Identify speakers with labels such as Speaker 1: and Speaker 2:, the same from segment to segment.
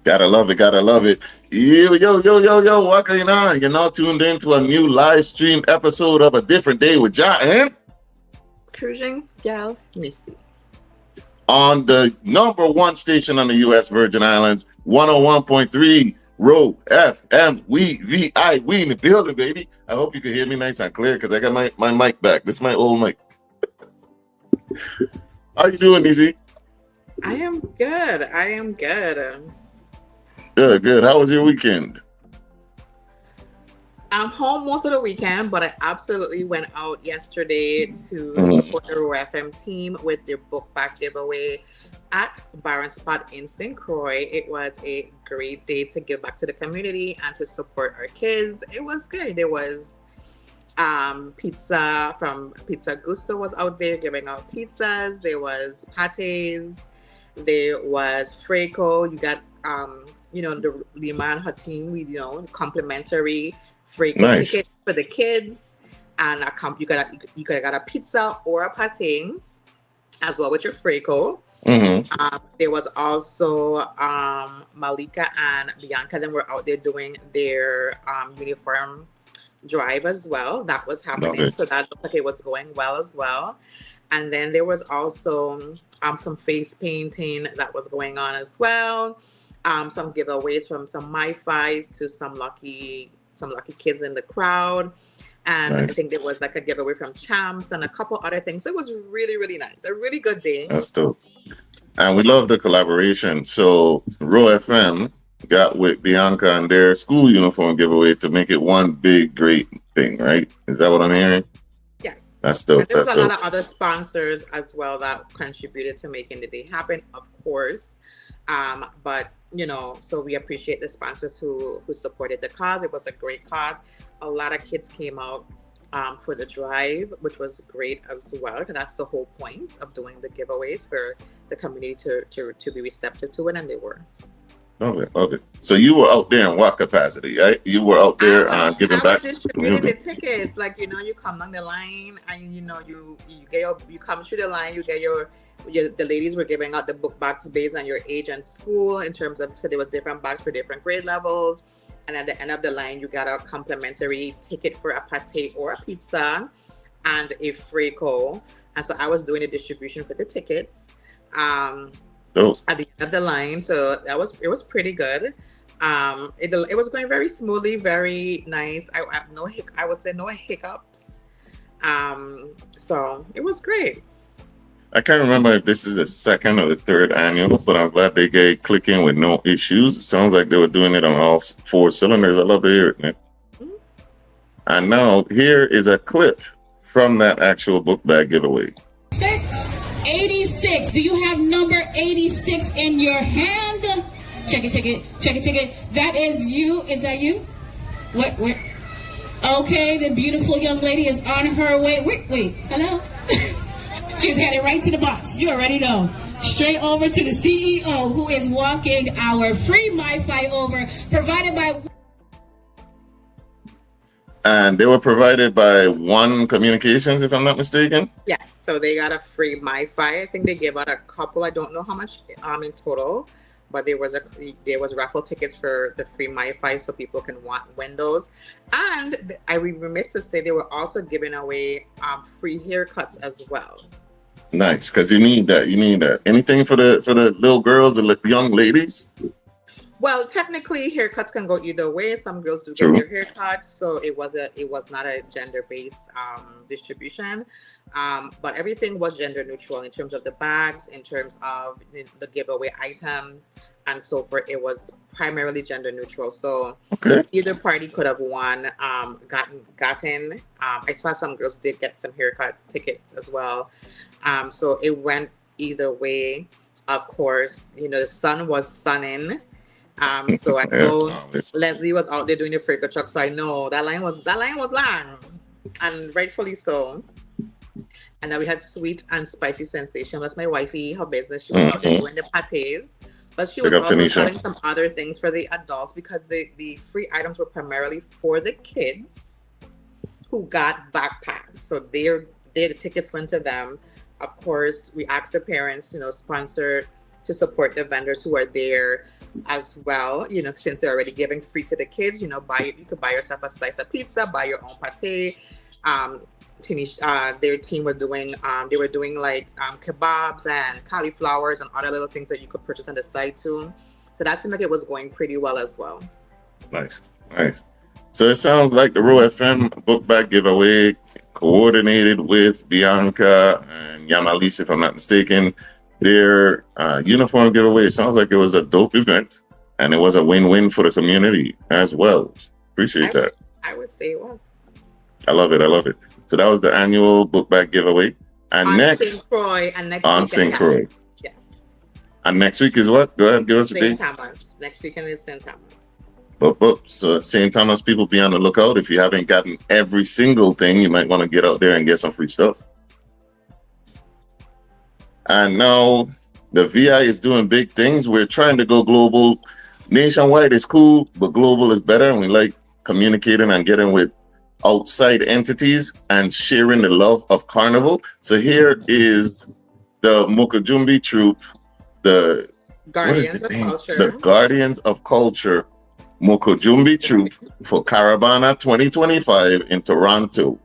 Speaker 1: Gotta love it, gotta love it. Yo, what going on? You're now tuned in to a new live stream episode of A Different Day with Jah and
Speaker 2: Cruising Jah and Neci.
Speaker 1: On the number one station on the U.S. Virgin Islands, 101.3 ROE FM. We in the building, baby. I hope you can hear me nice and clear because I got my mic back. This is my old mic. How you doing, Neci?
Speaker 2: I am good.
Speaker 1: Good. How was your weekend?
Speaker 2: I'm home most of the weekend, but I absolutely went out yesterday to support the ROE FM team with their book bag giveaway at Barron Spot in St. Croix. It was a great day to give back to the community and to support our kids. It was good. There was pizza from Pizza Gusto was out there giving out pizzas. There was pates. There was Freco. You got the Lima and her team, complimentary Freco tickets for the kids, and you got a pizza or a pate as well with your Freco. There was also Malika and Bianca. Then were out there doing their uniform drive as well. That was happening, so that looked like it was going well as well. And then there was also some face painting that was going on as well. Some giveaways from some MiFis to some lucky kids in the crowd. And I think there was like a giveaway from Champs and a couple other things. So it was really, really nice. A really good day.
Speaker 1: That's dope. And we love the collaboration. So ROE FM got with Bianca and their school uniform giveaway to make it one big, great thing, right? Is that what I'm hearing?
Speaker 2: Yes.
Speaker 1: That's dope.
Speaker 2: And there was a lot of other sponsors as well that contributed to making the day happen, of course. But so we appreciate the sponsors who supported the cause. It was a great cause. A lot of kids came out for the drive, which was great as well. And that's the whole point of doing the giveaways, for the community to be receptive to it, and they were.
Speaker 1: Okay. So you were out there in what capacity, right? You were out there giving back.
Speaker 2: Distributing the tickets, you come down the line, and you come through the line. You get the ladies were giving out the book bags based on your age and school, in terms of, so there was different bags for different grade levels. And at the end of the line, you got a complimentary ticket for a pate or a pizza and a Freco. And so I was doing the distribution for the tickets. At the end of the line, so it was pretty good. It was going very smoothly, very nice. I would say no hiccups. So it was great.
Speaker 1: I can't remember if this is the second or the third annual, but I'm glad they get clicking with no issues. It sounds like they were doing it on all four cylinders. I love to hear it, man. And now here is a clip from that actual book bag giveaway.
Speaker 3: 86. Do you have number 86 in your hand? Check it. That is you. Is that you? Wait. Okay, the beautiful young lady is on her way. Wait. Hello? She's headed right to the box. You already know. Straight over to the CEO, who is walking our free MiFi over, provided by...
Speaker 1: And they were provided by One Communications, if I'm not mistaken.
Speaker 2: Yes, so they got a free MiFi. I think they gave out a couple. I don't know how much in total, but there was raffle tickets for the free MiFi, so people can win those. And I would be remiss to say they were also giving away free haircuts as well.
Speaker 1: Nice, because you need that. Anything for the little girls, the young ladies?
Speaker 2: Well, technically, haircuts can go either way. Some girls do get their haircuts, so it was not a gender-based distribution, but everything was gender neutral in terms of the bags, in terms of the giveaway items, and so forth. It was primarily gender neutral, so either party could have won. Gotten. I saw some girls did get some haircut tickets as well, so it went either way. Of course, the sun was sunning. So I know Leslie was out there doing the Freco truck, so I know that line was long, and rightfully so. And then we had Sweet and Spicy Sensation. That's my wifey, her business. She was out there doing the pates. But she
Speaker 1: Pick
Speaker 2: was
Speaker 1: up
Speaker 2: also
Speaker 1: Tanisha.
Speaker 2: selling some other things for the adults because the free items were primarily for the kids who got backpacks. So the tickets went to them. Of course, we asked the parents, sponsor to support the vendors who are there as well. Since they're already giving free to the kids, you could buy yourself a slice of pizza, buy your own pate. Their team was doing, they were doing like kebabs and cauliflowers and other little things that you could purchase on the side too. So that seemed like it was going pretty well as well.
Speaker 1: Nice. So it sounds like the ROE FM book bag giveaway coordinated with Bianca and Yamalise, if I'm not mistaken. Their uniform giveaway, it sounds like it was a dope event and it was a win-win for the community as well. Appreciate that.
Speaker 2: I would say it was.
Speaker 1: I love it. So that was the annual book bag giveaway. And
Speaker 2: on
Speaker 1: next
Speaker 2: St. Croix and next
Speaker 1: on
Speaker 2: weekend,
Speaker 1: St. Croix.
Speaker 2: Yes.
Speaker 1: And next week is what? Go ahead, give us a
Speaker 2: St.
Speaker 1: date.
Speaker 2: Thomas. Next weekend is St. Thomas.
Speaker 1: So St. Thomas people, be on the lookout. If you haven't gotten every single thing, you might want to get out there and get some free stuff. And now the VI is doing big things. We're trying to go global. Nationwide is cool, but global is better. And we like communicating and getting with outside entities and sharing the love of Carnival. So here is the Mukajumbi troupe, the
Speaker 2: Guardians of Culture.
Speaker 1: The Guardians of Culture Mukajumbi troupe for Caravana 2025 in Toronto.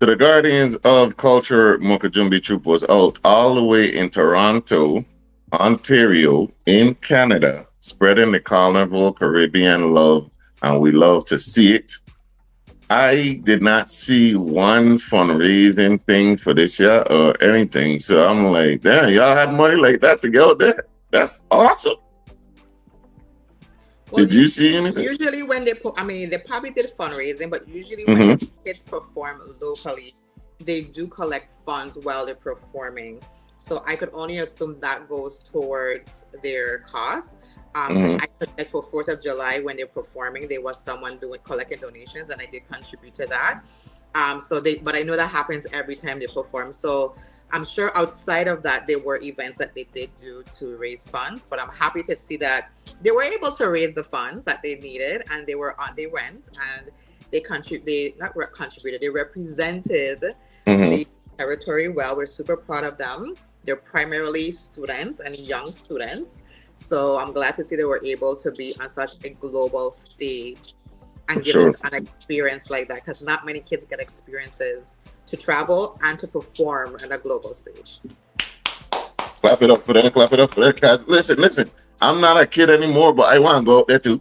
Speaker 1: So the Guardians of Culture Mukajumbi troupe was out all the way in Toronto, Ontario, in Canada, spreading the Carnival Caribbean love, and we love to see it. I did not see one fundraising thing for this year or anything, so I'm like, damn, y'all had money like that to go there? That's awesome. Well, did you see anything?
Speaker 2: Usually when they they probably did fundraising, but usually when the kids perform locally, they do collect funds while they're performing. So I could only assume that goes towards their costs. I could, like, for 4th of July when they're performing, there was someone collecting donations, and I did contribute to that. But I know that happens every time they perform. So I'm sure outside of that, there were events that they did do to raise funds, but I'm happy to see that they were able to raise the funds that they needed, and they went and they represented the territory well. We're super proud of them. They're primarily students and young students. So I'm glad to see they were able to be on such a global stage and give us an experience like that, because not many kids get experiences to travel and to perform on a global stage.
Speaker 1: Clap it up for that, guys. Listen. I'm not a kid anymore, but I want to go up there too.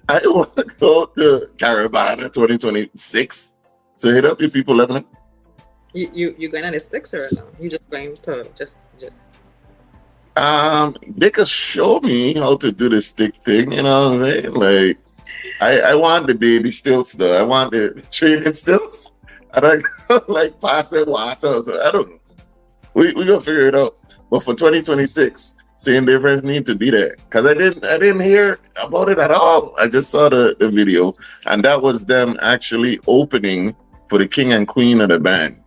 Speaker 1: I want to go to Caravana 2026. So hit up your people, let me know.
Speaker 2: You going on the sticks or no? You just going to just?
Speaker 1: They could show me how to do the stick thing. You know what I'm saying? Like, I want the baby stilts though. I want the training stilts. And I like passing water. So I don't know. We gonna figure it out. But for 2026, St. Difference need to be there, because I didn't hear about it at all. I just saw the video, and that was them actually opening for the king and queen of the band,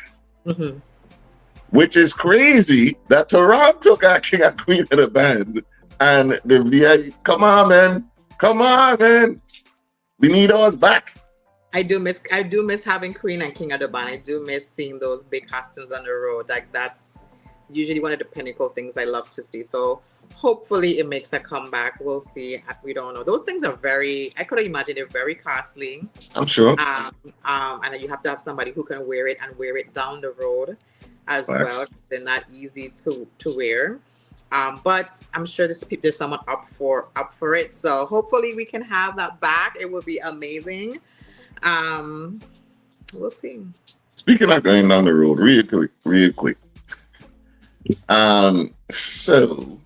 Speaker 1: which is crazy that Toronto got king and queen of the band, and the VI. Come on, man. We need ours back.
Speaker 2: I do miss having Queen and King of the Band. I do miss seeing those big costumes on the road. Like that's usually one of the pinnacle things I love to see. So hopefully it makes a comeback. We'll see. We don't know. Those things are I could imagine they're very costly.
Speaker 1: I'm sure.
Speaker 2: And you have to have somebody who can wear it and wear it down the road as well. They're not easy to wear. But I'm sure there's someone up for it. So hopefully we can have that back. It would be amazing. We'll see.
Speaker 1: Speaking of going down the road, real quick. So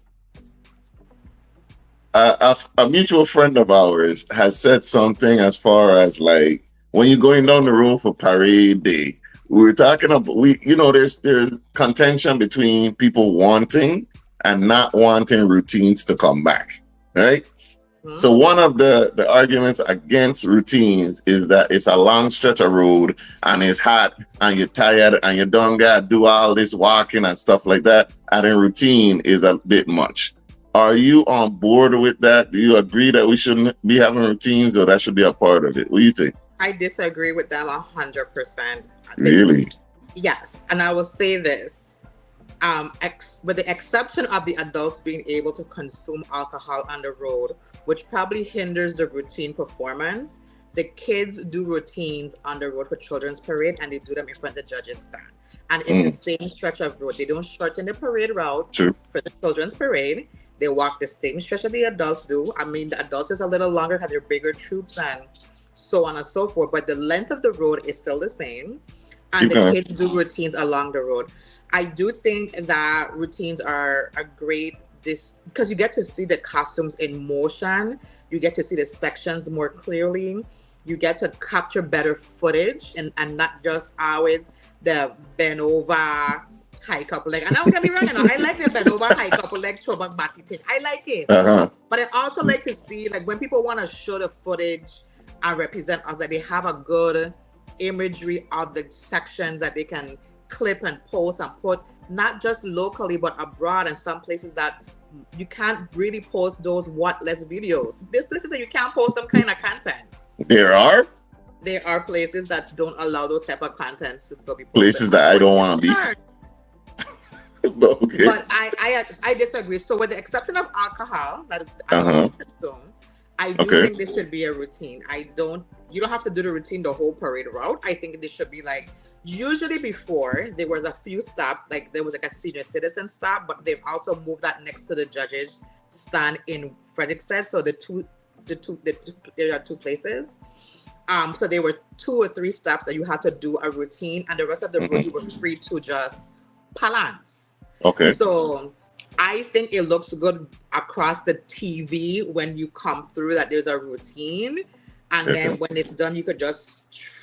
Speaker 1: a mutual friend of ours has said something as far as like when you're going down the road for parade day. We were talking about there's contention between people wanting and not wanting routines to come back, right? Mm-hmm. So one of the arguments against routines is that it's a long stretch of road and it's hot and you're tired and you don't gotta do all this walking and stuff like that. And a routine is a bit much. Are you on board with that? Do you agree that we shouldn't be having routines, or that should be a part of it? What do you think?
Speaker 2: I disagree with them 100%.
Speaker 1: Really?
Speaker 2: Yes. And I will say this, with the exception of the adults being able to consume alcohol on the road, which probably hinders the routine performance, the kids do routines on the road for children's parade, and they do them in front of the judges' stand. And in the same stretch of road, they don't shorten the parade route for the children's parade. They walk the same stretch that the adults do. I mean, the adults is a little longer because they're bigger troops and so on and so forth. But the length of the road is still the same. And the kids do routines along the road. I do think that routines are a great, because you get to see the costumes in motion. You get to see the sections more clearly. You get to capture better footage and not just always the bend over high couple leg. And don't get me wrong, I like the bend over high couple leg throwback body thing. I like it. But I also like to see, like, when people want to show the footage and represent us, that they have a good imagery of the sections that they can clip and post and put, not just locally but abroad, and some places that you can't really post those less videos. There's places that you can't post some kind of content.
Speaker 1: There are
Speaker 2: places that don't allow those type of contents to still be posted.
Speaker 1: Places that I don't want to be. Okay.
Speaker 2: But I disagree. So with the exception of alcohol that I don't consume, I do think there should be a routine. You don't have to do the routine the whole parade route. I think there should be, like, usually before there was a few stops, like there was like a senior citizen stop, but they've also moved that next to the judges stand in Frederickstead. So there are two places. So there were 2 or 3 stops that you had to do a routine, and the rest of the road you were free to just balance.
Speaker 1: Okay.
Speaker 2: So I think it looks good across the TV when you come through that there's a routine, and then when it's done, you could just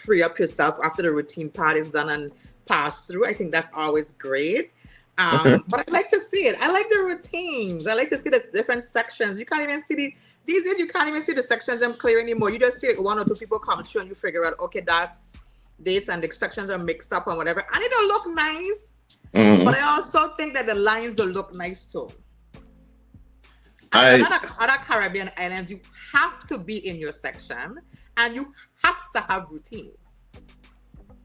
Speaker 2: free up yourself after the routine part is done and pass through. I think that's always great. But I like to see it. I like the routines. I like to see the different sections. You can't even see these days you can't even see the sections them clear anymore. You just see 1 or 2 people come through and you figure out, okay, that's this, and the sections are mixed up and whatever. And it'll look nice. But I also think that the lines will look nice too. And other Caribbean islands, you have to be in your section and you have to have routines.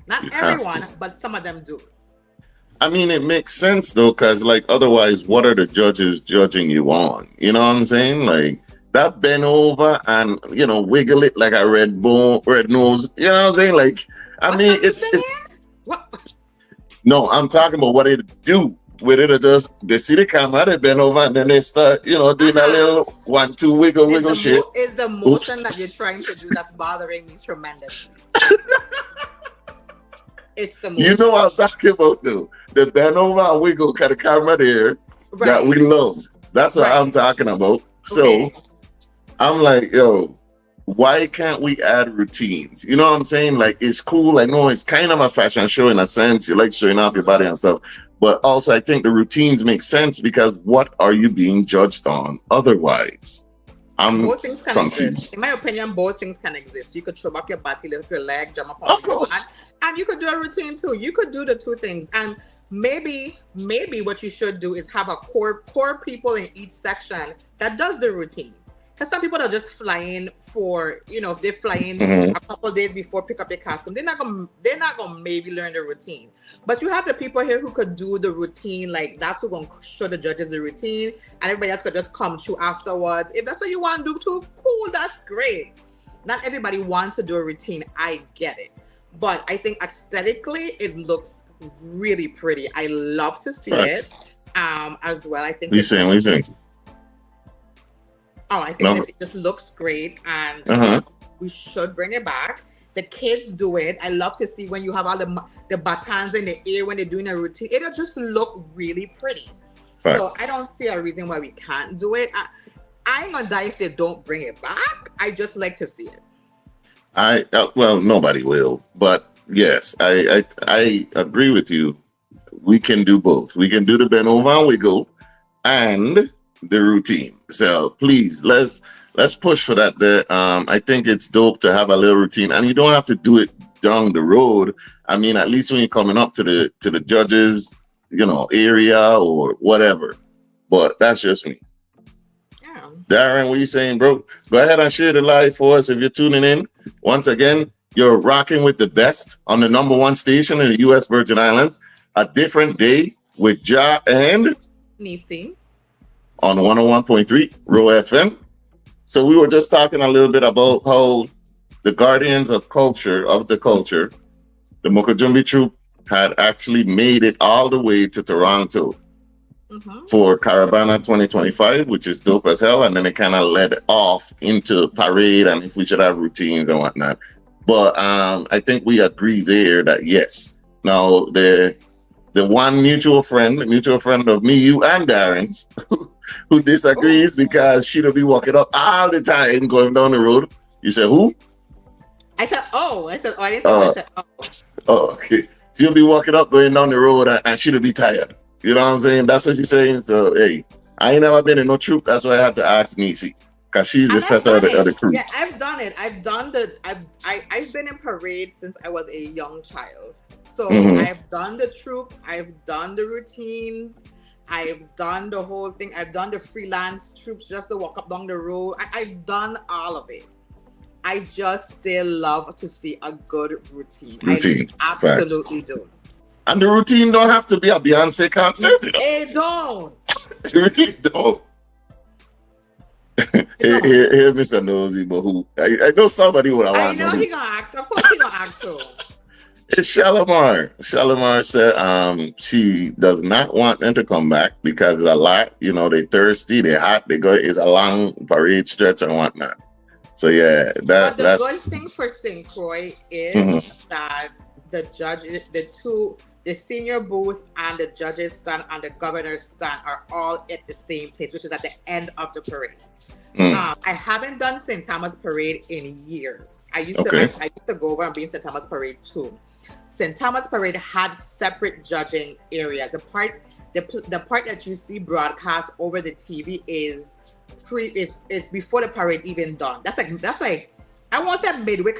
Speaker 2: Not everyone, but some of them do.
Speaker 1: I mean, it makes sense though, because like otherwise, what are the judges judging you on? You know what I'm saying? Like that bend over and wiggle it like a red nose. You know what I'm saying? Like, I mean, it's.
Speaker 2: What?
Speaker 1: No, I'm talking about what it do. With it, just they see the camera, they bend over, and then they start, doing that little 1-2 wiggle shit.
Speaker 2: It's the motion that you're trying to do that's bothering me tremendously. It's the motion.
Speaker 1: You know what I'm talking about, though. The bend over and wiggle kind of camera there that we love. That's what I'm talking about. So I'm like, yo, why can't we add routines? You know what I'm saying? Like, it's cool. I know it's kind of a fashion show in a sense. You like showing off your body and stuff. But also, I think the routines make sense because what are you being judged on otherwise?
Speaker 2: Both things can
Speaker 1: confused.
Speaker 2: exist. In my opinion, both things can exist. You could throw back your body, lift your leg, jump up on
Speaker 1: the floor,
Speaker 2: and you could do a routine too. You could do the 2 things. And maybe what you should do is have a core people in each section that does the routine. Because some people are just flying for, if they're flying
Speaker 1: Mhm.
Speaker 2: a couple of days before pick up their costume, they're not gonna maybe learn the routine. But you have the people here who could do the routine, like that's who's gonna show the judges the routine, and everybody else could just come through afterwards. If that's what you want to do too, cool, that's great. Not everybody wants to do a routine. I get it. But I think aesthetically it looks really pretty. I love to see
Speaker 1: Facts.
Speaker 2: it. As well. I think
Speaker 1: We saying, we saying.
Speaker 2: I think
Speaker 1: No.
Speaker 2: that it just looks great, and
Speaker 1: Uh-huh.
Speaker 2: we should bring it back. The kids do it. I love to see when you have all the batons in the air when they're doing a routine. It'll just look really pretty.
Speaker 1: Right.
Speaker 2: So I don't see a reason why we can't do it. I ain't gonna die if they don't bring it back. I just like to see it.
Speaker 1: Well, nobody will, but yes, I agree with you. We can do both. We can do the bend over and wiggle and the routine. So please, let's push for that. There, I think it's dope to have a little routine, and you don't have to do it down the road. I mean, at least when you're coming up to the judges, area or whatever. But that's just me.
Speaker 2: Yeah.
Speaker 1: Darren, what are you saying, bro? Go ahead and share the live for us if you're tuning in. Once again, you're rocking with the best on the number one station in the U.S. Virgin Islands. A different day with Jah and
Speaker 2: Neci.
Speaker 1: on 101.3 ROE FM. So we were just talking a little bit about how the guardians of the culture, the Mokajumbi troop, had actually made it all the way to Toronto for Caravana 2025, which is dope as hell. And then it kind of led off into parade and if we should have routines and whatnot. But I think we agree there that yes. Now the one mutual friend of me, you, and Darren's, who disagrees because she'll be walking up all the time going down the road. You said who?
Speaker 2: I said, I didn't say I said,
Speaker 1: Oh, okay. She'll be walking up going down the road and she'll be tired. You know what I'm saying? That's what she's saying. So hey, I ain't never been in no troop. That's why I have to ask Neci. Because she's the fetter of the crew.
Speaker 2: Yeah, I've done it. I've been in parade since I was a young child. So I've done the troops, I've done the routines, I've done the whole thing. I've done the freelance troops just to walk up down the road. I've done all of it. I just still love to see a good routine. I absolutely do.
Speaker 1: And the routine don't have to be a Beyonce concert.
Speaker 2: It don't.
Speaker 1: It really don't. Here, Mr. Nosy, but who? I know somebody would have
Speaker 2: I know he gonna ask. Of course he gonna ask so.
Speaker 1: It's Shalimar. Shalimar said she does not want them to come back because it's a lot. They thirsty, they hot, they go. It's a long parade stretch and whatnot. So yeah,
Speaker 2: But the
Speaker 1: that's
Speaker 2: good thing for St. Croix is that the judges, the senior booth and the judges stand and the governor's stand are all at the same place, which is at the end of the parade. I haven't done St. Thomas Parade in years. I used to go over and be in St. Thomas Parade too. St. Thomas Parade had separate judging areas. The part that you see broadcast over the TV is before the parade even done. That's like I want that midway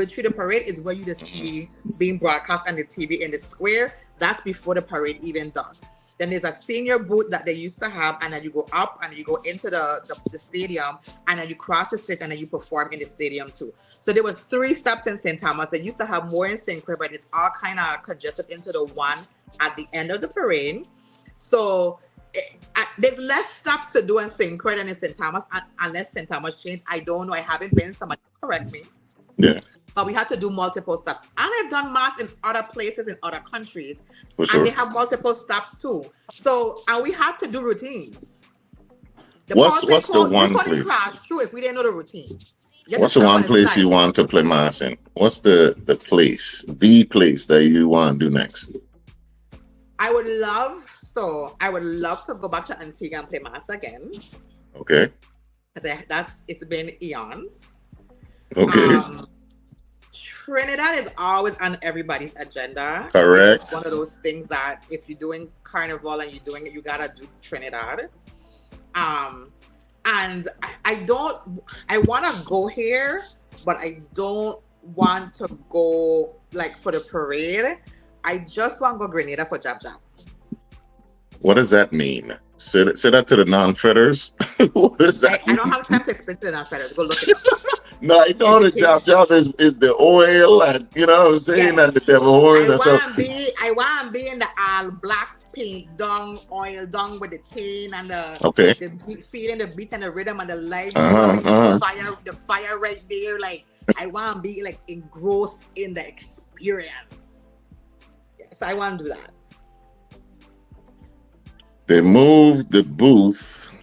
Speaker 2: through the parade is where you just see being broadcast on the TV in the square. That's before the parade even done. Then there's a senior booth that they used to have, and then you go up and you go into the stadium, and then you cross the stage, and then you perform in the stadium too. So there was 3 stops in St. Thomas. They used to have more in St. Croix, but it's all kind of congested into the one at the end of the parade. So there's less stops to do in St. Croix than in St. Thomas, unless St. Thomas changed. I don't know. I haven't been. Somebody correct me.
Speaker 1: Yeah.
Speaker 2: But we had to do multiple stops. And I've done mass in other places in other countries.
Speaker 1: For sure.
Speaker 2: And they have multiple stops too. So, and we had to do routines.
Speaker 1: What's the one place?
Speaker 2: True, if we didn't know the routine.
Speaker 1: What's the one place you want to play mass in? What's the place that you want to do next?
Speaker 2: I would love to go back to Antigua and play mass again.
Speaker 1: Okay.
Speaker 2: Because it's been eons.
Speaker 1: Okay.
Speaker 2: Trinidad is always on everybody's agenda.
Speaker 1: Correct.
Speaker 2: It's one of those things that if you're doing carnival and you're doing it, you gotta do Trinidad. And I want to go here, but I don't want to go like for the parade. I just want to go Grenada for Jab Jab.
Speaker 1: What does that mean? Say that to the non-fetters. What is that?
Speaker 2: I don't have time to explain to the non-fetters. Go look it up.
Speaker 1: No, I know the job is the oil, and you know what I'm saying, and the devil horns and stuff.
Speaker 2: I want to be in the all black paint dung, oil dung with the chain and the feeling the beat and the rhythm and the light, the fire right there. Like I want to be like engrossed in the experience. Yes, I want to do that.
Speaker 1: They moved the booth.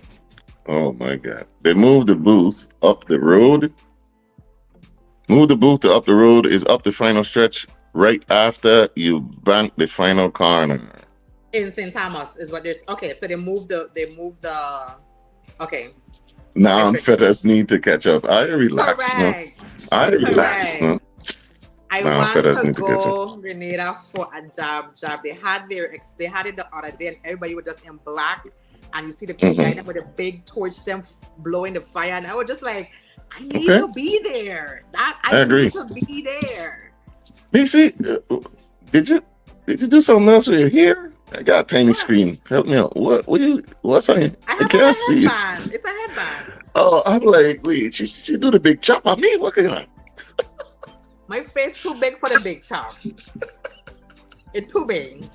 Speaker 1: Oh my God! They moved the booth up the road. Move the booth to up the road is up the final stretch right after you bank the final corner.
Speaker 2: In St. Thomas is what they're okay. So they moved the okay.
Speaker 1: Now fetters need to catch up. I relax.
Speaker 2: Correct.
Speaker 1: No? I relax. No?
Speaker 2: I want to go Grenada for a job. They had it the other day, and everybody was just in black, and you see the people with a big torch, them blowing the fire, and I was just like, I need to be there. I agree. Need to be there.
Speaker 1: Neci, did you do something else with your hair? I got a tiny screen. Help me out. What's on it?
Speaker 2: I can't see it. It's a headband.
Speaker 1: Oh, I'm like, wait, she do the big chop on me? What going on?
Speaker 2: My face too big for the big chop. It's too big.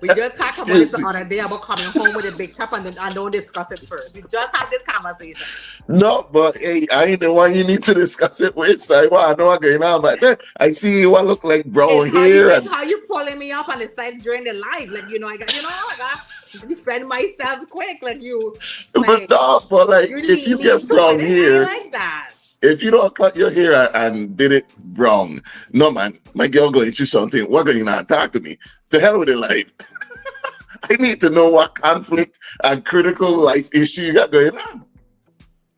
Speaker 2: We just talked about it the other day about coming home with a big chop and don't discuss it first. We just had this conversation.
Speaker 1: No, but hey, I ain't the one you need to discuss it with. So I know what's going on. But then I see you look like brown hair.
Speaker 2: It's how you pulling me up on the side during the live. Like, I got to defend myself quick. Like you. Like,
Speaker 1: but like if you get brown hair.
Speaker 2: Like that.
Speaker 1: If you don't cut your hair and did it brown, no man, my girl going through something. What going on? Talk to me. To hell with the life. I need to know what conflict and critical life issue you got going on.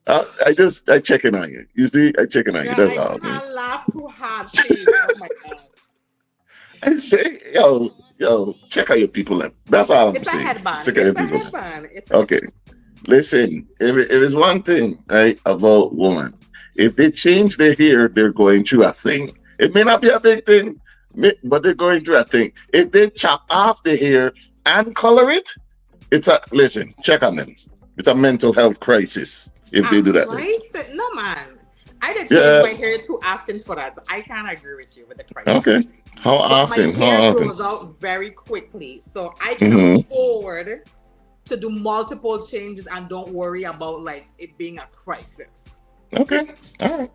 Speaker 1: I checking on you. You see, I checking on you. That's all.
Speaker 2: I can't laugh too hard, please. Oh my God.
Speaker 1: I say, yo, check out your people. That's all I'm saying.
Speaker 2: It's a headband.
Speaker 1: Check out your people. Okay. Listen, if it's one thing, right, about women, if they change their hair, they're going through a thing. It may not be a big thing, but they're going through a thing. If they chop off the hair and color it, listen, check on them. It's a mental health crisis if they do that.
Speaker 2: No, man. I didn't change my hair too often for that. So I can't agree with you with the crisis.
Speaker 1: Okay. How often?
Speaker 2: My hair grows out very quickly. So I can afford to do multiple changes and don't worry about like it being a crisis.
Speaker 1: Okay. All right.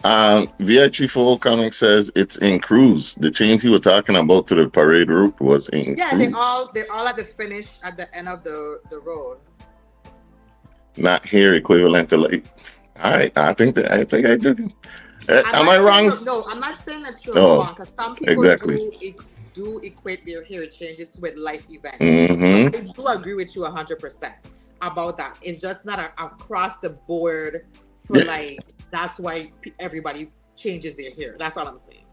Speaker 1: VI34 Comic says it's in Cruise. The change he was talking about to the parade route was in
Speaker 2: Cruise. They're all at the finish at the end of the road.
Speaker 1: Not here equivalent to like. All right, I think I joking. Am I wrong?
Speaker 2: No, I'm not saying that you're wrong because some people do equate their hair changes to a life event. So I do agree with you 100% about that. It's just not across the board for like. That's why everybody changes their hair. That's all I'm saying.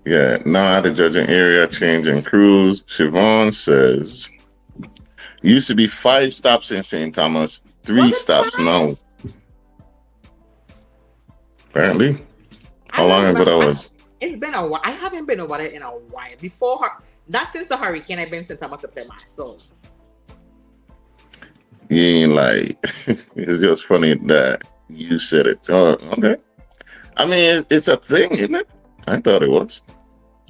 Speaker 1: Yeah, now at the judging area, change in Cruise. Siobhan says, used to be 5 stops in St. Thomas, 3 stops now. Apparently. How long ago that was?
Speaker 2: It's been a while. I haven't been over there in a while. Before her, not since the hurricane, I've been to St. Thomas to play my soul.
Speaker 1: You ain't like, it's just funny that you said it. Oh, okay. I mean, it's a thing, isn't it? I thought it was.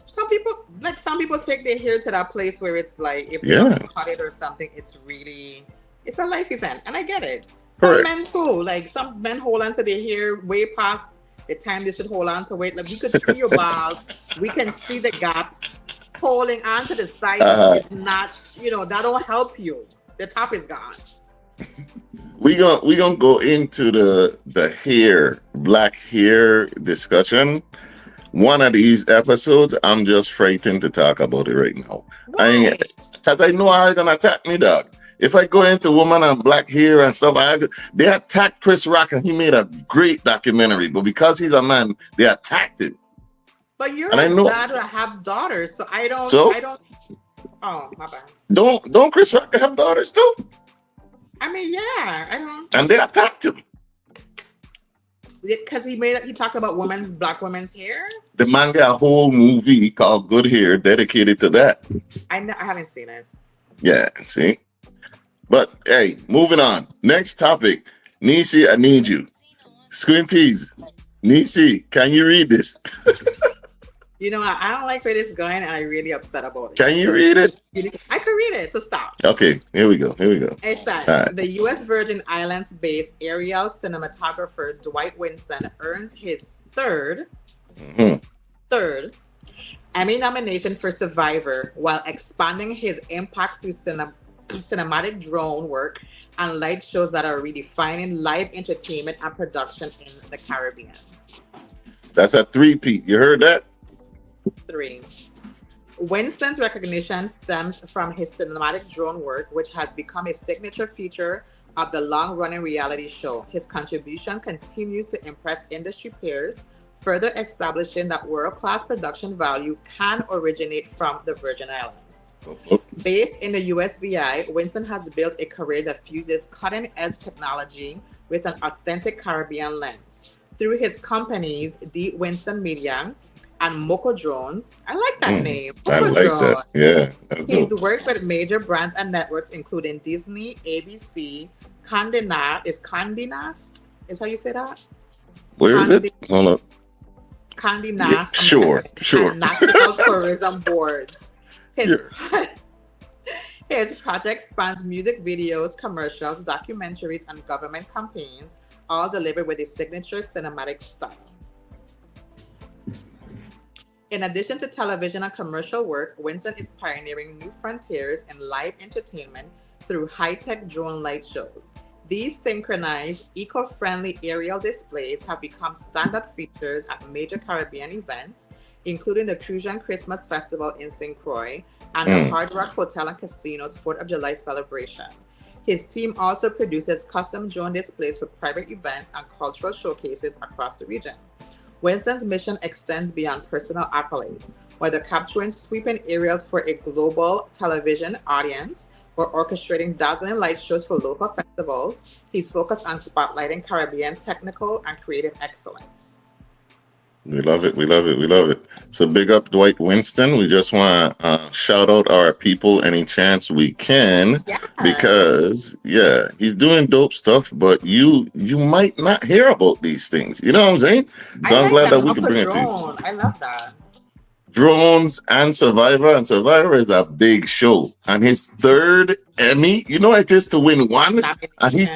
Speaker 1: Some
Speaker 2: people take their hair to that place where it's like if they don't cut it or something, it's a life event, and I get it. Some men too, like some men hold on to their hair way past the time they should hold on to it. Like we could see your balls, we can see the gaps. Holding on to the side is not, that don't help you. The top is gone.
Speaker 1: We gonna go into the hair, black hair discussion. One of these episodes, I'm just frightened to talk about it right now. Because I know how they're gonna attack me, dog. If I go into woman and black hair and stuff, they attacked Chris Rock and he made a great documentary, but because he's a man, they attacked him.
Speaker 2: But you're a dad to have daughters, so I don't. Oh, my bad.
Speaker 1: Don't Chris Rock have daughters too?
Speaker 2: I mean, yeah, I don't.
Speaker 1: And they attacked him
Speaker 2: because he talked about black women's hair.
Speaker 1: The man got a whole movie called Good Hair dedicated to that.
Speaker 2: I haven't seen it.
Speaker 1: Yeah, see? But hey, moving on. Next topic. Neci, I need you. Squinties. Neci, can you read this?
Speaker 2: You know, I don't like where this is going, and I'm really upset about it.
Speaker 1: Can you read it?
Speaker 2: I can read it, so stop.
Speaker 1: Okay, here we go.
Speaker 2: It says,
Speaker 1: Right.
Speaker 2: the U.S. Virgin Islands-based aerial cinematographer Dwight Winston earns his third Emmy nomination for Survivor while expanding his impact through cinematic drone work and light shows that are redefining live entertainment and production in the Caribbean.
Speaker 1: That's a three-peat. You heard that?
Speaker 2: 3. Winston's recognition stems from his cinematic drone work, which has become a signature feature of the long-running reality show. His contribution continues to impress industry peers, further establishing that world-class production value can originate from the Virgin Islands. Based in the USVI, Winston has built a career that fuses cutting-edge technology with an authentic Caribbean lens. Through his companies, D. Winston Media and Moko Drones. I like that name.
Speaker 1: I
Speaker 2: Moko
Speaker 1: like
Speaker 2: Drones.
Speaker 1: that. Yeah, that's
Speaker 2: He's
Speaker 1: dope.
Speaker 2: worked with major brands and networks, including Disney, ABC, Condé Nast. Is Condé Nast? Is how you say that?
Speaker 1: Where is it? Hold up.
Speaker 2: Condé Nast.
Speaker 1: Sure.
Speaker 2: And National Tourism Boards. His project spans music videos, commercials, documentaries, and government campaigns, all delivered with a signature cinematic style. In addition to television and commercial work, Winston is pioneering new frontiers in live entertainment through high-tech drone light shows. These synchronized, eco-friendly aerial displays have become standard features at major Caribbean events, including the Crucian Christmas Festival in St. Croix and the Hard Rock Hotel and Casino's 4th of July celebration. His team also produces custom drone displays for private events and cultural showcases across the region. Winston's mission extends beyond personal accolades, whether capturing sweeping aerials for a global television audience or orchestrating dazzling light shows for local festivals. He's focused on spotlighting Caribbean technical and creative excellence.
Speaker 1: We love it. So big up Dwight Winston. We just want to shout out our people any chance we can, because he's doing dope stuff, but you might not hear about these things. You know what I'm saying? So I'm glad that we can bring it to you.
Speaker 2: I love that.
Speaker 1: Drones and Survivor is a big show. And his third Emmy, you know it is to win one? And he,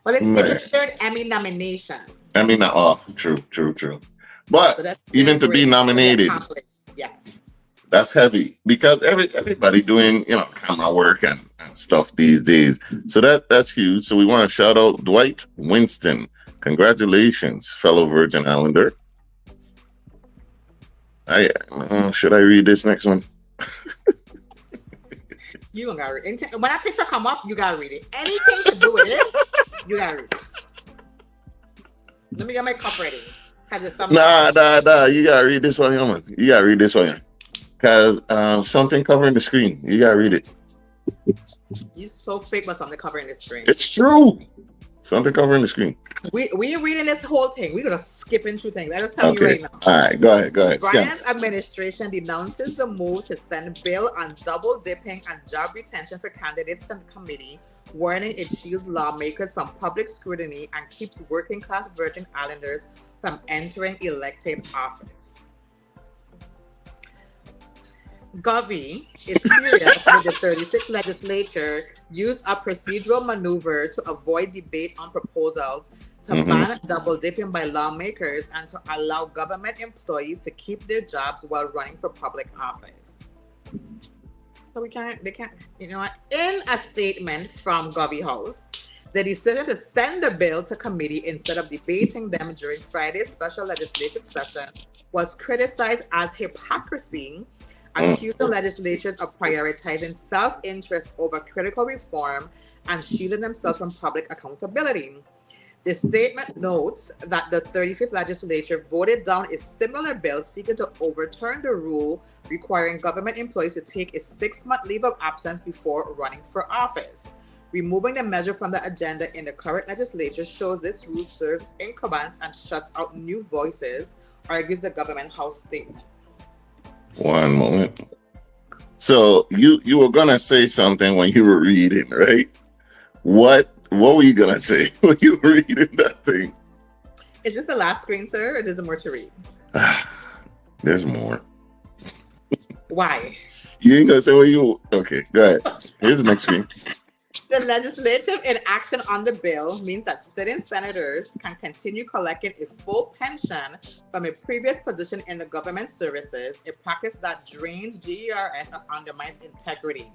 Speaker 2: well, it's his third Emmy nomination.
Speaker 1: True. But even to be nominated, that's heavy, because everybody doing camera work and stuff these days. So that's huge. So we want to shout out Dwight Winston. Congratulations, fellow Virgin Islander. Should I read this next one?
Speaker 2: You gotta read it. When that picture come up, you gotta read it. Anything to do with it, you gotta read it. Let me get my cup ready.
Speaker 1: Nah. You gotta read this one, man. You gotta read this one, cause something covering the screen. You gotta read it.
Speaker 2: You so fake about something covering the screen.
Speaker 1: It's true. Something covering the screen.
Speaker 2: We are reading this whole thing. We're gonna skip into things. I'll tell you right now.
Speaker 1: All right, go ahead.
Speaker 2: Brian's administration denounces the move to send bill on double dipping and job retention for candidates in the committee, warning it shields lawmakers from public scrutiny and keeps working class Virgin Islanders from entering elected office. Govey is furious that the 36th legislature used a procedural maneuver to avoid debate on proposals to ban double dipping by lawmakers and to allow government employees to keep their jobs while running for public office. So they can't, you know what? In a statement from Govey House, the decision to send the bill to committee instead of debating them during Friday's special legislative session was criticized as hypocrisy, accusing legislatures of prioritizing self-interest over critical reform and shielding themselves from public accountability. The statement notes that the 35th legislature voted down a similar bill seeking to overturn the rule requiring government employees to take a 6-month leave of absence before running for office. Removing the measure from the agenda in the current legislature shows this rule serves incumbents and shuts out new voices, argues the government house statement.
Speaker 1: One moment. So you were gonna say something when you were reading, right? What were you gonna say when you were reading that thing?
Speaker 2: Is this the last screen, sir, or is there more to read?
Speaker 1: There's more.
Speaker 2: Why?
Speaker 1: You ain't gonna say what you. Okay, go ahead. Here's the next screen.
Speaker 2: The legislative inaction on the bill means that sitting senators can continue collecting a full pension from a previous position in the government services, a practice that drains GERS and undermines integrity.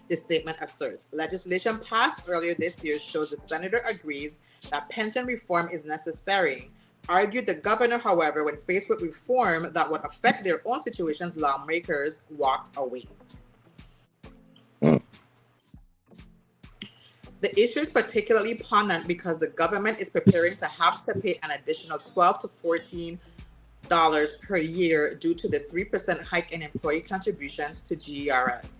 Speaker 2: The statement asserts legislation passed earlier this year shows the senator agrees that pension reform is necessary. Argued the governor, however, when faced with reform that would affect their own situations, lawmakers walked away. The issue is particularly poignant because the government is preparing to have to pay an additional $12 to $14 per year due to the 3% hike in employee contributions to GERS.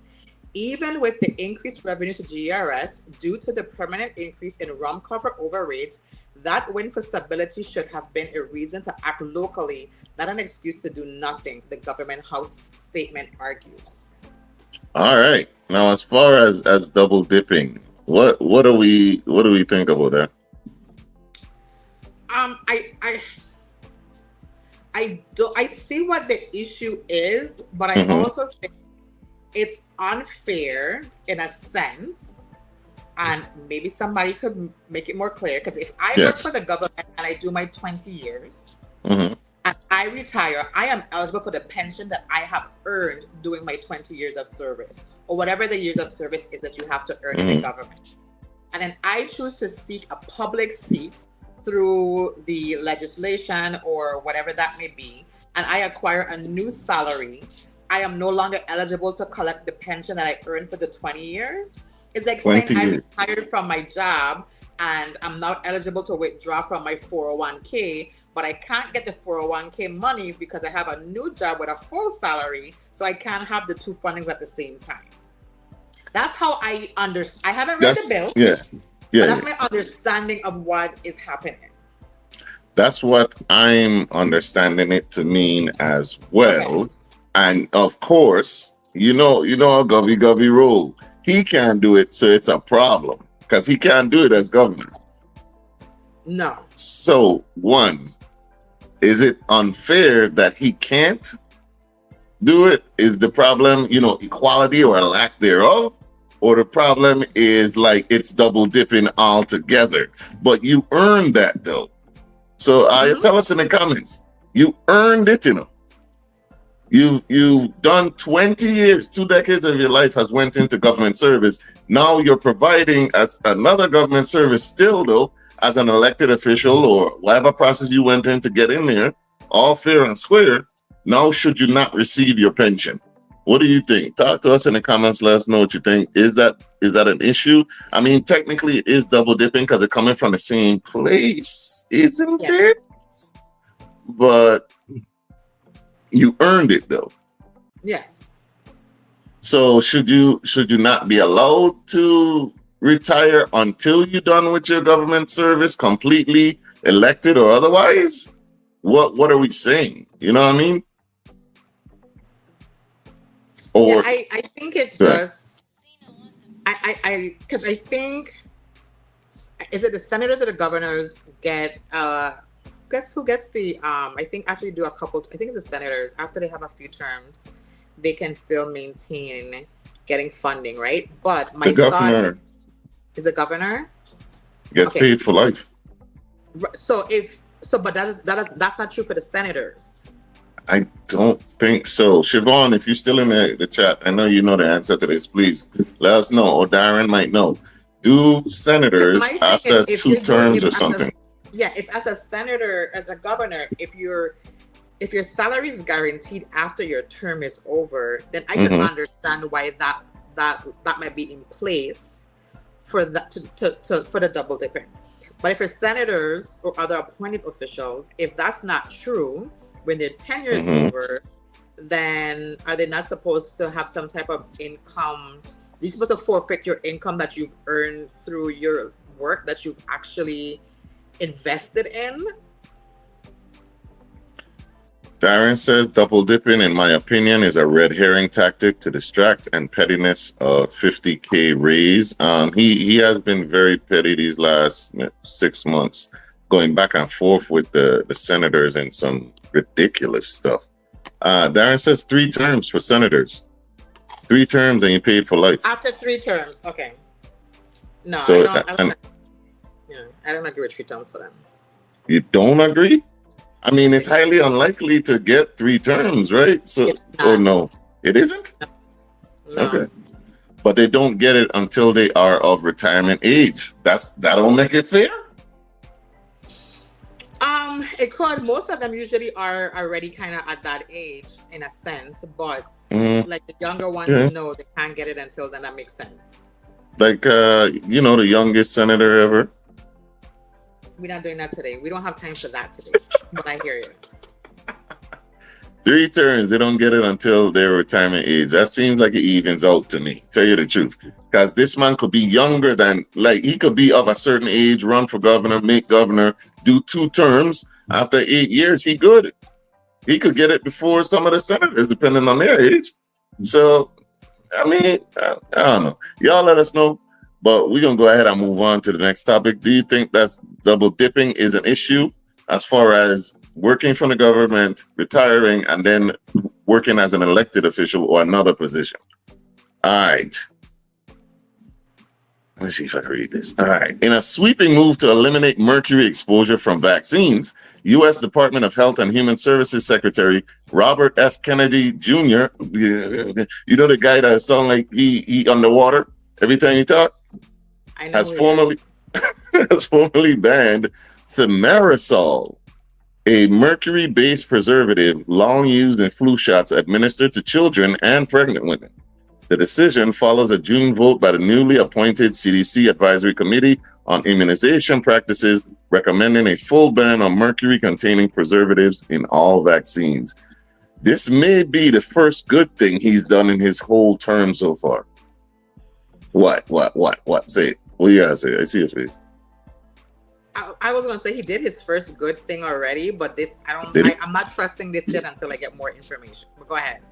Speaker 2: Even with the increased revenue to GERS due to the permanent increase in rum cover overrates, that win for stability should have been a reason to act locally, not an excuse to do nothing, the government house statement argues. All
Speaker 1: right. Now, as far as double dipping, what do we think about that?
Speaker 2: I see what the issue is, but I also think it's unfair in a sense. And maybe somebody could make it more clear, because if I work for the government and I do my 20 years and I retire, I am eligible for the pension that I have earned doing my 20 years of service, or whatever the years of service is that you have to earn in the government. And then I choose to seek a public seat through the legislation or whatever that may be, and I acquire a new salary. I am no longer eligible to collect the pension that I earned for the 20 years. It's like saying I retired from my job and I'm now eligible to withdraw from my 401k, but I can't get the 401k monies because I have a new job with a full salary, so I can't have the two fundings at the same time. That's how I understand. I haven't read the bill. But that's my understanding of what is happening.
Speaker 1: That's what I'm understanding it to mean as well. Okay. And of course, you know how Govy rule. He can't do it, so it's a problem because he can't do it as governor.
Speaker 2: No.
Speaker 1: So, one, is it unfair that he can't do it? Is the problem, equality or a lack thereof? Or the problem is like it's double dipping altogether? But you earned that though. So tell us in the comments. You earned it, You've done 20 years, 2 decades of your life has went into government service. Now you're providing as another government service still though, as an elected official or whatever process you went in to get in there, all fair and square. Now should you not receive your pension? What do you think? Talk to us in the comments. Let us know what you think. Is that an issue? I mean, technically it is double dipping because it's coming from the same place, isn't it? But you earned it though.
Speaker 2: Yes.
Speaker 1: So should you not be allowed to retire until you're done with your government service, completely elected or otherwise? What are we saying? You know what I mean? Or
Speaker 2: I think it's just because I think, is it the senators or the governors get guess who gets the I think after you do a couple, I think it's the senators, after they have a few terms, they can still maintain getting funding, right? But my
Speaker 1: the governor
Speaker 2: is the governor
Speaker 1: gets paid for life.
Speaker 2: But that's not true for the senators.
Speaker 1: I don't think so. Siobhan, if you're still in the chat, I know you know the answer to this. Please let us know, or Darren might know. Do senators after 2 terms or something?
Speaker 2: If as a senator, as a governor, if your salary is guaranteed after your term is over, then I can understand why that might be in place for that for the double dipping. But if for senators or other appointed officials, if that's not true, when their tenure is over, then are they not supposed to have some type of income? You're supposed to forfeit your income that you've earned through your work that you've actually invested in?
Speaker 1: Darren says double dipping, in my opinion, is a red herring tactic to distract and pettiness of 50K raise. He has been very petty these last 6 months, going back and forth with the senators and some ridiculous stuff. Darren says 3 terms for senators. 3 terms and you paid for life.
Speaker 2: After 3 terms, okay. No,
Speaker 1: So,
Speaker 2: I don't agree with 3 terms for them.
Speaker 1: You don't agree? I mean, it's highly unlikely to get 3 terms, right? So, oh no, it isn't?
Speaker 2: No.
Speaker 1: Okay. But they don't get it until they are of retirement age. That don't make it fair?
Speaker 2: It could. Most of them usually are already kind of at that age in a sense, but like the younger ones, no, they can't get it until then. That makes sense.
Speaker 1: Like, the youngest senator ever.
Speaker 2: We're not doing that today. We don't have time for that today. But I hear you.
Speaker 1: 3 terms, they don't get it until their retirement age. That seems like it evens out to me, tell you the truth. Because this man could be younger than, like, he could be of a certain age, run for governor, make governor, do 2 terms. After 8 years, he good. He could get it before some of the senators, depending on their age. So, I mean, I don't know. Y'all let us know. But we're going to go ahead and move on to the next topic. Do you think that's double dipping is an issue as far as working for the government, retiring, and then working as an elected official or another position? All right. Let me see if I can read this. All right. In a sweeping move to eliminate mercury exposure from vaccines, U.S. Department of Health and Human Services Secretary Robert F. Kennedy Jr., you know the guy that sound like he underwater every time you talk? Has formally banned thimerosal, a mercury-based preservative long used in flu shots administered to children and pregnant women. The decision follows a June vote by the newly appointed CDC Advisory Committee on Immunization Practices, recommending a full ban on mercury-containing preservatives in all vaccines. This may be the first good thing he's done in his whole term so far. What? Say it. What you gotta say? I see your face.
Speaker 2: I was gonna say he did his first good thing already, but this I'm not trusting this yet until I get more information. But go ahead.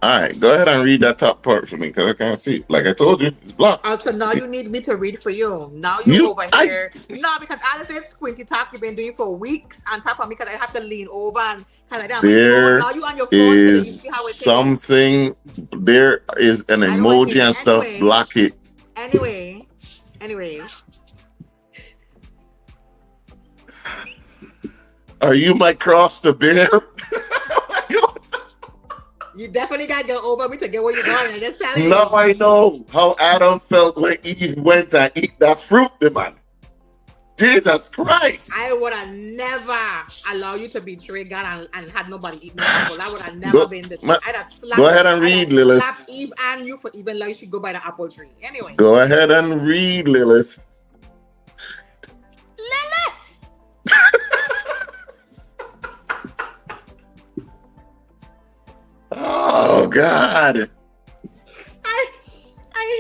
Speaker 1: All right, go ahead and read that top part for me because I can't see it. Like I told you, it's blocked.
Speaker 2: So now you need me to read for you. Now you over here. No, because all of this squinty talk you've been doing for weeks on top of me because I have to lean over and kind of down.
Speaker 1: There
Speaker 2: now you on your phone
Speaker 1: is
Speaker 2: so you see how it
Speaker 1: something. There is an emoji and stuff. Block it.
Speaker 2: Anyways.
Speaker 1: Are you my cross to bear?
Speaker 2: You definitely got to get over me to get where you're going. I'm just telling you.
Speaker 1: Now I know how Adam felt when Eve went and eat that fruit, man. Jesus Christ.
Speaker 2: I would have never allowed you to betray God and had nobody eat no apple. That would have never been the truth. I'd have slapped,
Speaker 1: go ahead and read, Lilith.
Speaker 2: Slapped Eve and you for even letting you go by the apple tree. Anyway.
Speaker 1: Go ahead and read, Lilith. Oh God!
Speaker 2: I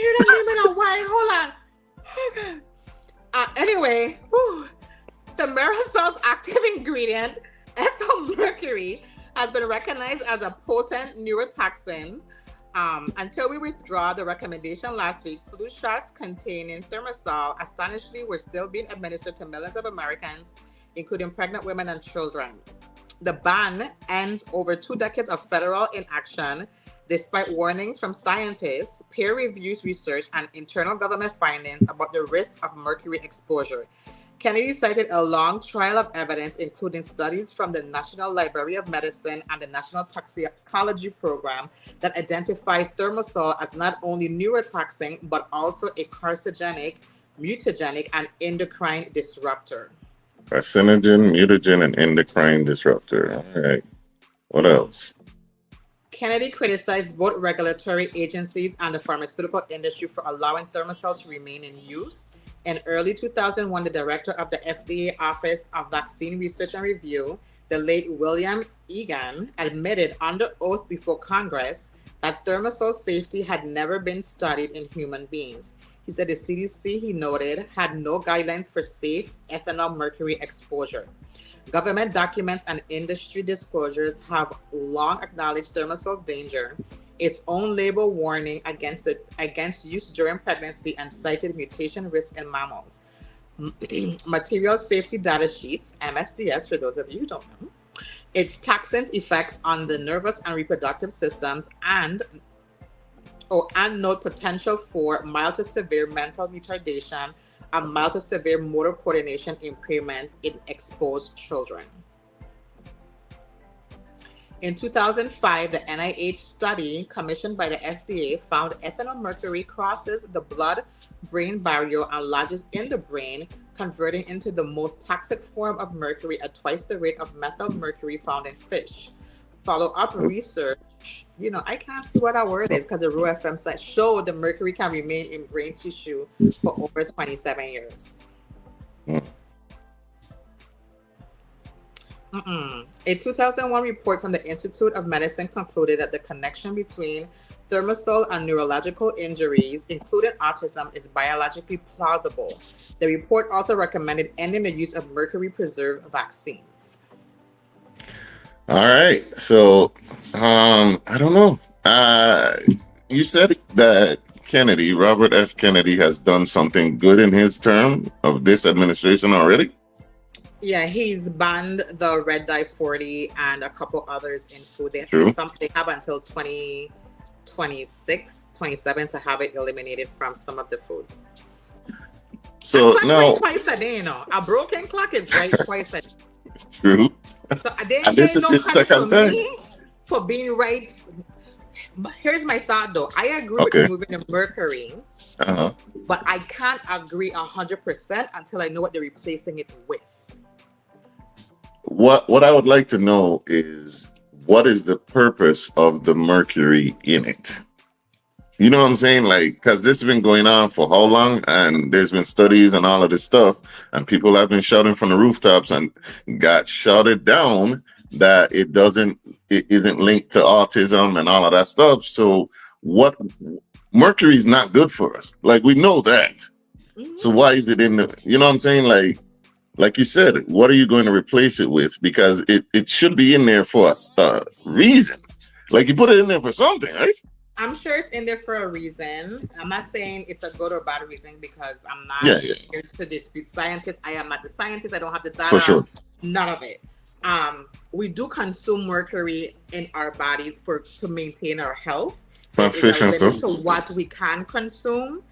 Speaker 2: hear that name in a while. Hold on. Anyway, the thimerosal's active ingredient, ethyl mercury, has been recognized as a potent neurotoxin. Until we withdraw the recommendation last week, flu shots containing thimerosal astonishingly were still being administered to millions of Americans, including pregnant women and children. The ban ends over 2 decades of federal inaction, despite warnings from scientists, peer-reviewed research, and internal government findings about the risk of mercury exposure. Kennedy cited a long trail of evidence, including studies from the National Library of Medicine and the National Toxicology Program, that identified thimerosal as not only neurotoxic, but also a carcinogenic, mutagenic, and endocrine disruptor.
Speaker 1: Carcinogen, mutagen, and endocrine disruptor. All right. What else?
Speaker 2: Kennedy criticized both regulatory agencies and the pharmaceutical industry for allowing thimerosal to remain in use. In early 2001, the director of the FDA Office of Vaccine Research and Review, the late William Egan, admitted under oath before Congress that thimerosal safety had never been studied in human beings. He said the CDC, he noted, had no guidelines for safe ethanol mercury exposure. Government documents and industry disclosures have long acknowledged Thermosol's danger, its own label warning against use during pregnancy, and cited mutation risk in mammals. Material Safety Data Sheets, MSDS, for those of you who don't know, its toxins effects on the nervous and reproductive systems, and note potential for mild to severe mental retardation and mild to severe motor coordination impairment in exposed children. In 2005, the NIH study commissioned by the FDA found ethanol mercury crosses the blood-brain barrier and lodges in the brain, converting into the most toxic form of mercury at twice the rate of methyl mercury found in fish. Follow-up research, I can't see what that word is because the ROE FM site showed the mercury can remain in brain tissue for over 27 years. A 2001 report from the Institute of Medicine concluded that the connection between Thermosol and neurological injuries, including autism, is biologically plausible. The report also recommended ending the use of mercury-preserved vaccines.
Speaker 1: All right. So, I don't know. You said that Robert F. Kennedy has done something good in his term of this administration already?
Speaker 2: Yeah, he's banned the red dye 40 and a couple others in food. They have until 2026, 27 to have it eliminated from some of the foods.
Speaker 1: So now,
Speaker 2: twice a day, a broken clock is right twice a day.
Speaker 1: True.
Speaker 2: So
Speaker 1: and this is his second time
Speaker 2: for being right. But here's my thought, though. I agree with removing the mercury, but I can't agree 100% until I know what they're replacing it with.
Speaker 1: What I would like to know is, what is the purpose of the mercury in it? You know what I'm saying? Like, because this has been going on for how long? And there's been studies and all of this stuff, and people have been shouting from the rooftops and got shouted down that it isn't linked to autism and all of that stuff. So mercury is not good for us. Like, we know that. So why is it in the, you know what I'm saying? Like you said, what are you going to replace it with? Because it should be in there for a reason. Like, you put it in there for something, right?
Speaker 2: I'm sure it's in there for a reason. I'm not saying it's a good or bad reason because I'm not here to dispute scientists. I am not the scientist. I don't have the data.
Speaker 1: For sure.
Speaker 2: None of it. We do consume mercury in our bodies to maintain our health.
Speaker 1: Fish and stuff.
Speaker 2: To what we can consume.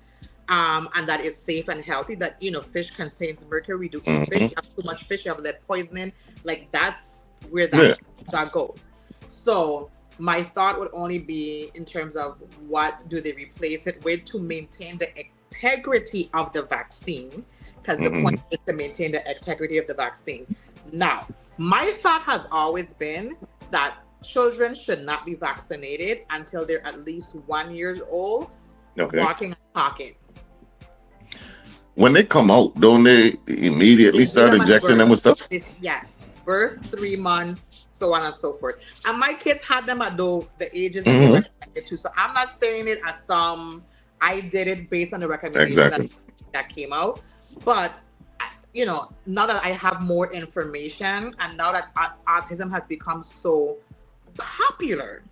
Speaker 2: And that is safe and healthy. That, fish contains mercury. We do eat fish. You have too much fish, you have lead poisoning. Like, that's where that goes. So my thought would only be in terms of what do they replace it with to maintain the integrity of the vaccine, because the point is to maintain the integrity of the vaccine. Now, my thought has always been that children should not be vaccinated until they're at least 1 year old, walking and talking.
Speaker 1: When they come out, don't they immediately start injecting them with stuff?
Speaker 2: Yes, birth, 3 months, so on and so forth. And my kids had them at the ages that they recommended to. So I'm not saying it as I did it based on the recommendation that came out. But, now that I have more information, and now that autism has become so popular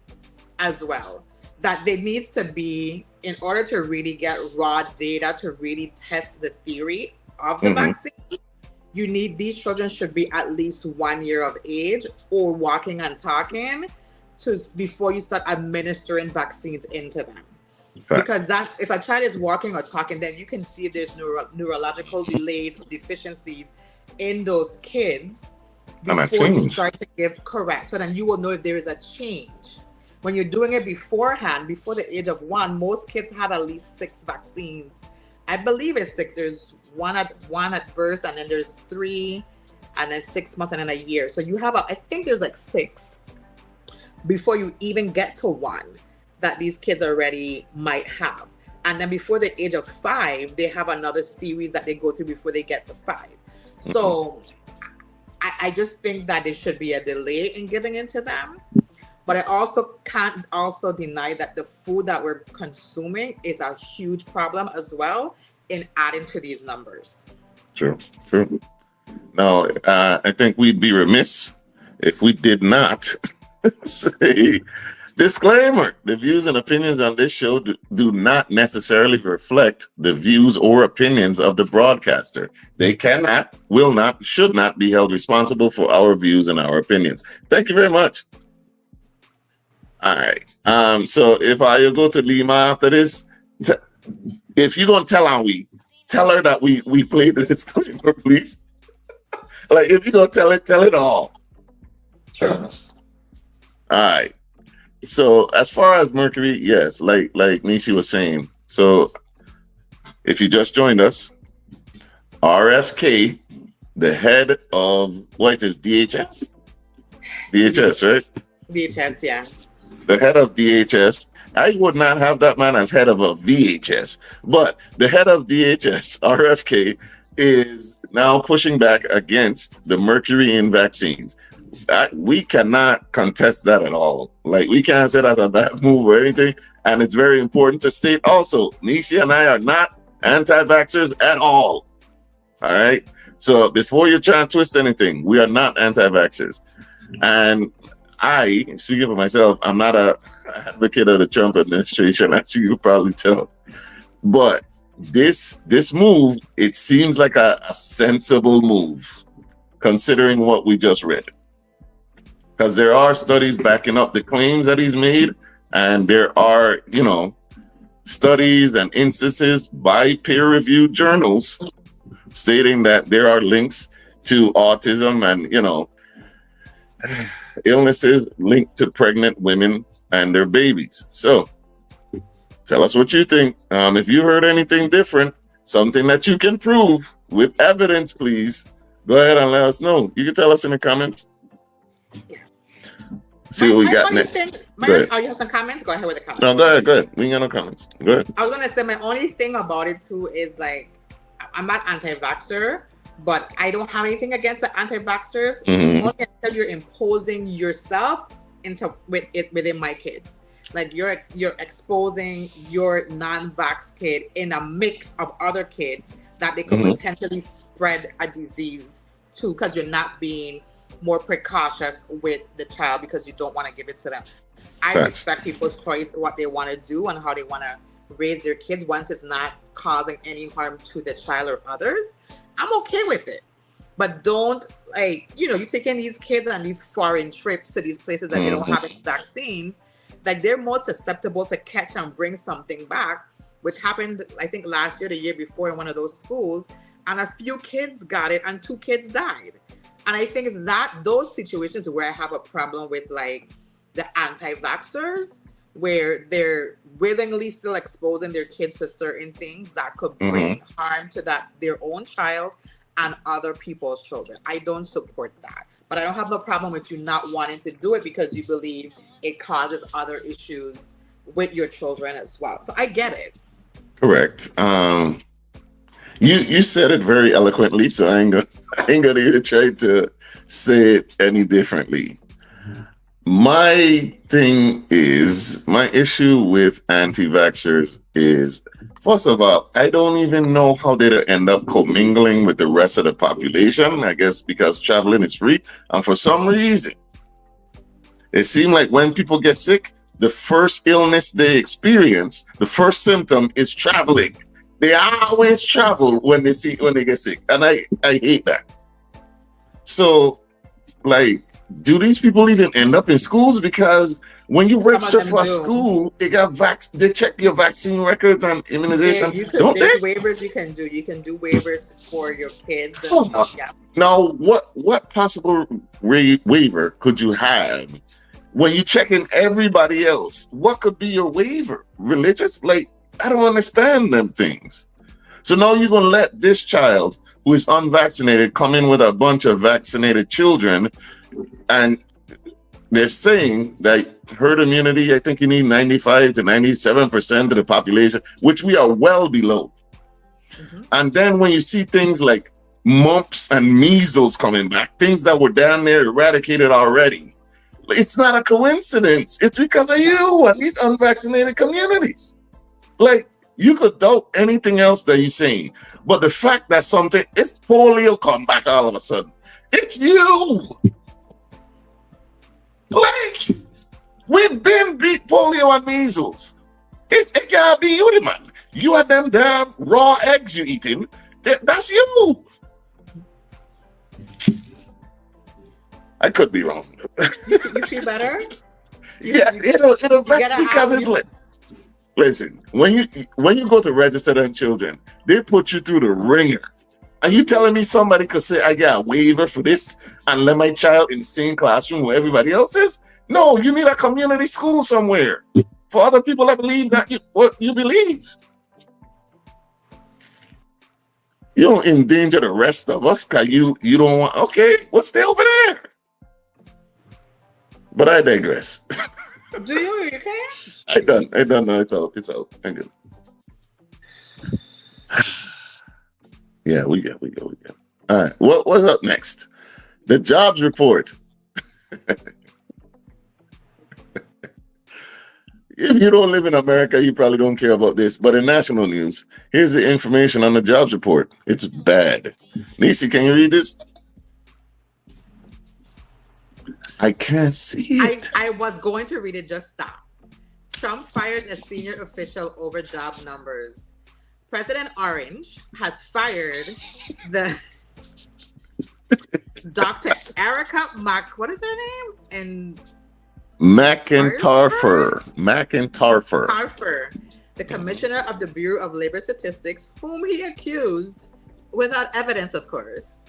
Speaker 2: as well, that there needs to be, in order to really get raw data to really test the theory of the vaccine, these children should be at least 1 year of age or walking and talking before you start administering vaccines into them. Because if a child is walking or talking, then you can see if there's neurological delays, deficiencies in those kids before you start to give correct. So then you will know if there is a change. When you're doing it beforehand, before the age of 1, most kids had at least 6 vaccines. I believe it's 6. There's one at birth, and then there's 3, and then 6 months, and then a year. So you have I think there's like 6 before you even get to 1 that these kids already might have. And then before the age of 5, they have another series that they go through before they get to 5. So I just think that there should be a delay in giving into them. But I also can't also deny that the food that we're consuming is a huge problem as well in adding to these numbers.
Speaker 1: True. Now, I think we'd be remiss if we did not say, disclaimer, the views and opinions on this show do not necessarily reflect the views or opinions of the broadcaster. They cannot, will not, should not be held responsible for our views and our opinions. Thank you very much. All right. So if I go to Lima after this, if you're going to tell her that we played the disclaimer, please. Like, if you're going to tell it all.
Speaker 2: Sure.
Speaker 1: All right. So as far as Mercury, yes, like Neci was saying. So if you just joined us, RFK, the head of what is DHS? DHS, right?
Speaker 2: DHS, yeah.
Speaker 1: The head of DHS. I would not have that man as head of a VHS, but the head of DHS, RFK, is now pushing back against the mercury in vaccines. We cannot contest that at all. Like, we can't say that's a bad move or anything. And it's very important to state also, Neci and I are not anti-vaxxers at all. All right. So before you try and twist anything, we are not anti-vaxxers. And I, speaking for myself, I'm not an advocate of the Trump administration, as you could probably tell. But this move, it seems like a sensible move, considering what we just read. Because there are studies backing up the claims that he's made, and there are, studies and instances by peer-reviewed journals stating that there are links to autism and, illnesses linked to pregnant women and their babies. So tell us what you think. If you heard anything different, something that you can prove with evidence, please go ahead and let us know. You can tell us in the comments.
Speaker 2: Yeah.
Speaker 1: See what we got next.
Speaker 2: Oh, you have some comments? Go ahead with the comments.
Speaker 1: No, go ahead. We ain't got no comments. Go ahead.
Speaker 2: I was going to say, my only thing about it too is, like, I'm not anti-vaxxer, but I don't have anything against the anti-vaxxers.
Speaker 1: Mm-hmm.
Speaker 2: Only until you're imposing yourself within my kids. Like, you're exposing your non-vax kid in a mix of other kids that they could potentially spread a disease to, because you're not being more precautious with the child because you don't want to give it to them. I respect people's choice, what they want to do and how they want to raise their kids once it's not causing any harm to the child or others. I'm okay with it. But don't, you're taking these kids on these foreign trips to these places that they don't have any vaccines. Like, they're more susceptible to catch and bring something back, which happened, I think, last year, the year before, in one of those schools. And a few kids got it and 2 kids died. And I think that those situations where I have a problem with, like, the anti-vaxxers, where they're willingly still exposing their kids to certain things that could bring harm to their own child and other people's children. I don't support that. But I don't have no problem with you not wanting to do it because you believe it causes other issues with your children as well. So I get it.
Speaker 1: Correct. You said it very eloquently, so I ain't gonna even try to say it any differently. My issue with anti-vaxxers is, first of all, I don't even know how they end up commingling with the rest of the population. I guess because traveling is free. And for some reason, it seems like when people get sick, the first illness they experience, the first symptom is traveling. They always travel when they get sick. And I hate that. So, like, do these people even end up in schools? Because when you register for a school, they check your vaccine records and immunization.
Speaker 2: There's waivers you can do. You can do waivers for your kids. Yeah.
Speaker 1: Now, what possible waiver could you have when you check in everybody else? What could be your waiver? Religious? Like, I don't understand them things. So now you're going to let this child who is unvaccinated come in with a bunch of vaccinated children, and they're saying that herd immunity, I think you need 95 to 97% of the population, which we are well below. And then when you see things like mumps and measles coming back, things that were down there eradicated already, It's not a coincidence. It's because of you and these unvaccinated communities. Like, you could doubt anything else that you're saying, but the fact that something, if polio come back all of a sudden, it's you. Like, we've been beat polio and measles. It can't be you, the man. You had them damn raw eggs you eating. That's you. I could be wrong.
Speaker 2: You feel better?
Speaker 1: Yeah, it'll vex me because it's like, listen, when you go to register them children, they put you through the ringer. Are you telling me somebody could say, I got a waiver for this and let my child in the same classroom where everybody else is? No, you need a community school somewhere for other people that believe that what you believe. You don't endanger the rest of us because you don't want, okay, well, stay over there. But I digress.
Speaker 2: Do you? You can?
Speaker 1: I done. No, it's out. I'm good. Yeah, we go. All right. What's up next? The jobs report. If you don't live in America, you probably don't care about this. But in national news, here's the information on the jobs report. It's bad. Neci, can you read this? I can't see it.
Speaker 2: I was going to read it, just stop. Trump fires a senior official over job numbers. President Orange has fired the Dr. Erica what is her name? And
Speaker 1: McIntarfer,
Speaker 2: the commissioner of the Bureau of Labor Statistics, whom he accused, without evidence, of course,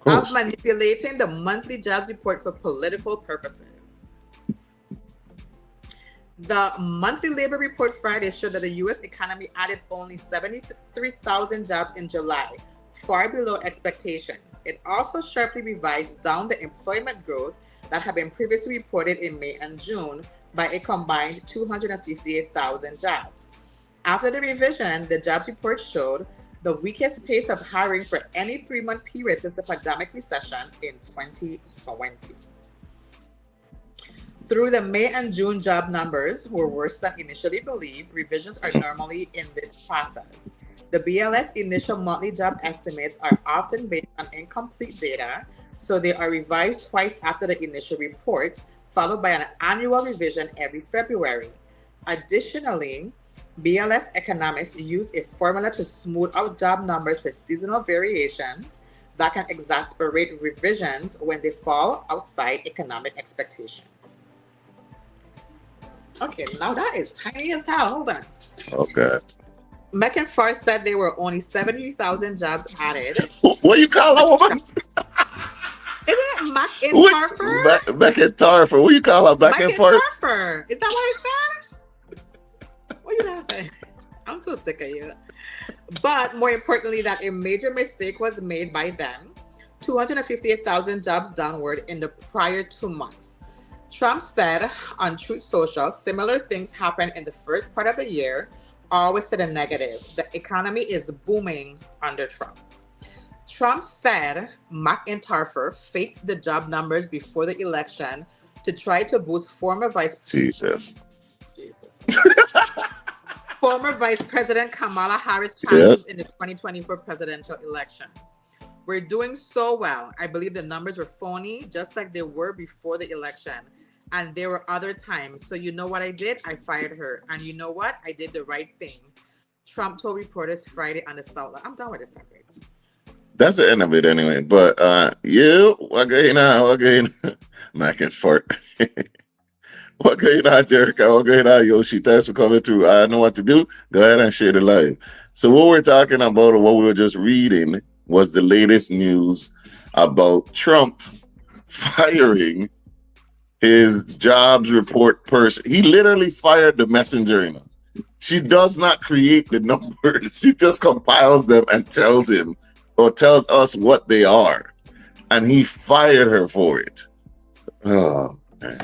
Speaker 2: of manipulating the monthly jobs report for political purposes. The monthly labor report Friday showed that the U.S. economy added only 73,000 jobs in July, far below expectations. It also sharply revised down the employment growth that had been previously reported in May and June by a combined 258,000 jobs. After the revision, the jobs report showed the weakest pace of hiring for any 3-month period since the pandemic recession in 2020. Through the May and June job numbers were worse than initially believed, revisions are normally in this process. The BLS initial monthly job estimates are often based on incomplete data, so they are revised twice after the initial report, followed by an annual revision every February. Additionally, BLS economists use a formula to smooth out job numbers for seasonal variations that can exacerbate revisions when they fall outside economic expectations. Okay, now that is tiny as hell. Hold on.
Speaker 1: Okay.
Speaker 2: McIntyre said there were only 70,000 jobs added.
Speaker 1: What you call a woman?
Speaker 2: Isn't it McIntyre?
Speaker 1: McIntyre. What you call her?
Speaker 2: McIntyre. Is that what I said? What you laughing? I'm so sick of you. But more importantly, that a major mistake was made by them. 258,000 jobs downward in the prior 2 months. Trump said on Truth Social, similar things happened in the first part of the year, always to the negative. The economy is booming under Trump. Trump said McIntyre faked the job numbers before the election to try to boost former Vice President Kamala Harris' chances in the 2024 presidential election. We're doing so well. I believe the numbers were phony, just like they were before the election. And there were other times. So you know what I did? I fired her. And you know what? I did the right thing. Trump told reporters Friday on the South Line. I'm done with this topic.
Speaker 1: That's the end of it anyway. But Mac and Fart. Jericho. Yoshi. Thanks for coming through. I know what to do. Go ahead and share the live. So what we're talking about, or what we were just reading, was the latest news about Trump firing his jobs report person. He literally fired the messenger. She does not create the numbers. She just compiles them and tells him or tells us what they are. And he fired her for it. Oh, man.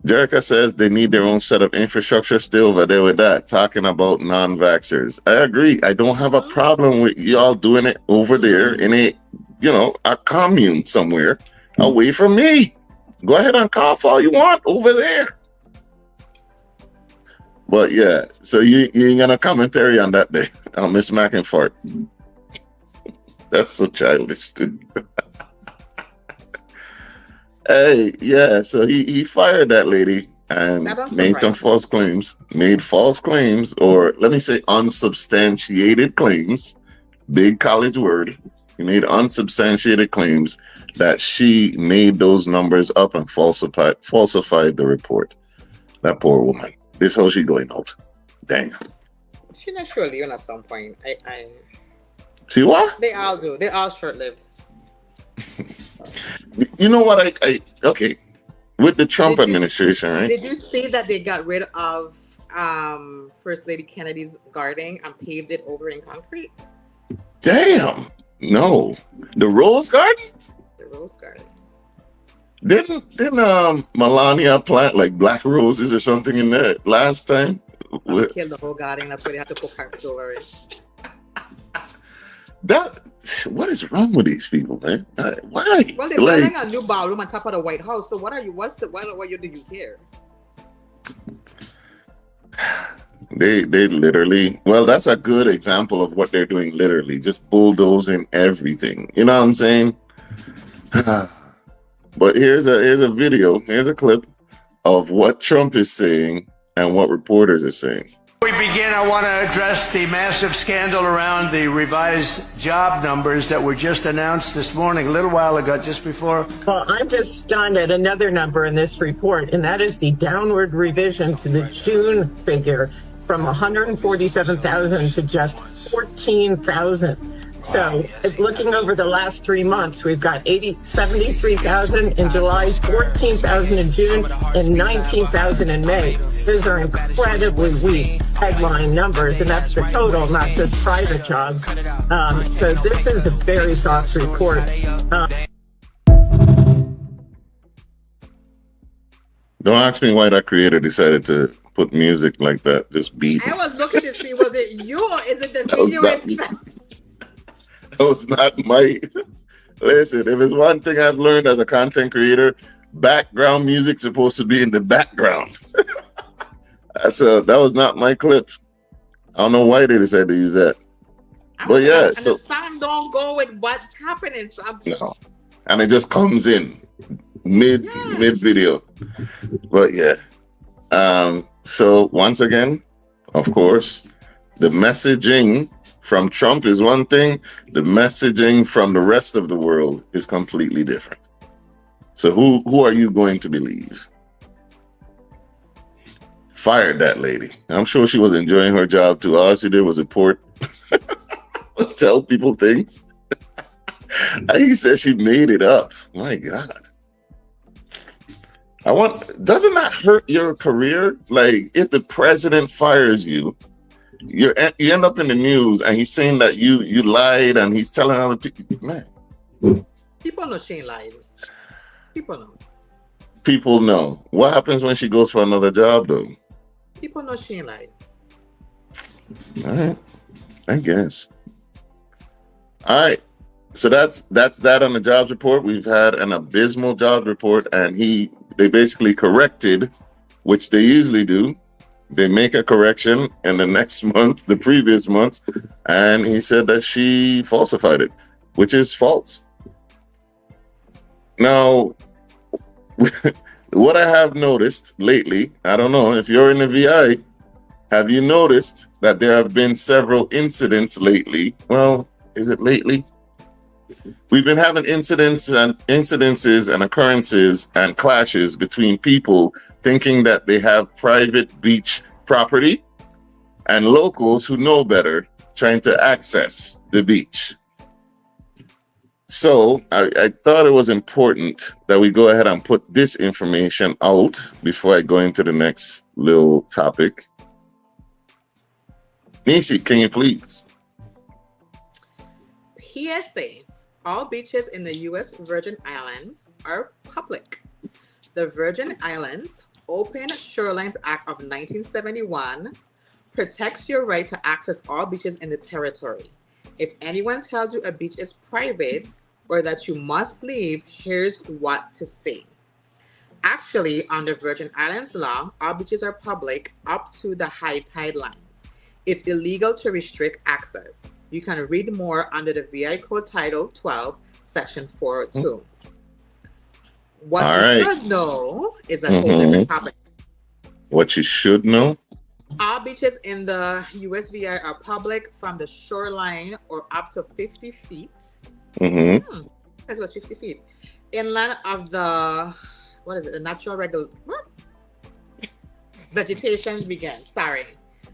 Speaker 1: Jerica says they need their own set of infrastructure. Still over there with that, talking about non-vaxxers. I agree. I don't have a problem with y'all doing it over there in a commune somewhere. away from me. Go ahead and cough all you want over there. But yeah, so you ain't got a commentary on that day. I'll Miss Mackinfart. That's so childish, dude. Hey, yeah, so he fired that lady and made some false claims, or let me say unsubstantiated claims, big college word. He made unsubstantiated claims that she made those numbers up and falsified the report. That poor woman. This how she going out. Damn.
Speaker 2: She not sure leaving at some point.
Speaker 1: She what?
Speaker 2: They all do. They're all short-lived.
Speaker 1: You know what? Okay. With the Trump administration, right?
Speaker 2: Did you see that they got rid of First Lady Kennedy's garden and paved it over in concrete?
Speaker 1: Damn. No. The Rose Garden?
Speaker 2: The Rose Garden.
Speaker 1: Didn't Melania plant like black roses or something in there last time?
Speaker 2: Killed the whole garden. That's why they had to put carpet over it.
Speaker 1: What is wrong with these people, man? Why?
Speaker 2: Well, they're building a new ballroom on top of the White House. So what do you care?
Speaker 1: They literally, well, that's a good example of what they're doing. Literally, just bulldozing everything. You know what I'm saying? But here's a video. Here's a clip of what Trump is saying and what reporters are saying.
Speaker 4: Before we begin, I want to address the massive scandal around the revised job numbers that were just announced this morning, a little while ago, just before.
Speaker 5: Well, I'm just stunned at another number in this report, and that is the downward revision to the June figure from 147,000 to just 14,000. So looking over the last 3 months, we've got 73,000 in July, 14,000 in June, and 19,000 in May. Those are incredibly weak headline numbers, and that's the total, not just private jobs. So this is a very soft report.
Speaker 1: Don't ask me why that creator decided to put music like that, just beat.
Speaker 2: I was looking to see, was it you or is it the video?
Speaker 1: That was not my. Listen, if it's one thing I've learned as a content creator, background music's supposed to be in the background. That was not my clip. I don't know why they decided to use that. But yeah,
Speaker 2: and
Speaker 1: so
Speaker 2: the song don't go with what's happening. So
Speaker 1: no, and it just comes in mid video. But yeah, so once again, of course, the messaging from Trump is one thing, the messaging from the rest of the world is completely different. So who are you going to believe? Fired that lady. I'm sure she was enjoying her job too. All she did was report, tell people things. He said she made it up. My God. Doesn't that hurt your career? Like if the president fires you, you end up in the news and he's saying that you lied and he's telling other people, man.
Speaker 2: People know she ain't lied.
Speaker 1: People know. What happens when she goes for another job though?
Speaker 2: People know she ain't lied.
Speaker 1: All right. I guess. All right. So that's that on the jobs report. We've had an abysmal jobs report and they basically corrected, which they usually do. They make a correction in the next month, the previous month, and he said that she falsified it, which is false. Now, what I have noticed lately, I don't know if you're in the VI, have you noticed that there have been several incidents lately? Well, is it lately? We've been having incidences and occurrences and clashes between people thinking that they have private beach property and locals who know better trying to access the beach. So I thought it was important that we go ahead and put this information out before I go into the next little topic. Neci, can you please?
Speaker 2: PSA, all beaches in the U.S. Virgin Islands are public. The Virgin Islands Open Shorelines Act of 1971 protects your right to access all beaches in the territory. If anyone tells you a beach is private or that you must leave, here's what to say. Actually, under Virgin Islands law, all beaches are public up to the high tide lines. It's illegal to restrict access. You can read more under the VI Code Title 12, Section 402. What you should know is a whole different topic.
Speaker 1: What you should know?
Speaker 2: All beaches in the USVI are public from the shoreline or up to 50 feet. That was 50 feet. Inland of the, the natural vegetation begins. Sorry.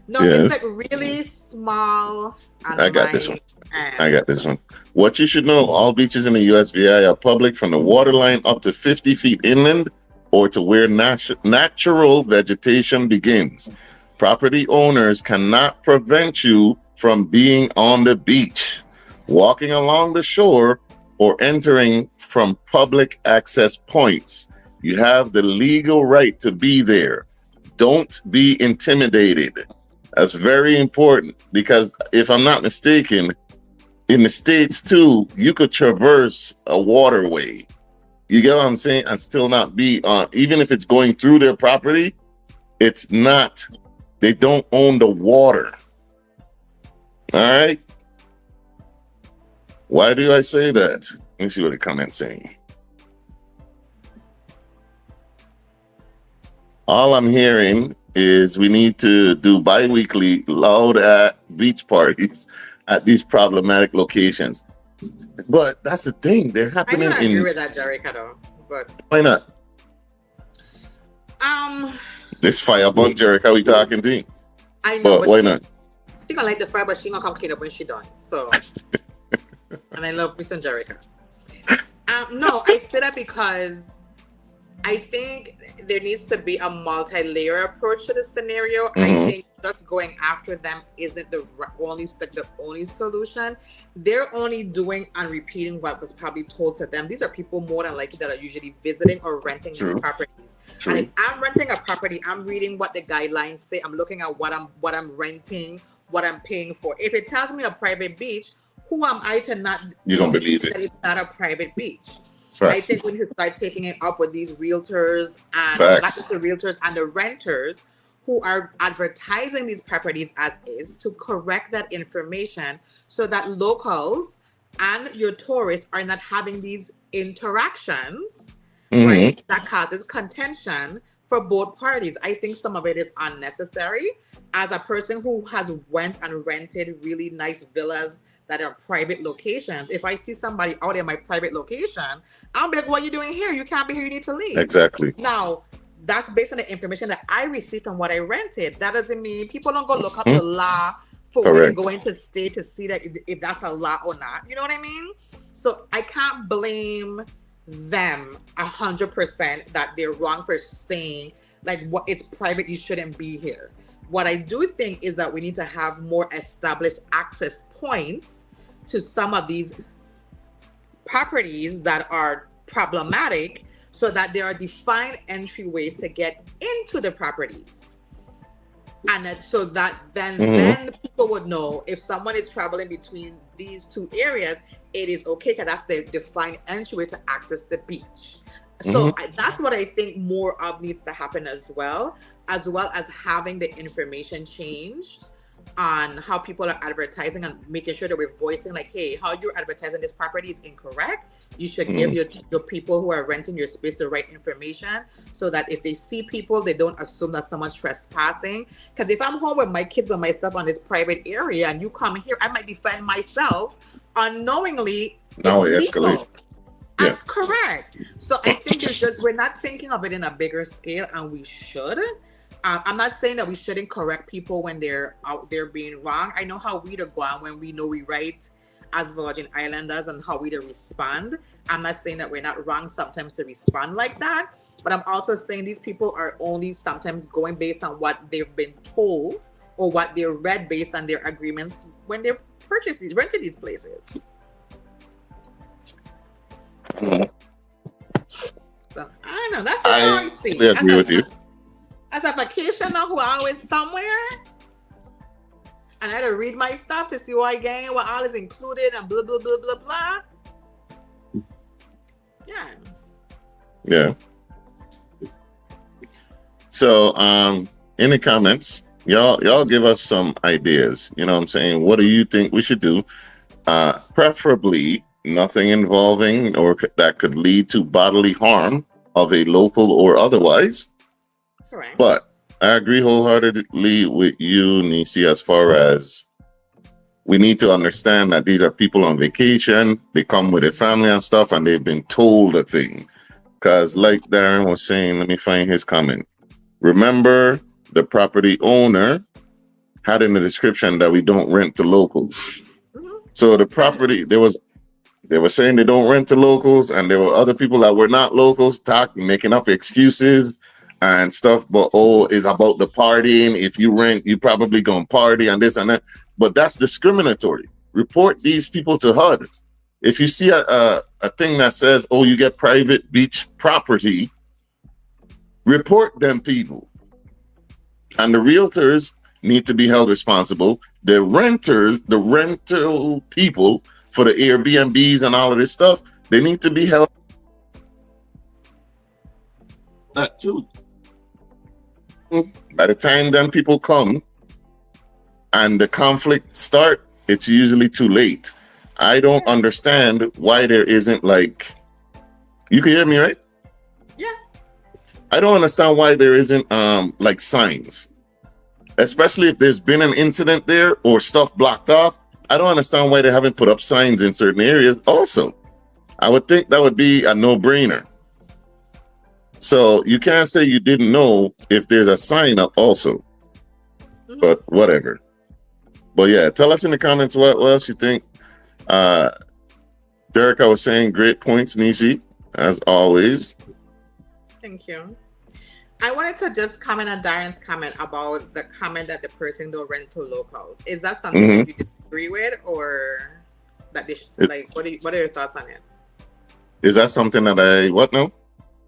Speaker 2: No, it's like really small.
Speaker 1: I got this one. What you should know, all beaches in the USVI are public from the waterline up to 50 feet inland or to where natural vegetation begins. Property owners cannot prevent you from being on the beach, walking along the shore, or entering from public access points. You have the legal right to be there. Don't be intimidated. That's very important, because if I'm not mistaken, in the States too, you could traverse a waterway. You get what I'm saying? And still not be on, even if it's going through their property, it's not, they don't own the water. All right? Why do I say that? Let me see what the comment's saying. All I'm hearing is we need to do bi-weekly loud at beach parties at these problematic locations. But that's the thing, they're happening
Speaker 2: I agree with that, Jerica, though. But
Speaker 1: why not? This fire bun, Jerica, we talking to you.
Speaker 2: I know,
Speaker 1: but why not?
Speaker 2: She gonna light the fire, but she gonna come clean up when she done. So, and I love me some Jerica. No, I say that because I think there needs to be a multi-layer approach to this scenario. I think just going after them isn't the only solution. They're only doing and repeating what was probably told to them. These are people more than likely that are usually visiting or renting these properties. And if I'm renting a property, I'm reading what the guidelines say. I'm looking at what I'm renting, what I'm paying for. If it tells me a private beach, who am I to not?
Speaker 1: You don't believe it.
Speaker 2: That it's not a private beach.
Speaker 1: Facts.
Speaker 2: I think we should start taking it up with these realtors and not just the realtors and the renters who are advertising these properties as is, to correct that information so that locals and your tourists are not having these interactions, right? That causes contention for both parties. I think some of it is unnecessary. As a person who has went and rented really nice villas that are private locations, if I see somebody out in my private location, I'll be like, what are you doing here? You can't be here, you need to leave.
Speaker 1: Exactly.
Speaker 2: Now, that's based on the information that I received from what I rented. That doesn't mean people don't go look up the law for where they're going to stay to see that if that's a law or not. You know what I mean? So I can't blame them 100% that they're wrong for saying, like, what it's private, you shouldn't be here. What I do think is that we need to have more established access points to some of these properties that are problematic, so that there are defined entryways to get into the properties. And so that then people would know if someone is traveling between these two areas, it is okay, because that's the defined entryway to access the beach. So that's what I think more of needs to happen as well as having the information changed on how people are advertising and making sure that we're voicing, like, hey, how you're advertising this property is incorrect. You should give your people who are renting your space the right information, so that if they see people, they don't assume that someone's trespassing. Because if I'm home with my kids by myself on this private area and you come here, I might defend myself unknowingly.
Speaker 1: Now it escalates.
Speaker 2: Yeah. Correct. So I think we're not thinking of it in a bigger scale, and we should. I'm not saying that we shouldn't correct people when they're out there being wrong. I know how we'd go on when we know we right as Virgin Islanders and how we'd respond. I'm not saying that we're not wrong sometimes to respond like that, but I'm also saying these people are only sometimes going based on what they've been told or what they read based on their agreements when they rented these places. So I don't know. That's what I see.
Speaker 1: I agree with you.
Speaker 2: As a vacationer who always somewhere, and I had to read my stuff to see what I gain, what all is included, and blah, blah, blah, blah, blah. Yeah.
Speaker 1: Yeah. So, in the comments, y'all give us some ideas. You know what I'm saying? What do you think we should do? Preferably nothing involving or that could lead to bodily harm of a local or otherwise.
Speaker 2: Correct.
Speaker 1: But I agree wholeheartedly with you, Neci, as far as we need to understand that these are people on vacation. They come with their family and stuff, and they've been told a thing. Because like Darren was saying, let me find his comment. Remember, the property owner had in the description that we don't rent to locals.
Speaker 2: Mm-hmm.
Speaker 1: So the property, they were saying they don't rent to locals, and there were other people that were not locals making up excuses and stuff. But it's about the partying. If you rent, you probably gonna party and this and that. But that's discriminatory. Report these people to HUD. If you see a thing that says, "Oh, you get private beach property," report them people. And the realtors need to be held responsible. The renters, the rental people for the Airbnbs and all of this stuff, they need to be held. That too. By the time then people come and the conflict start, it's usually too late. I don't understand why there isn't you can hear me, right?
Speaker 2: Yeah.
Speaker 1: I don't understand why there isn't signs, especially if there's been an incident there or stuff blocked off. I don't understand why they haven't put up signs in certain areas. Also, I would think that would be a no-brainer. So you can't say you didn't know if there's a sign up also. Mm-hmm. But whatever. But yeah, tell us in the comments what else you think. Derek, I was saying great points, Neci, as always.
Speaker 2: Thank you. I wanted to just comment on Darren's comment about the comment that the person don't rent to locals. Is that something that you disagree with, or that they what are your thoughts on it?
Speaker 1: Is that something that I no?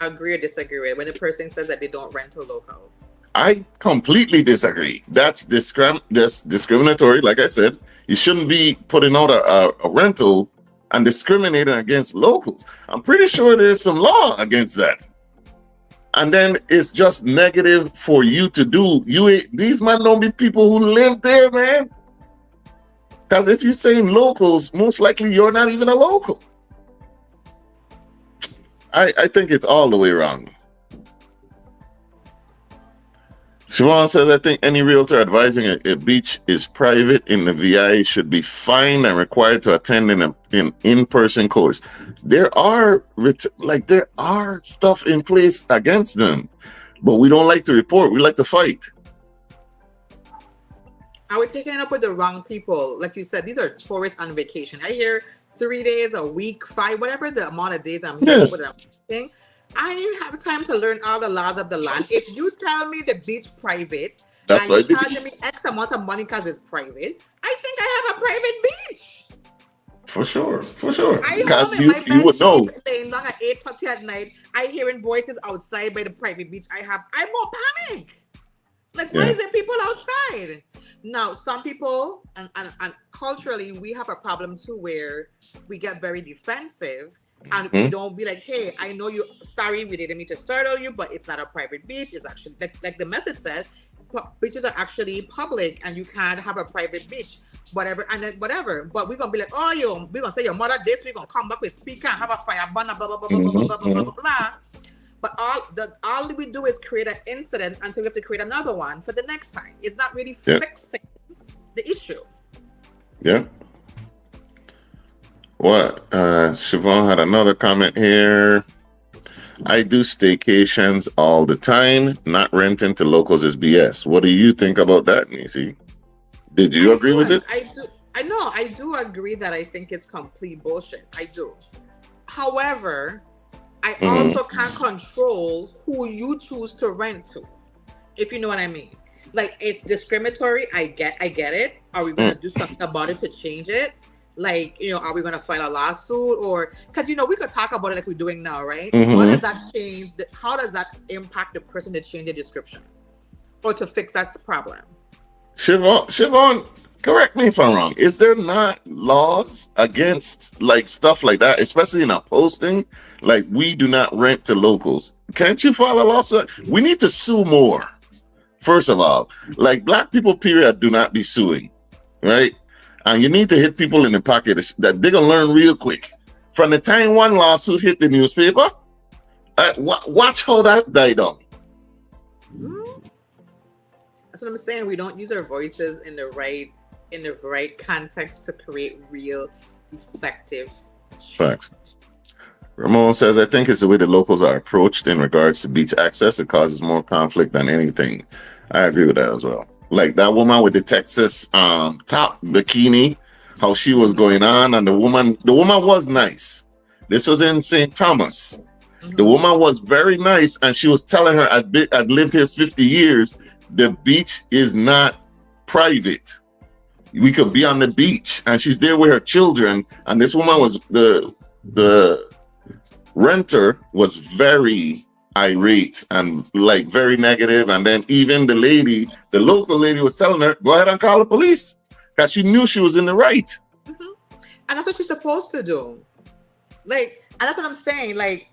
Speaker 2: Agree or disagree with when the person says that they don't rent to locals?
Speaker 1: I completely disagree. That's discriminatory. Like I said, you shouldn't be putting out a rental and discriminating against locals. I'm pretty sure there's some law against that. And then it's just negative for you to do. These men don't be people who live there, man. Because if you're saying locals, most likely you're not even a local. I think it's all the way wrong. Siobhan says, I think any realtor advising a beach is private in the VI should be fined and required to attend an in-person course. There are stuff in place against them, but we don't like to report. We like to fight.
Speaker 2: Are we taking it up with the wrong people? Like you said, these are tourists on vacation. I hear 3 days, a week, 5, whatever the amount of days I'm here with them. I didn't have time to learn all the laws of the land. If you tell me the beach private,
Speaker 1: that's
Speaker 2: and you're charging me X amount of money because it's private, I think I have a private beach.
Speaker 1: For sure.
Speaker 2: Because you would know. Laying down at 8:30 at night, I hearing voices outside by the private beach. I'm more panic. Why is there people outside? Now, some people, and culturally, we have a problem too where we get very defensive. And we don't be like, hey, I know you, sorry, we didn't mean to startle you, but it's not a private beach. It's actually, like the message says, beaches are actually public and you can't have a private beach, whatever, and then whatever. But we're going to be like, we're going to say your mother this, we're going to come back with speaker and have a fire burner, blah, blah, blah, blah, blah, blah, blah, blah, blah, blah. But all we do is create an incident until we have to create another one for the next time. It's not really fixing the issue.
Speaker 1: Yeah. What? Siobhan had another comment here. I do staycations all the time. Not renting to locals is BS. What do you think about that, Neci? Did you agree with it?
Speaker 2: I do agree that I think it's complete bullshit. I do. However, I also can't control who you choose to rent to, if you know what I mean. It's discriminatory. I get it. Are we going to do something about it to change it? Are we going to file a lawsuit because, we could talk about it like we're doing now, right? What does that change? How does that impact the person to change the description or to fix that problem?
Speaker 1: Siobhan, correct me if I'm wrong. Is there not laws against like stuff like that, especially in a posting? Like, we do not rent to locals. Can't you file a lawsuit? We need to sue more. First of all, like, black people, period, do not be suing, right? And you need to hit people in the pocket that they're gonna learn real quick. From the time one lawsuit hit the newspaper, watch how that died down.
Speaker 2: That's what I'm saying. We don't use our voices in the right context to create real, effective change.
Speaker 1: Facts. Ramon says, I think it's the way the locals are approached in regards to beach access. It causes more conflict than anything. I agree with that as well. Like that woman with the Texas top bikini, how she was going on, and the woman was nice. This was in St. Thomas. The woman was very nice, and she was telling her, I've lived here 50 years. The beach is not private. We could be on the beach, and she's there with her children. And this woman was the renter was very irate and like very negative. And then even the local lady was telling her, go ahead and call the police, because she knew she was in the right.
Speaker 2: And that's what she's supposed to do. Like, and that's what I'm saying. Like,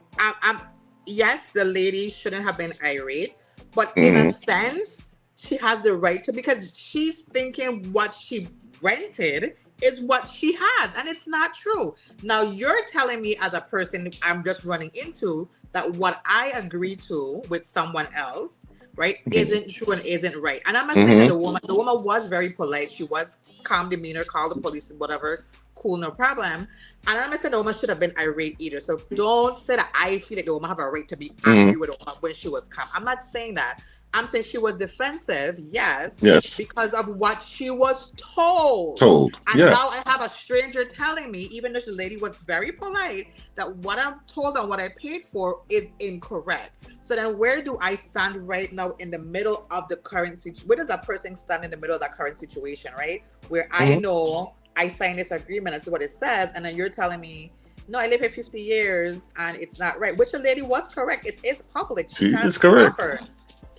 Speaker 2: yes, the lady shouldn't have been irate, but in a sense, she has the right to, because she's thinking what she rented is what she has, and it's not true. Now you're telling me, as a person I'm just running into, that what I agree to with someone else, right, isn't true and isn't right. And I'm not saying that the woman was very polite. She was calm demeanor, called the police and whatever. Cool, no problem. And I'm not saying the woman should have been irate either. So don't say that I feel like the woman have a right to be angry with the woman when she was calm. I'm not saying that. I'm saying she was defensive, yes, because of what she was told. And now I have a stranger telling me, even though the lady was very polite, that what I'm told and what I paid for is incorrect. So then where do I stand right now in the middle of the current situation? Where does that person stand in the middle of that current situation, right? Where I know I signed this agreement and see what it says, and then you're telling me, no, I live here 50 years and it's not right. Which the lady was correct. It is public.
Speaker 1: She is correct.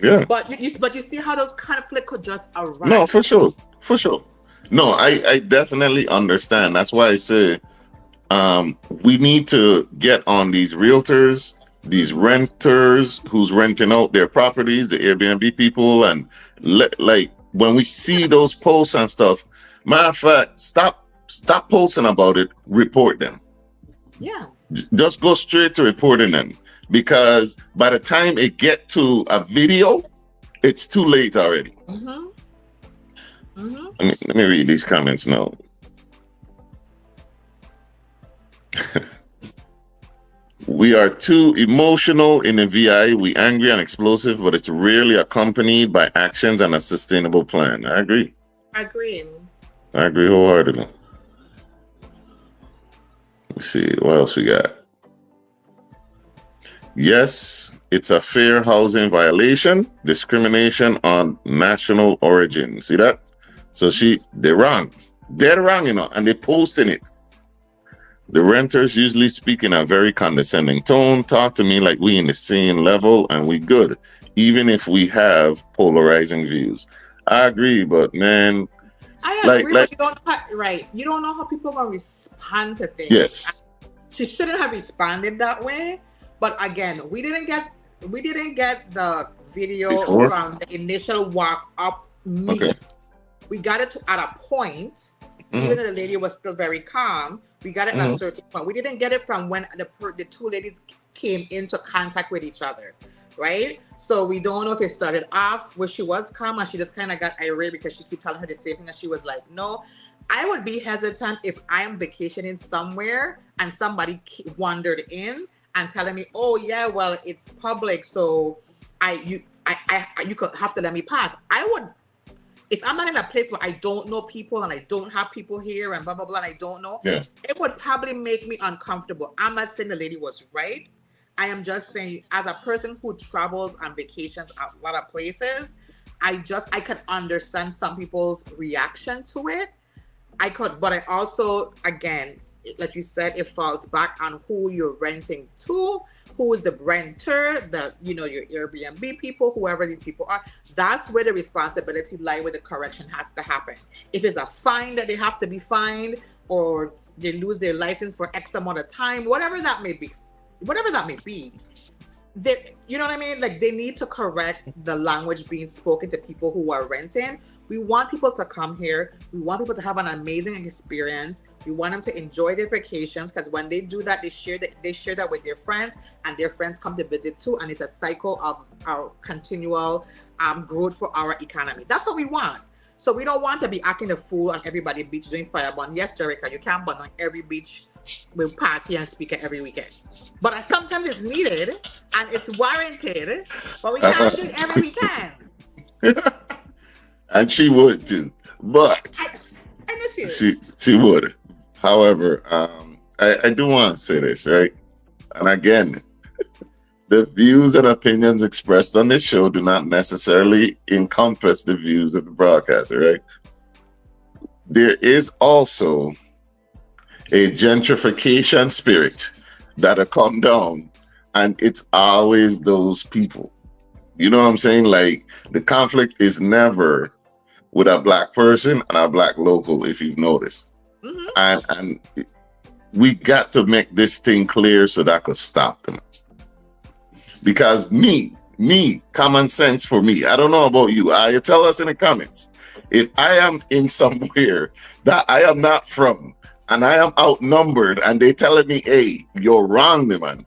Speaker 1: Yeah.
Speaker 2: But you see how those conflict could just arise.
Speaker 1: No, for sure. No, I definitely understand. That's why I say we need to get on these realtors, these renters who's renting out their properties, the Airbnb people, and like when we see those posts and stuff, matter of fact, stop posting about it, report them.
Speaker 2: Yeah.
Speaker 1: Just go straight to reporting them. Because by the time it get to a video, it's too late already. Let me read these comments now. We are too emotional in the VI. We angry and explosive, but it's rarely accompanied by actions and a sustainable plan. I agree.
Speaker 2: I agree
Speaker 1: wholeheartedly. Let's see what else we got. Yes, it's a fair housing violation, discrimination on national origin. See that? So they're wrong. They're wrong, and they're posting it. The renters usually speak in a very condescending tone, talk to me like we in the same level and we good, even if we have polarizing views. I agree, but man,
Speaker 2: I agree, but you don't know how people are gonna respond to things.
Speaker 1: Yes.
Speaker 2: She shouldn't have responded that way. But again, we didn't get the video from the initial walk up meet. Okay. We got it at a point, even though the lady was still very calm. We got it at a certain point. We didn't get it from when the two ladies came into contact with each other, right? So we don't know if it started off where she was calm and she just kind of got irate because she kept telling her the same thing, and she was like, no. I would be hesitant if I am vacationing somewhere and somebody wandered in and telling me, oh yeah, well, it's public, so you could have to let me pass. I would, if I'm not in a place where I don't know people and I don't have people here and blah blah blah, and I don't know, it would probably make me uncomfortable. I'm not saying the lady was right. I am just saying, as a person who travels on vacations a lot of places, I could understand some people's reaction to it. I could, but I also, again, like you said, it falls back on who you're renting to, who is the renter, your Airbnb people, whoever these people are. That's where the responsibility lies, where the correction has to happen. If it's a fine that they have to be fined, or they lose their license for X amount of time, whatever that may be, you know what I mean? Like, they need to correct the language being spoken to people who are renting. We want people to come here. We want people to have an amazing experience. We want them to enjoy their vacations, because when they do that, they share that with their friends, and their friends come to visit too. And it's a cycle of our continual growth for our economy. That's what we want. So we don't want to be acting a fool on everybody's beach doing firebomb. Yes, Jerica, you can't burn on every beach with party and speaker every weekend. But sometimes it's needed and it's warranted, but we can't do it every weekend.
Speaker 1: And she would too. But she would. However, I do want to say this, right? And again, the views and opinions expressed on this show do not necessarily encompass the views of the broadcaster, right? There is also a gentrification spirit that'll come down, and it's always those people. You know what I'm saying? Like, the conflict is never with a black person and a black local, if you've noticed. Mm-hmm. And we got to make this thing clear so that could stop them. Because me, common sense for me, I don't know about you. You tell us in the comments. If I am in somewhere that I am not from, and I am outnumbered, and they telling me, hey, you're wrong, man.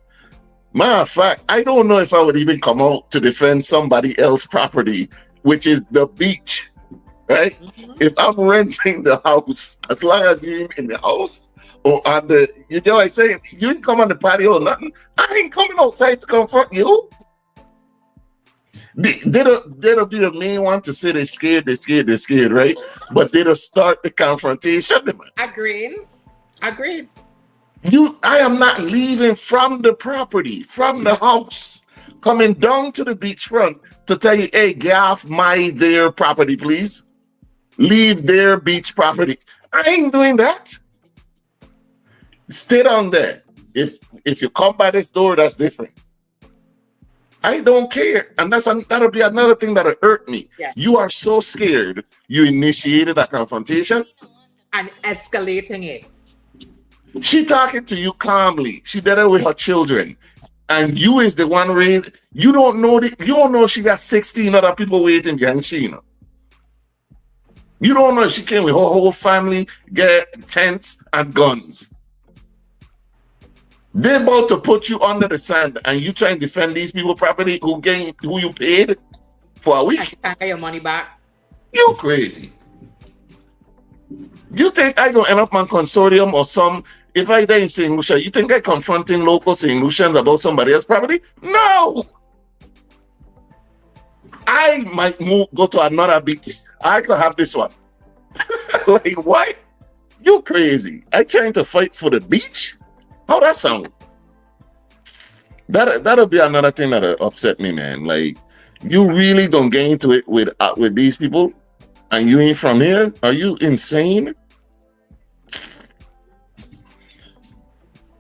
Speaker 1: Matter of fact, I don't know if I would even come out to defend somebody else's property, which is the beach, right? Mm-hmm. If I'm renting the house, as long as you're in the house, or on the, you know what I'm saying? You didn't come on the patio or nothing. I ain't coming outside to confront you. They'll be the main one to say they're scared, right? But they'll start the confrontation.
Speaker 2: Agreed.
Speaker 1: I am not leaving from the property, from the house, coming down to the beachfront to tell you, hey, get off their property, please. Leave their beach property. I ain't doing that. Stay down there. If you come by this door, that's different. I don't care. And that'll be another thing that'll hurt me. Yeah. You are so scared you initiated a confrontation.
Speaker 2: And escalating it.
Speaker 1: She talking to you calmly. She did it with her children. And you is the one raised. You don't know she got 16 other people waiting behind she, you know. You don't know she came with her whole family, get tents and guns. They're about to put you under the sand, and you try and defend these people property who you paid for a week.
Speaker 2: I can't get your money back.
Speaker 1: You crazy. You think I gonna end up on consortium or some? If I die in St. Lucia, you think I confronting local St. Lucians about somebody else's property? No. I might go to another beach. I could have this one. Like, what? You crazy. I trying to fight for the beach? How that sound? That'll be another thing that'll upset me, man. Like, you really don't get into it with these people, and you ain't from here? Are you insane?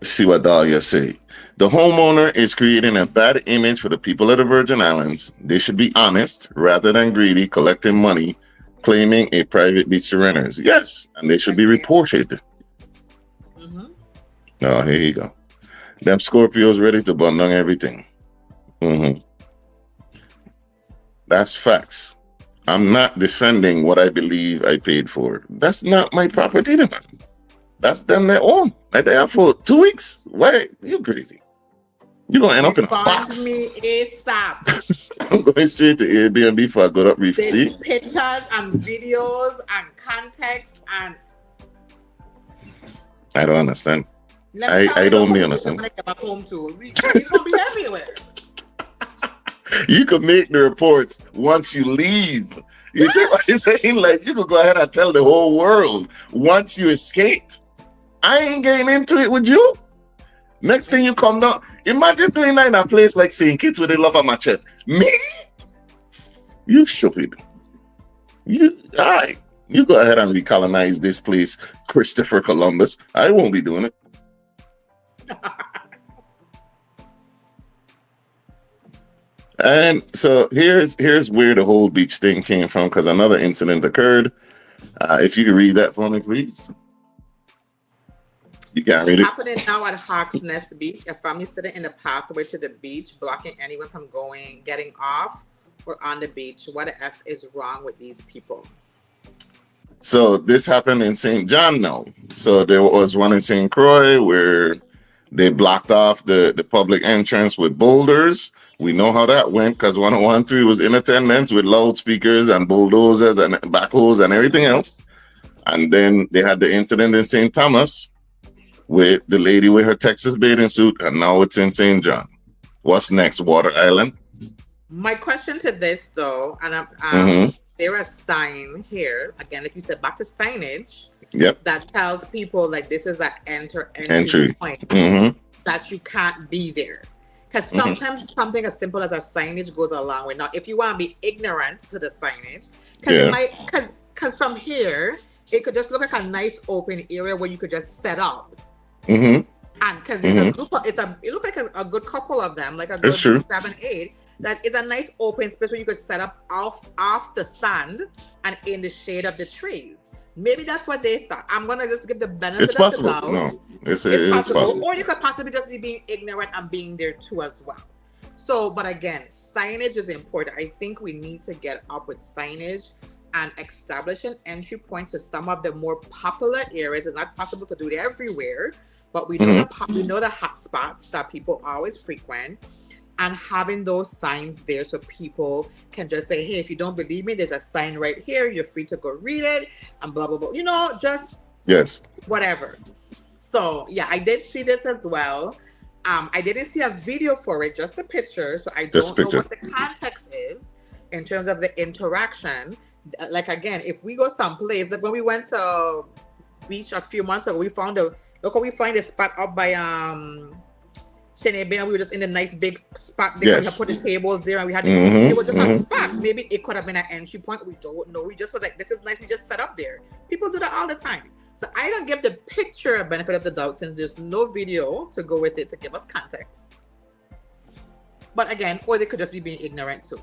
Speaker 1: See what Dahlia say. The homeowner is creating a bad image for the people of the Virgin Islands. They should be honest rather than greedy, collecting money, claiming a private beach to renters. Yes, and they should be reported. Oh, here you go. Them Scorpios ready to burn down everything. That's facts. I'm not defending what I believe I paid for. That's not my property, man. That's them their own. Like, they have for 2 weeks. Why? You crazy. You're going to end up in a box.
Speaker 2: Me ASAP.
Speaker 1: I'm going straight to Airbnb before I go up reef. See?
Speaker 2: Pictures and videos and context and...
Speaker 1: I don't understand. I don't understand.
Speaker 2: Back home too. We can be everywhere.
Speaker 1: You can make the reports once you leave. You think what I'm saying? Like, you could go ahead and tell the whole world once you escape. I ain't getting into it with you. Next thing you come down, imagine doing that in a place like St. Kitts where they love a machete. Me? You stupid. All right. You go ahead and recolonize this place, Christopher Columbus. I won't be doing it. And so here's where the whole beach thing came from, because another incident occurred. If you could read that for me, please. You can't read it.
Speaker 2: Happening now at Hawks Nest Beach. A family sitting in the pathway to the beach, blocking anyone from getting off or on the beach. What the F is wrong with these people?
Speaker 1: So this happened in St. John now. So there was one in St. Croix where they blocked off the public entrance with boulders. We know how that went, because 1013 was in attendance with loudspeakers and bulldozers and backhoes and everything else. And then they had the incident in St. Thomas with the lady with her Texas bathing suit, and now it's in St. John. What's next, Water Island?
Speaker 2: My question to this, though, and there a sign here, again, like you said, back to signage, that tells people like this is an entry point, that you can't be there. Because sometimes something as simple as a signage goes a long way. Now, if you want to be ignorant to the signage, because from here, it could just look like a nice open area where you could just set up. And because there's a group of, it looks like a good couple of them, like a good 7, 8. That is a nice open space where you could set up off the sand and in the shade of the trees. Maybe that's what they thought. I'm gonna just give the benefit of the doubt.
Speaker 1: No, it's
Speaker 2: possible. Or you could possibly just be being ignorant and being there too as well. So, but again, signage is important. I think we need to get up with signage and establish an entry point to some of the more popular areas. It's not possible to do it everywhere, but we know we know the hot spots that people always frequent. And having those signs there so people can just say, hey, if you don't believe me, there's a sign right here. You're free to go read it and blah, blah, blah. You know, just whatever. So, yeah, I did see this as well. I didn't see a video for it, just a picture. So I don't know what the context is in terms of the interaction. Like, again, if we go someplace, like when we went to beach a few months ago, we found a spot up by Cheney Bay, and we were just in a nice big spot there. We had put the tables there, and we had it was just a spot. Maybe it could have been an entry point. We don't know. We just was like, this is nice. We just set up there. People do that all the time. So I don't give the picture a benefit of the doubt since there's no video to go with it to give us context. But again, or they could just be being ignorant too.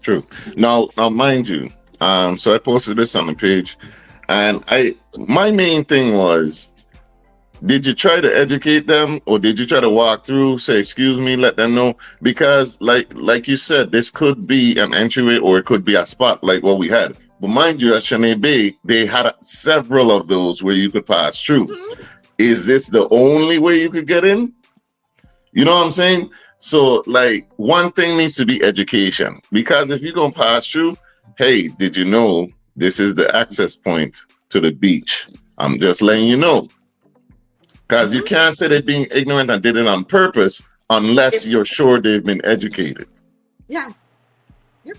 Speaker 1: True. Now, mind you, so I posted this on the page, and my main thing was, did you try to educate them, or did you try to walk through, say, excuse me, let them know? Because like you said, this could be an entryway or it could be a spot like what we had. But mind you, at Cheney Bay, they had several of those where you could pass through. Is this the only way you could get in? You know what I'm saying? So like one thing needs to be education, because if you're going to pass through, hey, did you know this is the access point to the beach? I'm just letting you know. Because you can't say they're being ignorant and did it on purpose unless you're sure they've been educated.
Speaker 2: Yeah. Yep.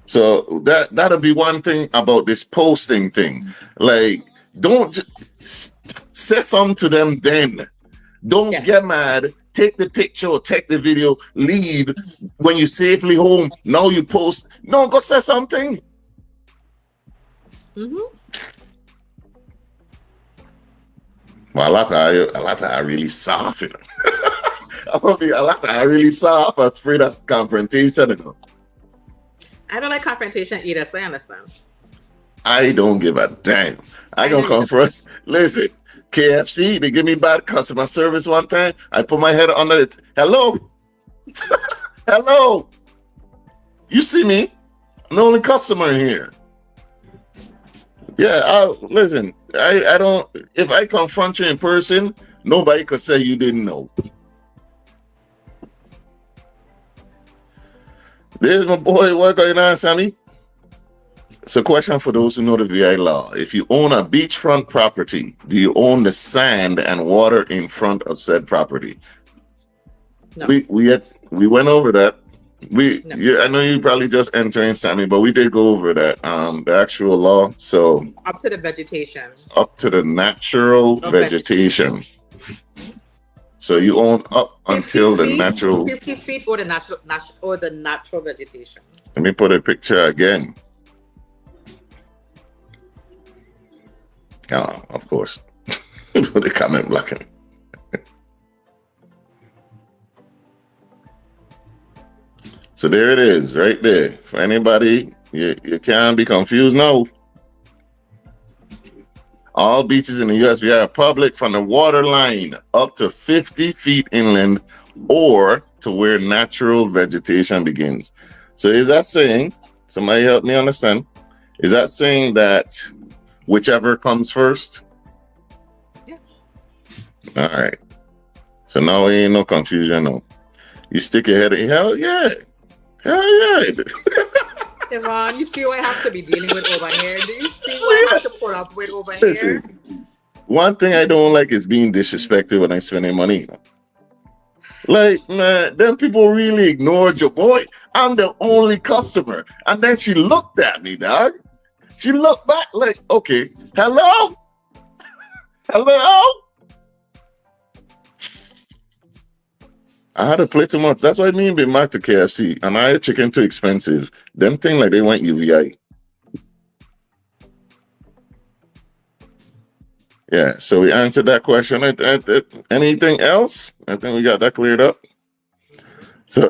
Speaker 1: So that'll be one thing about this posting thing. Like, don't say something to them then. Don't get mad. Take the picture or take the video. Leave when you're safely home. Now you post. No, go say something. Well, a lot of really soft. You know? A lot of really soft. I'm afraid that's confrontation. You know?
Speaker 2: I don't like confrontation either, so I understand.
Speaker 1: I don't give a damn. I don't confront. Listen, KFC, they give me bad customer service one time. I put my head under it. Hello? Hello? You see me? I'm the only customer in here. Yeah, listen, I don't, if I confront you in person, nobody could say you didn't know. There's my boy, what's going on, Sammy? It's a question for those who know the VI law. If you own a beachfront property, do you own the sand and water in front of said property?
Speaker 2: No.
Speaker 1: We went over that. I know you probably just entering, Sammy, but we did go over that, the actual law. So
Speaker 2: up to the vegetation.
Speaker 1: Up to the natural vegetation. So you own up until the natural
Speaker 2: 50 feet or the natural vegetation.
Speaker 1: Let me put a picture again. Oh, of course. They comment blocking. So there it is, right there. For anybody, you can't be confused. No. All beaches in the U.S. are public from the waterline up to 50 feet inland or to where natural vegetation begins. So is that saying, somebody help me understand, is that saying that whichever comes first?
Speaker 2: Yeah.
Speaker 1: All right. So now ain't no confusion. No. You stick your head in, hell yeah. Hell yeah.
Speaker 2: Devon, you see what I have to be dealing with over here? Do you see what I have to put up with over here?
Speaker 1: One thing I don't like is being disrespected when I spending money. Like, man, then people really ignored your boy. I'm the only customer. And then she looked at me, dog. She looked back like, okay, hello? Hello? I had to play too much. That's what I mean by back to KFC. And I had chicken too expensive. Them thing like they went UVI. Yeah, so we answered that question. Anything else? I think we got that cleared up. So,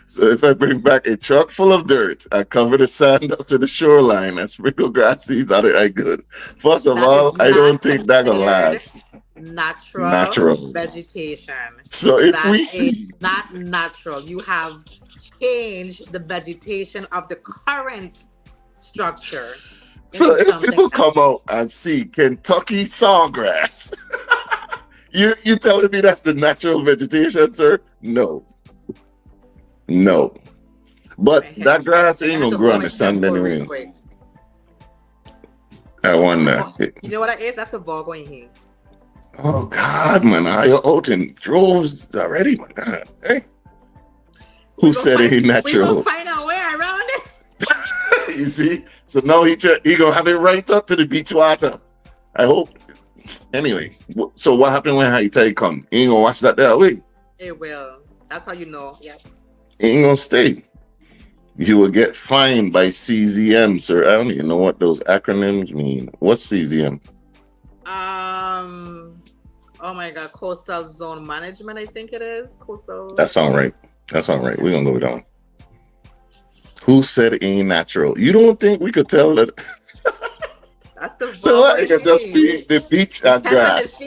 Speaker 1: so if I bring back a truck full of dirt, I cover the sand up to the shoreline and sprinkle grass seeds on it, I good. First of all, I don't think that gonna last.
Speaker 2: Natural vegetation.
Speaker 1: So if
Speaker 2: that
Speaker 1: we
Speaker 2: is
Speaker 1: see
Speaker 2: not natural, you have changed the vegetation of the current structure.
Speaker 1: So if people come out and see Kentucky sawgrass, you telling me that's the natural vegetation, sir? No. But that grass ain't gonna grow on the sand anyway. I wonder.
Speaker 2: You know what that is? That's a vog going here.
Speaker 1: Oh God, man, you're out in droves already, my God. Hey. Who said it ain't natural?
Speaker 2: We will find our way around it.
Speaker 1: You see? So now he gonna have it right up to the beach water. I hope. Anyway, so what happened when high tide come? He ain't gonna wash that there away.
Speaker 2: It will. That's how you know. Yeah.
Speaker 1: It ain't gonna stay. You will get fined by CZM, sir. I don't even know what those acronyms mean. What's CZM?
Speaker 2: Oh my God, Coastal Zone Management, I think it is. Coastal.
Speaker 1: That sound right. We're gonna go with that one. Who said it ain't natural? You don't think we could tell that?
Speaker 2: That's the
Speaker 1: so what? It could just be the beach and grass.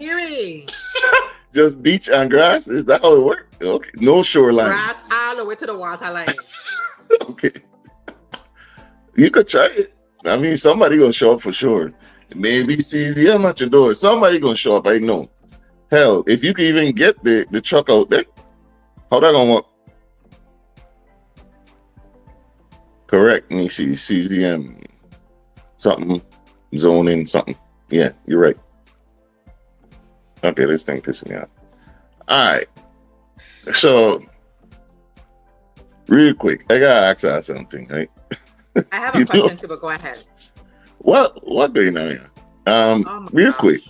Speaker 1: Just beach and grass? Is that how it works? Okay. No shoreline.
Speaker 2: Grass all the way to the water line.
Speaker 1: Okay. You could try it. I mean, somebody gonna show up for sure. Maybe CZM at your door. Somebody gonna show up. I know. Hell, if you can even get the truck out there, how that gonna work? Correct, Neci. CZM. Something. Zoning, something. Yeah, you're right. Okay, this thing pissing me off. All right. So, real quick, I gotta ask you something, right?
Speaker 2: I have a question too, but go ahead.
Speaker 1: What going on here? Real quick.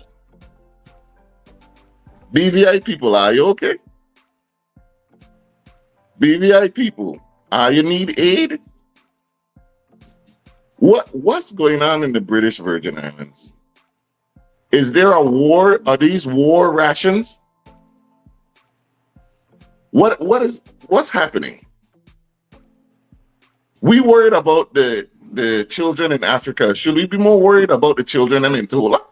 Speaker 1: BVI people, are you okay? BVI people, are you need aid? What's going on in the British Virgin Islands? Is there a war? Are these war rations? What's happening? We worried about the children in Africa. Should we be more worried about the children in Tola?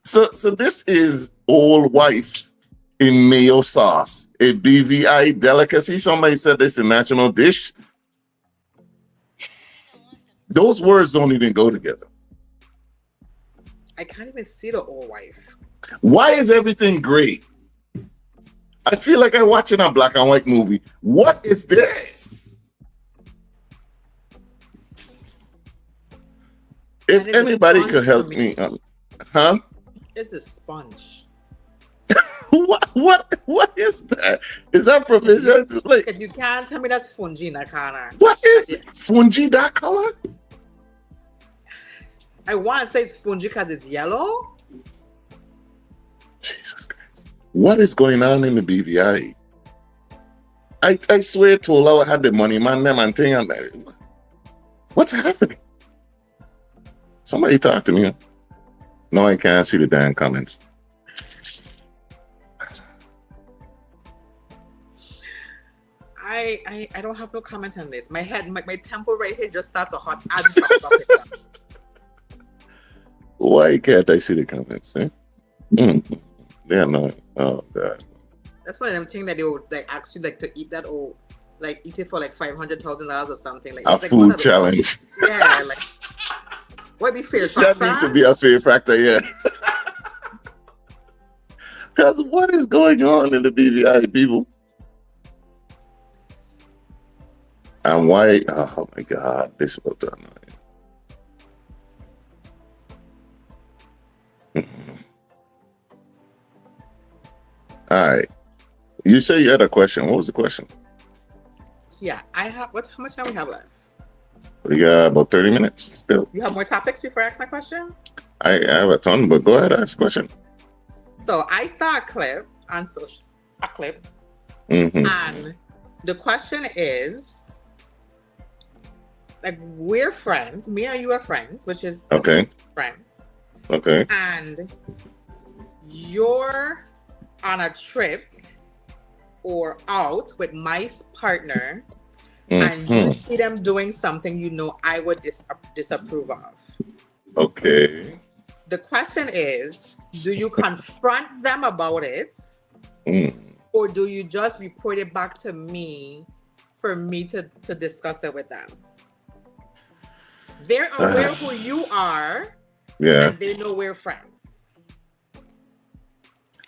Speaker 1: So this is old wife in mayo sauce, a BVI delicacy. Somebody said this is a national dish. Those words don't even go together.
Speaker 2: I can't even see the old wife.
Speaker 1: Why is everything great? I feel like I'm watching a black and white movie. What is this? If anybody could help me, huh?
Speaker 2: It's a sponge.
Speaker 1: What is that? Is that provision? Like,
Speaker 2: you can't tell me that's fungi in that color.
Speaker 1: What is it? Fungi that color?
Speaker 2: I want to say it's fungi because it's yellow.
Speaker 1: Jesus Christ. What is going on in the BVI? I swear Tola had the money, man, them and thing. And What's happening? Somebody talk to me. No, I can't see the damn comments.
Speaker 2: I don't have no comment on this. My head, my temple right here just starts to hot as you talk about it.
Speaker 1: Why can't I see the comments? Eh? They're annoying. Oh God.
Speaker 2: That's one of them things that they would like ask you like to eat that or like eat it for like $500,000 or something. Like
Speaker 1: A
Speaker 2: it's like
Speaker 1: food challenge.
Speaker 2: Yeah, like what be fair?
Speaker 1: That need to be a fear factor, yeah. Because what is going on in the BVI, people? And why? Oh my God, this was done. All right. You say you had a question. What was the question?
Speaker 2: Yeah, I have. How much time we have left?
Speaker 1: We got about 30 minutes still.
Speaker 2: You have more topics before I ask my question?
Speaker 1: I have a ton, but go ahead, ask the question.
Speaker 2: So I saw a clip on social,
Speaker 1: Mm-hmm.
Speaker 2: and the question is, like, we're friends. Me and you are friends, which is
Speaker 1: Okay.
Speaker 2: friends.
Speaker 1: Okay.
Speaker 2: And you're on a trip or out with my partner, and you see them doing something you know I would disapprove of.
Speaker 1: Okay.
Speaker 2: The question is, do you confront them about it, or do you just report it back to me for me to discuss it with them? They're aware who you are,
Speaker 1: Yeah.
Speaker 2: and they know we're friends.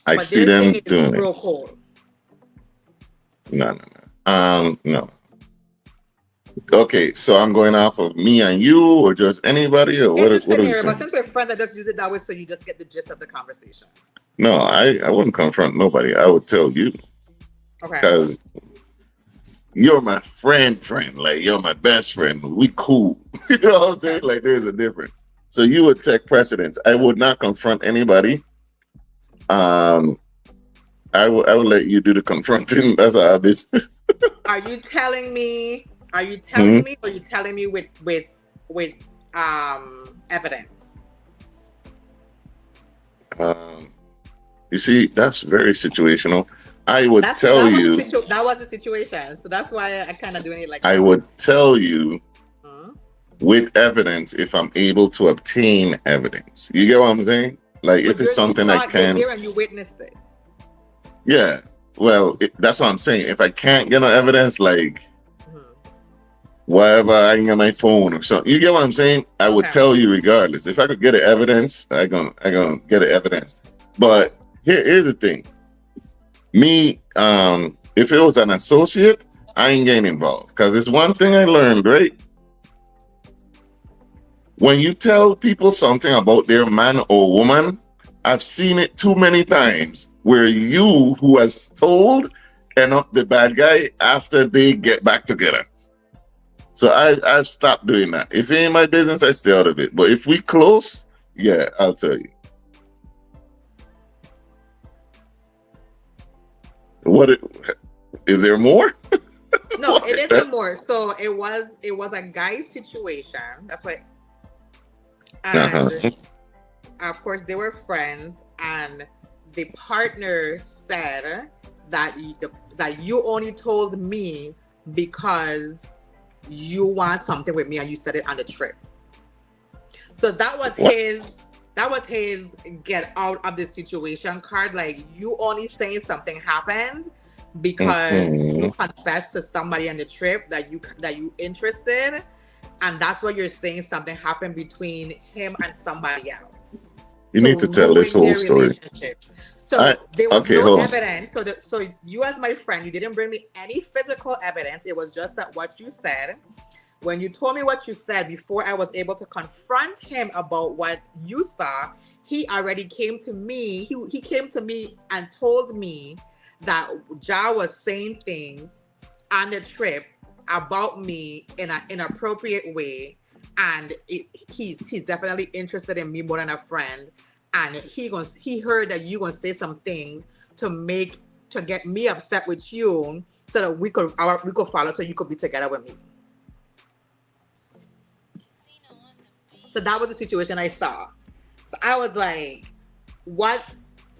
Speaker 1: I
Speaker 2: But
Speaker 1: see
Speaker 2: they're
Speaker 1: them
Speaker 2: saying it's
Speaker 1: doing
Speaker 2: real
Speaker 1: it.
Speaker 2: cold.
Speaker 1: No. No. Okay, so I'm going off of me and you, or just anybody, or what?
Speaker 2: It's a
Speaker 1: What are you
Speaker 2: scenario, but
Speaker 1: saying?
Speaker 2: since we're friends, I just use it that way so you just get the gist of the conversation.
Speaker 1: No, I wouldn't confront nobody. I would tell you
Speaker 2: Okay.
Speaker 1: because you're my friend. Like you're my best friend. We cool. You know what I'm saying? Like there's a difference. So you would take precedence. I would not confront anybody. I would let you do the confronting. That's our business.
Speaker 2: Are you telling me? Or are you telling me with evidence?
Speaker 1: You see, that's very situational. I would tell you.
Speaker 2: That was the situation. So that's why I kind of doing it like
Speaker 1: I would tell you with evidence if I'm able to obtain evidence. You get what I'm saying? Like if it's something I can.
Speaker 2: Here and you witnessed it.
Speaker 1: Yeah. Well, that's what I'm saying. If I can't get no evidence, like whatever, I can get my phone or something. You get what I'm saying? I would tell you regardless. If I could get the evidence, I gonna get the evidence. But here's the thing. Me, if it was an associate, I ain't getting involved. Because it's one thing I learned, right? When you tell people something about their man or woman, I've seen it too many times where you who has told end up the bad guy after they get back together. So I've stopped doing that. If it ain't my business, I stay out of it. But if we close, yeah, I'll tell you. Is there more?
Speaker 2: No, it isn't more. So it was a guy's situation. That's what. And of course, they were friends, and the partner said that you only told me because you want something with me, and you said it on the trip. So that was his get out of the situation card. Like, you only saying something happened because you confessed to somebody on the trip that you interested, and that's what you're saying something happened between him and somebody else.
Speaker 1: You need to tell this whole story.
Speaker 2: So there was no evidence. So you, as my friend, you didn't bring me any physical evidence. It was just that what you said. When you told me what you said, before I was able to confront him about what you saw, he already came to me. He came to me and told me that Jah was saying things on the trip about me in an inappropriate way, and he's definitely interested in me more than a friend. And he heard that you gonna say some things to get me upset with you, so that we could follow, so you could be together with me. So that was the situation I saw. So I was like, what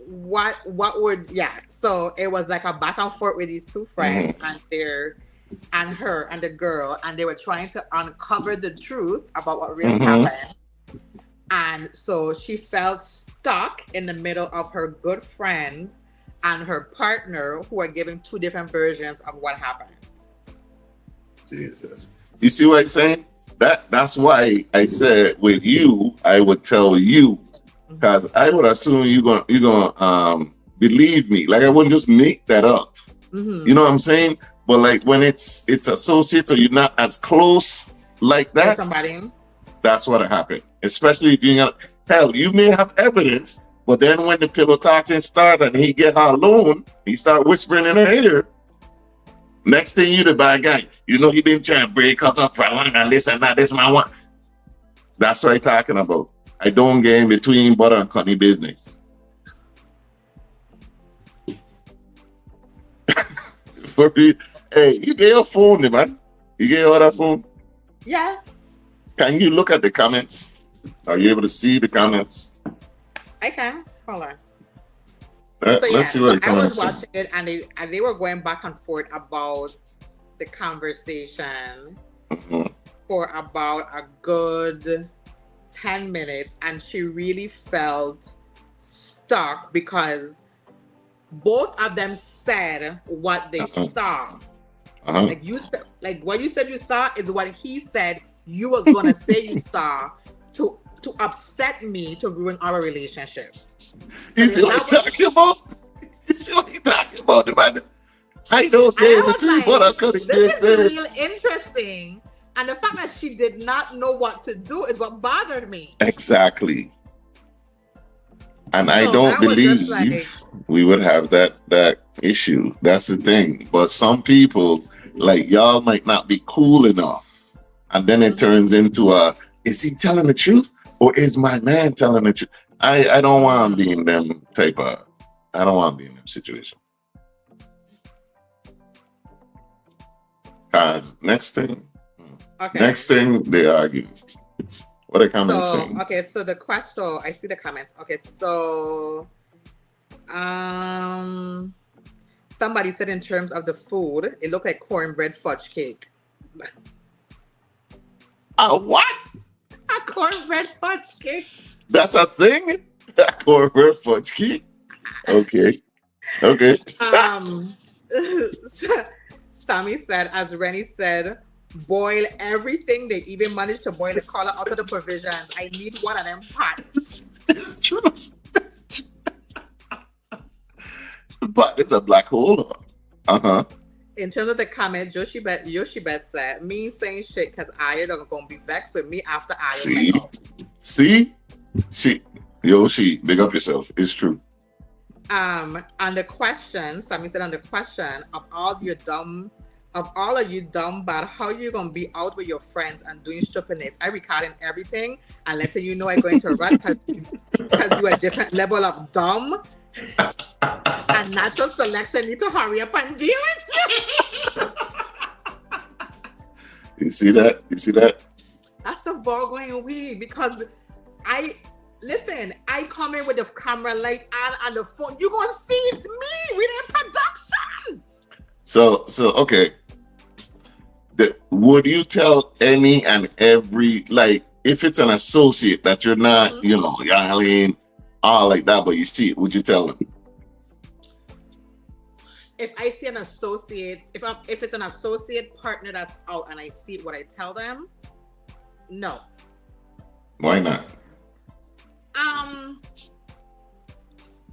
Speaker 2: would, yeah. So it was like a back and forth with these two friends and her and the girl, and they were trying to uncover the truth about what really happened. And so she felt stuck in the middle of her good friend and her partner, who are giving two different versions of what happened.
Speaker 1: Jesus. You see what I'm saying? That's why I said with you, I would tell you, because I would assume you're gonna believe me. Like I wouldn't just make that up. You know what I'm saying? But like when it's associates or you're not as close like that,
Speaker 2: somebody.
Speaker 1: That's what happened. Especially if you may have evidence, but then when the pillow talking start and he get her alone, he start whispering in her ear. Next thing you the bad guy, you know he been trying to break us up for long and this and that. This my one. That's what I'm talking about. I don't get in between butter and honey business. For me, hey, you get your phone, man. You get your other phone?
Speaker 2: Yeah.
Speaker 1: Can you look at the comments? Are you able to see the comments?
Speaker 2: I can. Hold on.
Speaker 1: Let's see what the comments
Speaker 2: I was watching it, and they were going back and forth about the conversation for about a good 10 minutes, and she really felt stuck because both of them said what they saw. Like you said, like what you said you saw is what he said you were gonna say you saw to upset me, to ruin our relationship.
Speaker 1: You see what I'm talking about? You see what you're talking about, man? I don't care between what I'm cutting.
Speaker 2: This is real interesting. And the fact that she did not know what to do is what bothered me.
Speaker 1: Exactly. And I don't believe we would have that issue. That's the thing. But some people, like y'all, might not be cool enough. And then it turns into is he telling the truth? Or is my man telling the truth? I don't want to be in them I don't want to be in them situation. Cause next thing they argue. What are comments saying?
Speaker 2: Okay, so the question, I see the comments. Okay, so somebody said in terms of the food, it looked like cornbread fudge cake.
Speaker 1: A what?
Speaker 2: A cornbread fudge cake.
Speaker 1: That's a thing? A cornbread fudge cake? Okay.
Speaker 2: Sammy said, as Rennie said, boil everything. They even managed to boil the color out of the provisions. I need one of them pots.
Speaker 1: It's true. But it's a black hole.
Speaker 2: In terms of the comment, Yoshibet said, me saying shit because I don't gonna be vexed with me after I
Speaker 1: See? Yoshi, big up yourself. It's true.
Speaker 2: On the question, Sammy said on the question of all of you dumb about how you gonna be out with your friends and doing stupidness. I recording everything and letting you know I'm going to run because you a different level of dumb. And natural selection need to hurry up and deal with you.
Speaker 1: You see that?
Speaker 2: That's the ball going weed because I come in with the camera light on the phone. You gonna see it's me. We in production.
Speaker 1: So okay. Would you tell any and every, like, if it's an associate that you're not, you're all like that, but you see it, would you tell them?
Speaker 2: If I see an associate, if it's an associate partner that's out and I see it, would I tell them? No.
Speaker 1: Why not?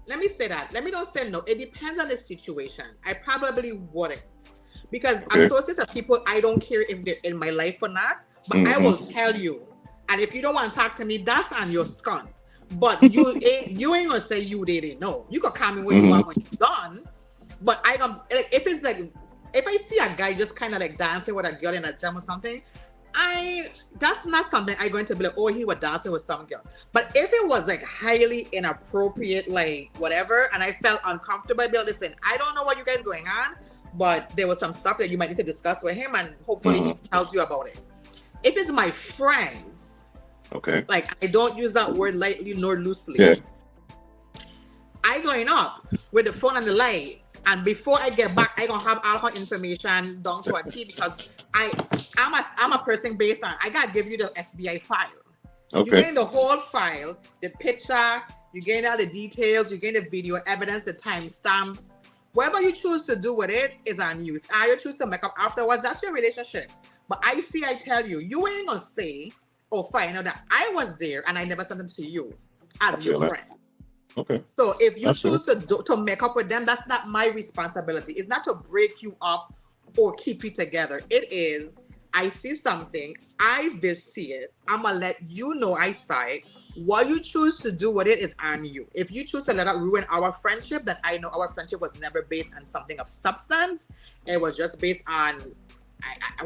Speaker 2: Let me say that. Let me not say no. It depends on the situation. I probably wouldn't. Because associates are people I don't care if they're in my life or not, but I will tell you. And if you don't want to talk to me, that's on your skunt. But you ain't gonna say you didn't know. You can come in when you want when you're done. But I gonna if it's like if I see a guy just kind of like dancing with a girl in a gym or something, that's not something I'm going to be like, oh, he was dancing with some girl. But if it was like highly inappropriate, like whatever, and I felt uncomfortable, I'd be like, listen, I don't know what you guys going on, but there was some stuff that you might need to discuss with him, and hopefully he tells you about it. If it's my friends,
Speaker 1: Okay.
Speaker 2: Like, I don't use that word lightly nor loosely.
Speaker 1: Yeah.
Speaker 2: I going up with the phone and the light, and before I get back, I gonna have all her information down to a T, because I'm a person based on, I gotta give you the FBI file.
Speaker 1: Okay.
Speaker 2: You getting the whole file, the picture, you getting all the details, you getting the video evidence, the timestamps. Whatever you choose to do with it is on you. How you choose to make up afterwards, that's your relationship. But I tell you, you ain't gonna say or find out that I was there and I never sent them to you as your friend.
Speaker 1: Okay.
Speaker 2: So if you
Speaker 1: That's
Speaker 2: choose to make up with them, that's not my responsibility. It's not to break you up or keep you together. It is, I see something, I did see it, I'm gonna let you know I saw it. What you choose to do with it is on you. If you choose to let it ruin our friendship, then I know our friendship was never based on something of substance. It was just based on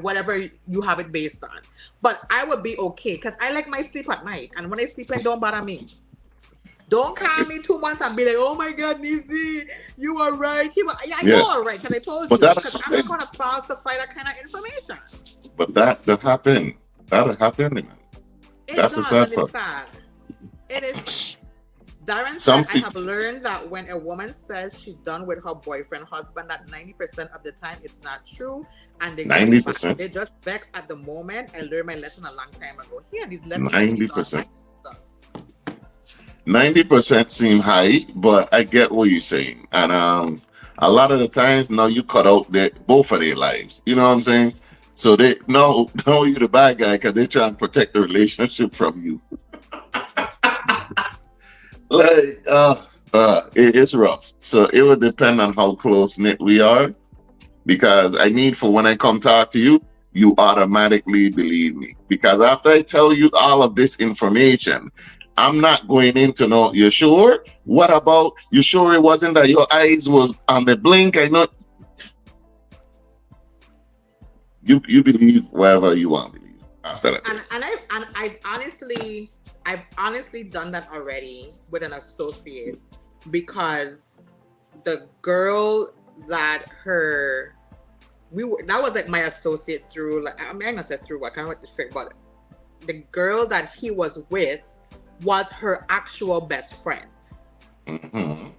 Speaker 2: whatever you have it based on. But I would be okay, because I like my sleep at night. And when I sleep, it don't bother me. Don't call me 2 months and be like, oh my God, Neci, you were right. I know all right, because I told you. Because I'm not going to falsify that kind of information.
Speaker 1: But that happened. That'll happen. That's a sad part.
Speaker 2: It is. Darren said, I have learned that when a woman says she's done with her boyfriend, husband, that 90% of the time it's not true. And they
Speaker 1: 90%.
Speaker 2: They just vex at the moment. I learned my lesson a long time ago. Here, these lessons.
Speaker 1: 90%. 90% seem high, but I get what you're saying. And a lot of the times now you cut out both of their lives. You know what I'm saying? So they no you're the bad guy because they try and protect the relationship from you. Like it's rough. So it would depend on how close knit we are, because I need for when I come talk to you, you automatically believe me. Because after I tell you all of this information, I'm not going in to know, you sure? What about, you sure it wasn't that your eyes was on the blink? I know. You believe whatever you want to believe after that.
Speaker 2: And I've honestly done that already with an associate, because the girl that was like my associate through, like, I mean, I'm gonna say through, I can't wait to figure, but the girl that he was with was her actual best friend.
Speaker 1: Mm-hmm.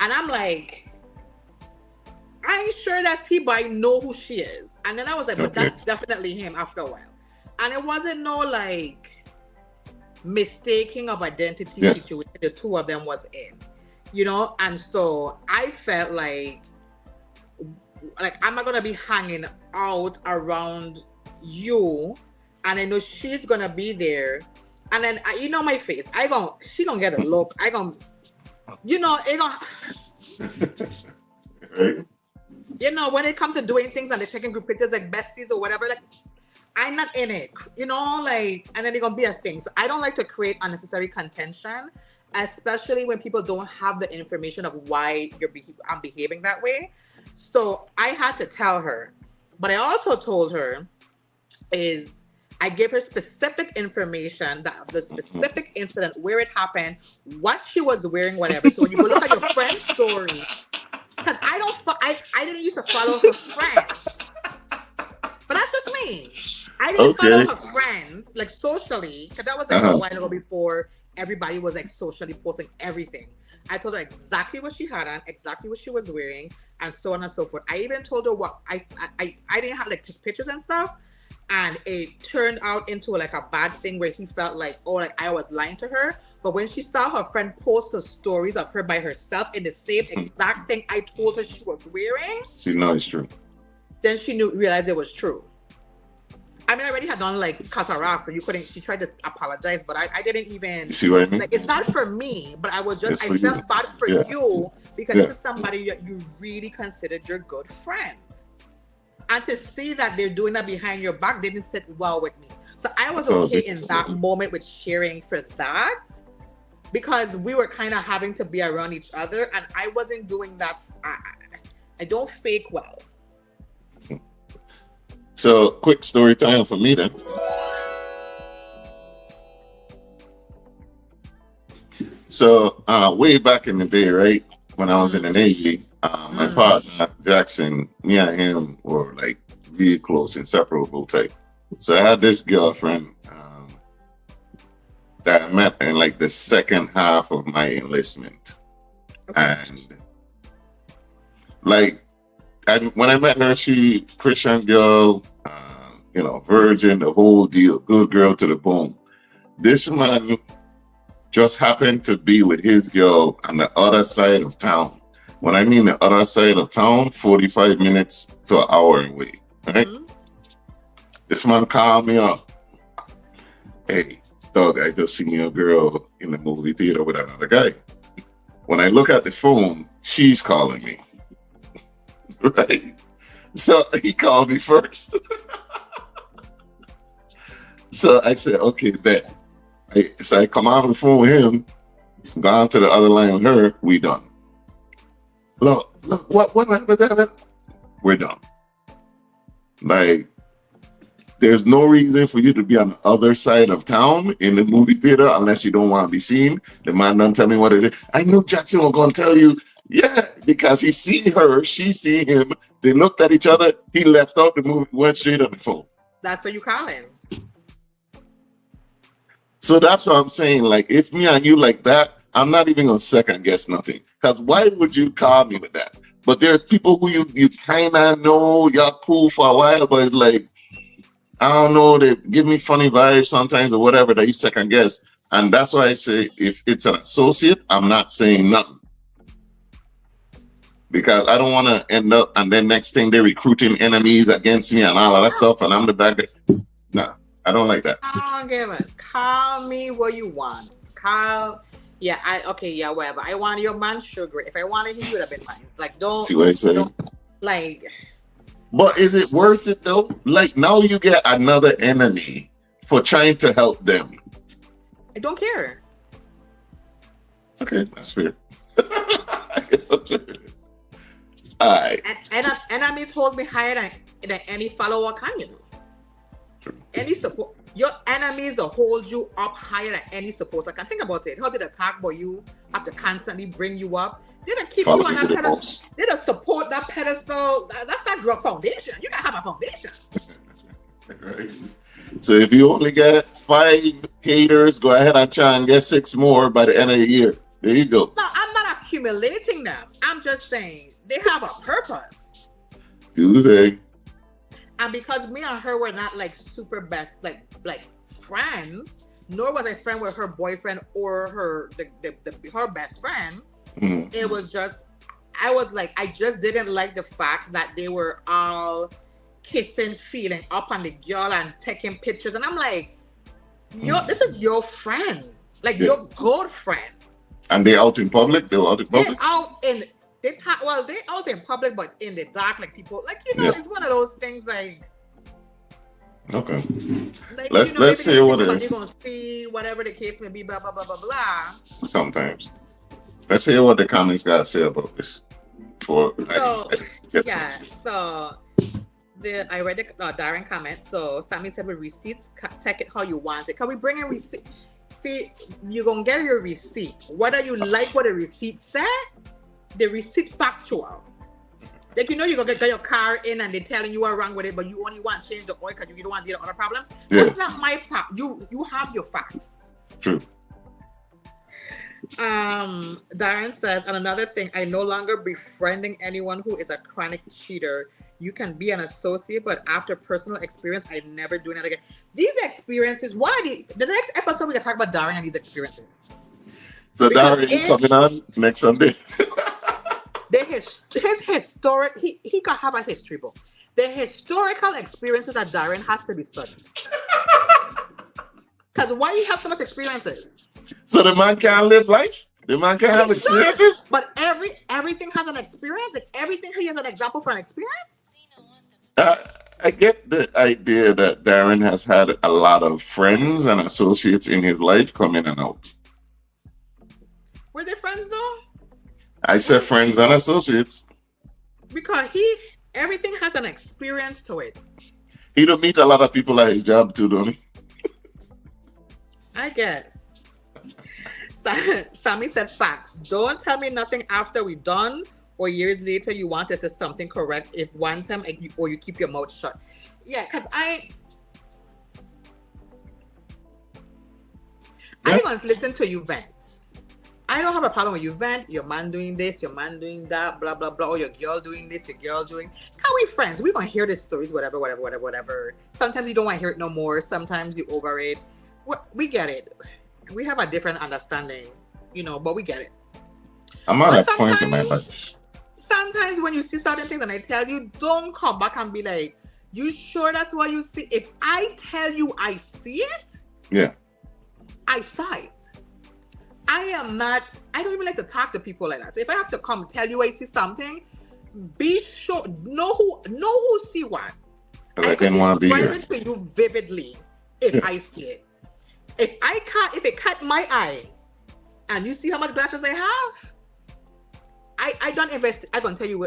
Speaker 2: And I'm like, I ain't sure that he might know who she is. And then I was like, but that's definitely him after a while. And it wasn't no like mistaking of identity situation the two of them was in, you know? And so I felt like I'm not gonna be hanging out around you, and I know she's gonna be there. And then, you know my face. She gonna get a look. It gonna,
Speaker 1: right.
Speaker 2: You know, when it comes to doing things and they're taking group pictures like besties or whatever, like, I'm not in it, you know, like, and then it's gonna be a thing. So I don't like to create unnecessary contention, especially when people don't have the information of why I'm behaving that way. So I had to tell her, but I also told her I gave her specific information, that the specific incident, where it happened, what she was wearing, whatever. So when you go look at your friend's story, because I didn't used to follow her friend, but that's just me. I didn't follow her friend like socially, because that was like a while ago before everybody was like socially posting everything. I told her exactly what she had on, exactly what she was wearing, and so on and so forth. I even told her what I didn't have like take pictures and stuff. And it turned out into like a bad thing where he felt like, oh, like I was lying to her. But when she saw her friend post the stories of her by herself in the same exact thing I told her she was wearing,
Speaker 1: she knows it's true.
Speaker 2: Then she realized it was true. I mean, I already had done like cut her off, so she tried to apologize, but I didn't even.
Speaker 1: You see what I mean?
Speaker 2: Like, it's not for me, but I felt bad for you, because this is somebody that you really considered your good friend. And to see that they're doing that behind your back didn't sit well with me. So I was okay in that moment with sharing for that, because we were kind of having to be around each other, and I wasn't doing that. I don't fake well.
Speaker 1: So quick story time for me then. So way back in the day, right, when I was in the Navy, my partner, Jackson, me and him were like really close, inseparable type. So I had this girlfriend, that I met in like the second half of my enlistment.
Speaker 2: Okay.
Speaker 1: And like, when I met her, she Christian girl, virgin, the whole deal, good girl to the bone. This man just happened to be with his girl on the other side of town. When I mean the other side of town, 45 minutes to an hour away. Right?
Speaker 2: Mm-hmm.
Speaker 1: This man called me up. Hey, dog, I just seen your girl in the movie theater with another guy. When I look at the phone, she's calling me. Right? So he called me first. So I said, okay, bet. So I come off the phone with him, gone to the other line with her, we done. Look, what happened? We're done. Like, there's no reason for you to be on the other side of town in the movie theater unless you don't want to be seen. The man don't tell me what it is. I knew Jackson was going to tell you. Yeah, because he seen her, she seen him. They looked at each other. He left out the movie, went straight on the phone.
Speaker 2: That's what you call him.
Speaker 1: So that's what I'm saying. Like, if me and you like that, I'm not even going to second guess nothing. Because why would you call me with that? But there's people who you kind of know, y'all cool for a while, but it's like, I don't know, they give me funny vibes sometimes or whatever that you second guess. And that's why I say, if it's an associate, I'm not saying nothing. Because I don't want to end up, and then next thing they're recruiting enemies against me and all of that stuff, and I'm the bad guy. No, I don't like that.
Speaker 2: I don't give it. Call me what you want. Whatever. I want your man sugar. If I wanted him, you would have been mine. Like, don't.
Speaker 1: See what I say?
Speaker 2: Like.
Speaker 1: But is it worth it though? Like, now you get another enemy for trying to help them.
Speaker 2: I don't care.
Speaker 1: Okay, that's fair. It's such a... All right.
Speaker 2: And enemies hold me higher than any follower can, you know.
Speaker 1: True.
Speaker 2: Any support, your enemies will hold you up higher than any supporter can. Think about it. How did attack about you have to constantly bring you up? They don't keep
Speaker 1: Follow
Speaker 2: you on
Speaker 1: me
Speaker 2: that
Speaker 1: to the
Speaker 2: pedestal.
Speaker 1: boss.
Speaker 2: They don't support that pedestal. That's not your foundation. You gotta have a foundation.
Speaker 1: Right. So if you only get 5 haters, go ahead and try and get 6 more by the end of the year. There you go.
Speaker 2: No, I'm not accumulating them. I'm just saying they have a purpose.
Speaker 1: Do they?
Speaker 2: And because me and her were not like super best, like friends, nor was I friend with her boyfriend or her best friend.
Speaker 1: Mm.
Speaker 2: It was just, I just didn't like the fact that they were all kissing, feeling up on the girl and taking pictures. And I'm like, this is your friend, like your good friend. And
Speaker 1: they out in public? They were out in public?
Speaker 2: They out in public, but in the dark, like people, like, it's one of those things like.
Speaker 1: Okay.
Speaker 2: Like,
Speaker 1: let's hear what
Speaker 2: you're going to see, whatever the case may be, blah, blah, blah, blah, blah.
Speaker 1: Sometimes. Let's hear what the comments got to say about this. I read the Darren comment. So Sammy said with receipts, take it how you want it. Can we bring in receipt? See, you're going to get your receipt. Whether you like what the receipt said, the receipt factual. Like, you're going to get your car in and they're telling you are wrong with it, but you only want to change the oil because you don't want to deal with other problems. Yeah. That's not my problem. You have your facts. True. Darren says, and another thing, I no longer befriending anyone who is a chronic cheater. You can be an associate, but after personal experience, I never do it again. These experiences, the next episode we can talk about Darren and these experiences. So Darren, you coming on next Sunday? His historic, he can have a history book. The historical experiences that Darren has to be studied. Because why do you have so much experiences? So the man can't live life? The man can't have experiences? But everything has an experience. Like everything he has an example for an experience. I get the idea that Darren has had a lot of friends and associates in his life come in and out. Were they friends though? I said friends and associates. Because everything has an experience to it. He don't meet a lot of people at his job too, don't he? I guess. Sammy said facts. Don't tell me nothing after we're done or years later you want to say something correct if one time or you keep your mouth shut. Yeah, because
Speaker 2: I want to listen to you vent. I don't have a problem with you vent. Your man doing this, your man doing that, blah blah blah. Or your girl doing this, your girl doing. How we friends? We gonna hear these stories, whatever. Sometimes you don't want to hear it no more. Sometimes you over it. We get it. We have a different understanding, but we get it.
Speaker 1: I'm at a point in my life.
Speaker 2: Sometimes when you see certain things and I tell you, don't come back and be like, you sure that's what you see? If I tell you I see it,
Speaker 1: yeah, I
Speaker 2: saw it. I don't even like to talk to people like that. So if I have to come tell you I see something, be sure, know who see what.
Speaker 1: I didn't want to be here.
Speaker 2: To you vividly if I see it. If it cut my eye and you see how much glasses I have, I don't invest. I could tell you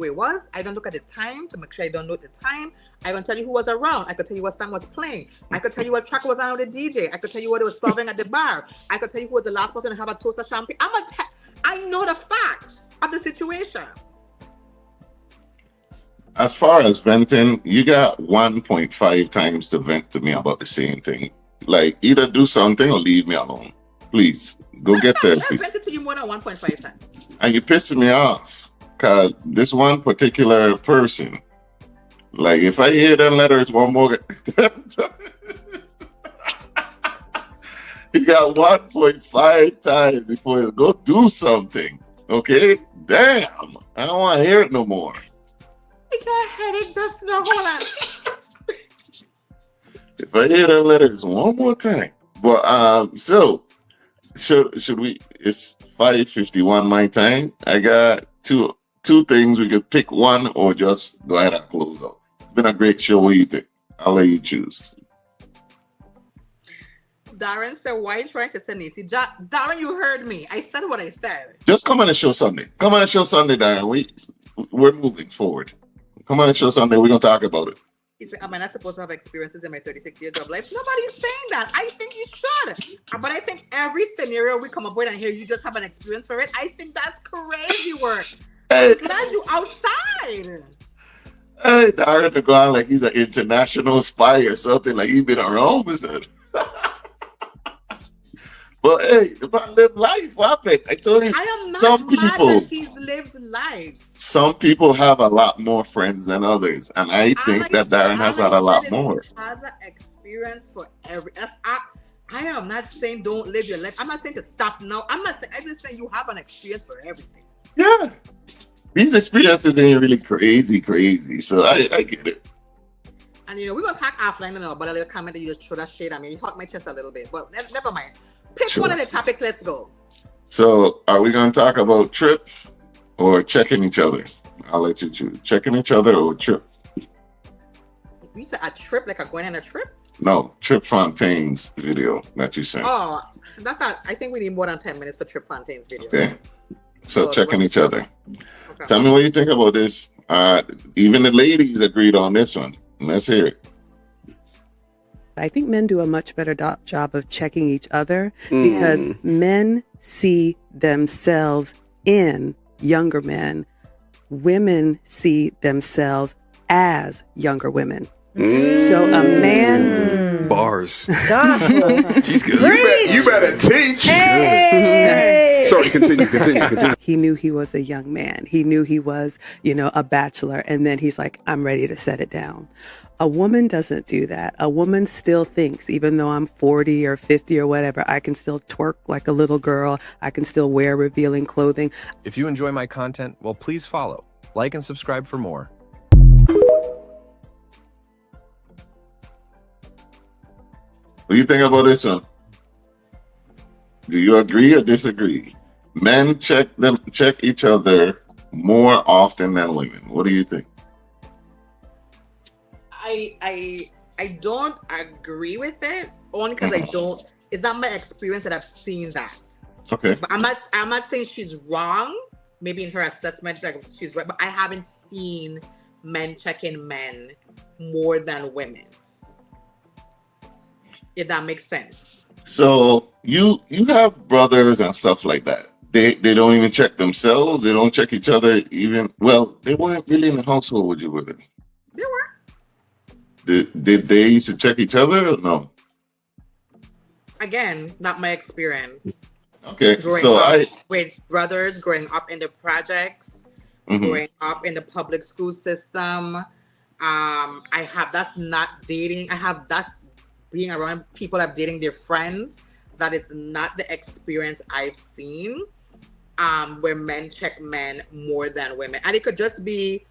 Speaker 2: where it was. I don't look at the time to make sure I don't know the time. I can tell you who was around. I could tell you what song was playing. I could tell you what track was on with the DJ. I could tell you what it was serving at the bar. I could tell you who was the last person to have a toast of champagne. I know the facts of the situation.
Speaker 1: As far as venting, you got 1.5 times to vent to me about the same thing. Like, either do something or leave me alone. Please, go get therapy.
Speaker 2: I vented to you more than 1.5 times.
Speaker 1: And you're pissing me off. Because this one particular person, like, if I hear them letters one more... You got 1.5 times before you go do something. Okay? Damn. I don't want to hear it no more.
Speaker 2: I got a headache just now. Hold on.
Speaker 1: If I hear them letters one more time. But so should we? It's 5:51 my time. I got two things. We could pick one or just go ahead and close out. It's been a great show. What do you think? I'll let you choose.
Speaker 2: Darren said, why are you trying to say Neci? Darren, you heard me. I said what I said.
Speaker 1: Just come on the show Sunday. Come on the show Sunday, Darren. We're moving forward. Come on the show Sunday. We're going to talk about it.
Speaker 2: He said, am I not supposed to have experiences in my 36 years of life? Nobody's saying that. I think you should. But I think every scenario we come up with and here, you just have an experience for it. I think that's crazy work.
Speaker 1: Hey.
Speaker 2: I'm glad you outside.
Speaker 1: Hey, Darren to go on like he's an international spy or something. Like he's been around, is it? But hey, about live life, what happened? I told you,
Speaker 2: I am not
Speaker 1: some
Speaker 2: mad
Speaker 1: people,
Speaker 2: that he's lived life.
Speaker 1: Some people have a lot more friends than others, and I think that Darren has had a lot more.
Speaker 2: Has an experience for every. I am not saying don't live your life. I'm not saying to stop now. I'm just saying you have an experience for everything.
Speaker 1: Yeah, these experiences ain't really crazy. So I get it.
Speaker 2: And we're gonna talk offline now, but a little comment that you just throw that shade at me. You hurt my chest a little bit, but never mind. Pick one of the topics. Let's go.
Speaker 1: So, are we going to talk about trip or checking each other? I'll let you choose. Checking each other or trip?
Speaker 2: You said a trip, like a going on a trip?
Speaker 1: No, Trip Fontaine's video that you sent.
Speaker 2: Oh, that's not. I think we need more than 10 minutes for Trip Fontaine's video.
Speaker 1: Okay. So checking each other.
Speaker 2: Okay.
Speaker 1: Tell me what you think about this. Even the ladies agreed on this one. Let's hear it.
Speaker 6: I think men do a much better job of checking each other because men see themselves in younger men. Women see themselves as younger women. So a man...
Speaker 7: Bars. She's good. You better teach.
Speaker 6: Hey.
Speaker 7: Sorry, continue.
Speaker 6: He knew he was a young man. He knew he was, a bachelor. And then he's like, I'm ready to set it down. A woman doesn't do that. A woman still thinks, even though I'm 40 or 50 or whatever, I can still twerk like a little girl. I can still wear revealing clothing.
Speaker 8: If you enjoy my content, well, please follow, like, and subscribe for more.
Speaker 1: What do you think about this one? Do you agree or disagree? Men check each other more often than women. What do you think?
Speaker 2: I don't agree with it only because it's not my experience that I've seen that.
Speaker 1: Okay.
Speaker 2: But I'm not saying she's wrong. Maybe in her assessment that she's right, but I haven't seen men checking men more than women. If that makes sense. So you have brothers and stuff like that. They don't even check themselves. They don't check each other even. Well, they weren't really in the household with you, were they? They were.
Speaker 1: Did they used to check each other or no?
Speaker 2: again, not my experience.
Speaker 1: Okay,
Speaker 2: Growing
Speaker 1: so
Speaker 2: up
Speaker 1: I
Speaker 2: with brothers, growing up in the projects, growing up in the public school system. I have that's not dating. I have that's being around people that are dating their friends. That is not the experience I've seen. Where men check men more than women, and it could just be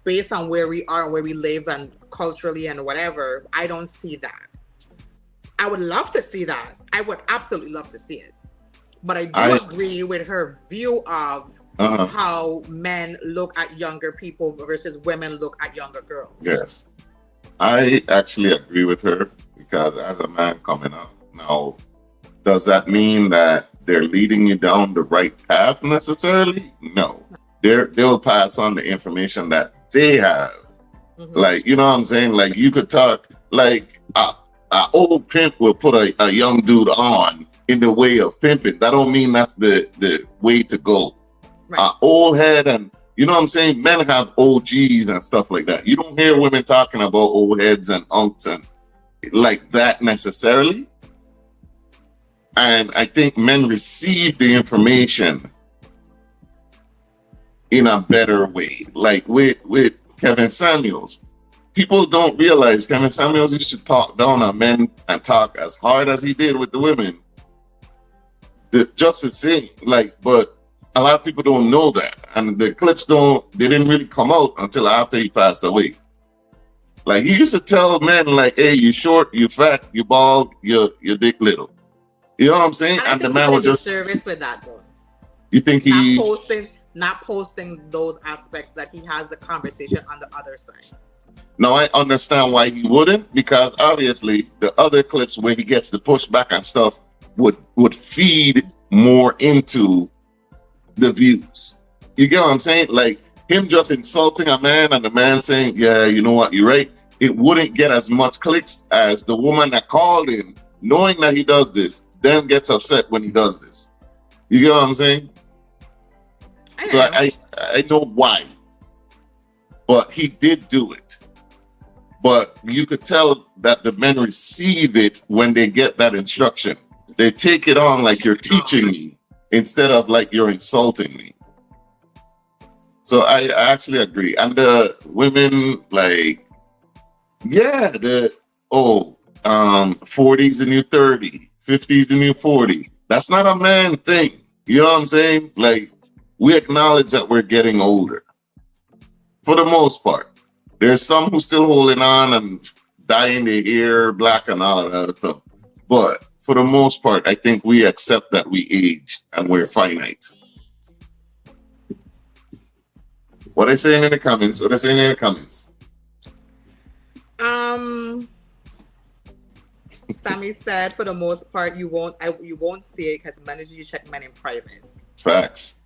Speaker 2: based on where we are and where we live and culturally and whatever. I don't see that. I would love to see that. I would absolutely love to see it. But I do agree with her view of how men look at younger people versus women look at younger girls.
Speaker 1: Yes, I actually agree with her because as a man coming up now, does that mean that they're leading you down the right path necessarily? No, they'll pass on the information that they have. Like, you know what I'm saying? Like, you could talk like a old pimp will put a young dude on in the way of pimping. That don't mean that's the way to go. Right. Old head, and you know what I'm saying? Men have OGs and stuff like that. You don't hear women talking about old heads and unks and like that necessarily. And I think men receive the information in a better way. Like with Kevin Samuels, people don't realize Kevin Samuels used to talk down on men and talk as hard as he did with the women. Just the same, like, but a lot of people don't know that, and the clips they didn't really come out until after he passed away. Like, he used to tell men, like, hey, you short, you fat, you bald, your dick little. You know what I'm saying? And the man would just
Speaker 2: service with that though.
Speaker 1: You think he
Speaker 2: not posting those aspects that he has the conversation on the other side.
Speaker 1: No, I understand why he wouldn't, because obviously the other clips where he gets the pushback and stuff would feed more into the views. You get what I'm saying? Like him just insulting a man and the man saying, yeah, you know what, you're right. It wouldn't get as much clicks as the woman that called him, knowing that he does this, then gets upset when he does this. You get what I'm saying? I know why. But he did do it. But you could tell that the men receive it when they get that instruction. They take it on like you're teaching me instead of like you're insulting me. So I actually agree. And the women, like, yeah, 40's the new 30, 50's the new 40. That's not a man thing. You know what I'm saying? Like, we acknowledge that we're getting older. For the most part. There's some who still holding on and dyeing their hair black and all of that stuff. But for the most part, I think we accept that we age and we're finite. What are they saying in the comments?
Speaker 2: Sammy said, for the most part, you won't see it because men usually check men in private.
Speaker 1: Facts.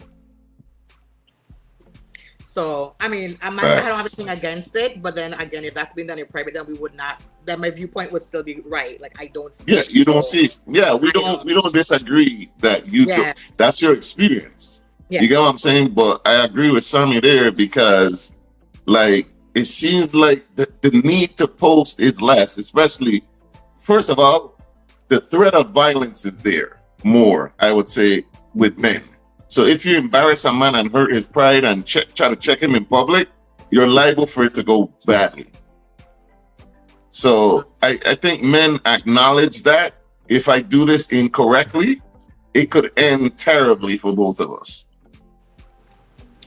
Speaker 2: So, I mean, I don't have anything against it, but then again, if that's been done in private, then we would not. Then my viewpoint would still be right. Like I don't see.
Speaker 1: Yeah, you don't see. Yeah, we don't disagree that you. Yeah. That's your experience. Yeah. You get what I'm saying? But I agree with Sammy there because, like, it seems like the need to post is less. Especially, first of all, the threat of violence is there more. I would say with men. So if you embarrass a man and hurt his pride and try to check him in public, you're liable for it to go badly. So I think men acknowledge that if I do this incorrectly, it could end terribly for both of us.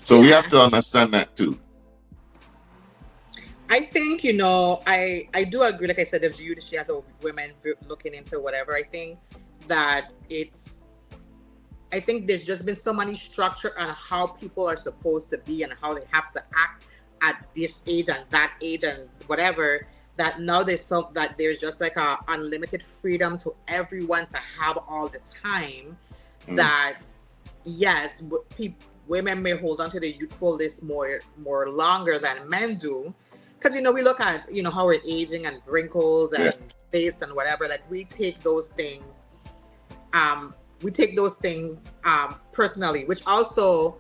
Speaker 1: So we have to understand that too.
Speaker 2: I think, I do agree, like I said, the view that she has of women looking into whatever. I think that I think there's just been so many structure on how people are supposed to be and how they have to act at this age and that age and whatever, that now there's just like a unlimited freedom to everyone to have all the time. That yes, women may hold on to the youthfulness more longer than men do, because we look at how we're aging and wrinkles and face and whatever. Like we take those things. Personally, which also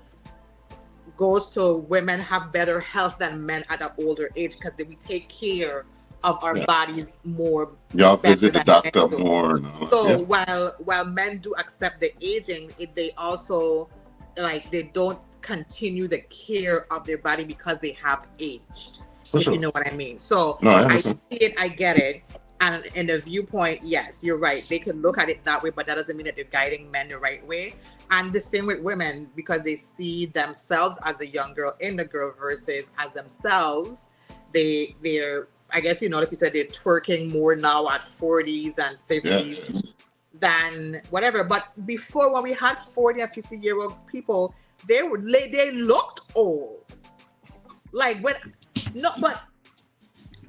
Speaker 2: goes to women have better health than men at an older age because we take care of our bodies more.
Speaker 1: Y'all
Speaker 2: better
Speaker 1: visit the
Speaker 2: than
Speaker 1: doctor
Speaker 2: men do.
Speaker 1: more. And all that.
Speaker 2: So
Speaker 1: Yeah.
Speaker 2: while men do accept the aging, they also like they don't continue the care of their body because they have aged.
Speaker 1: For
Speaker 2: If
Speaker 1: sure.
Speaker 2: you know what I mean. So
Speaker 1: No, I
Speaker 2: I
Speaker 1: understand.
Speaker 2: see it, I get it. And in the viewpoint, yes, you're right. They can look at it that way, but that doesn't mean that they're guiding men the right way. And the same with women, because they see themselves as a young girl in the girl versus as themselves. They're I guess like you said, they're twerking more now at 40s and 50s than whatever. But before, when we had 40 and 50-year-old people, they looked old. Like when but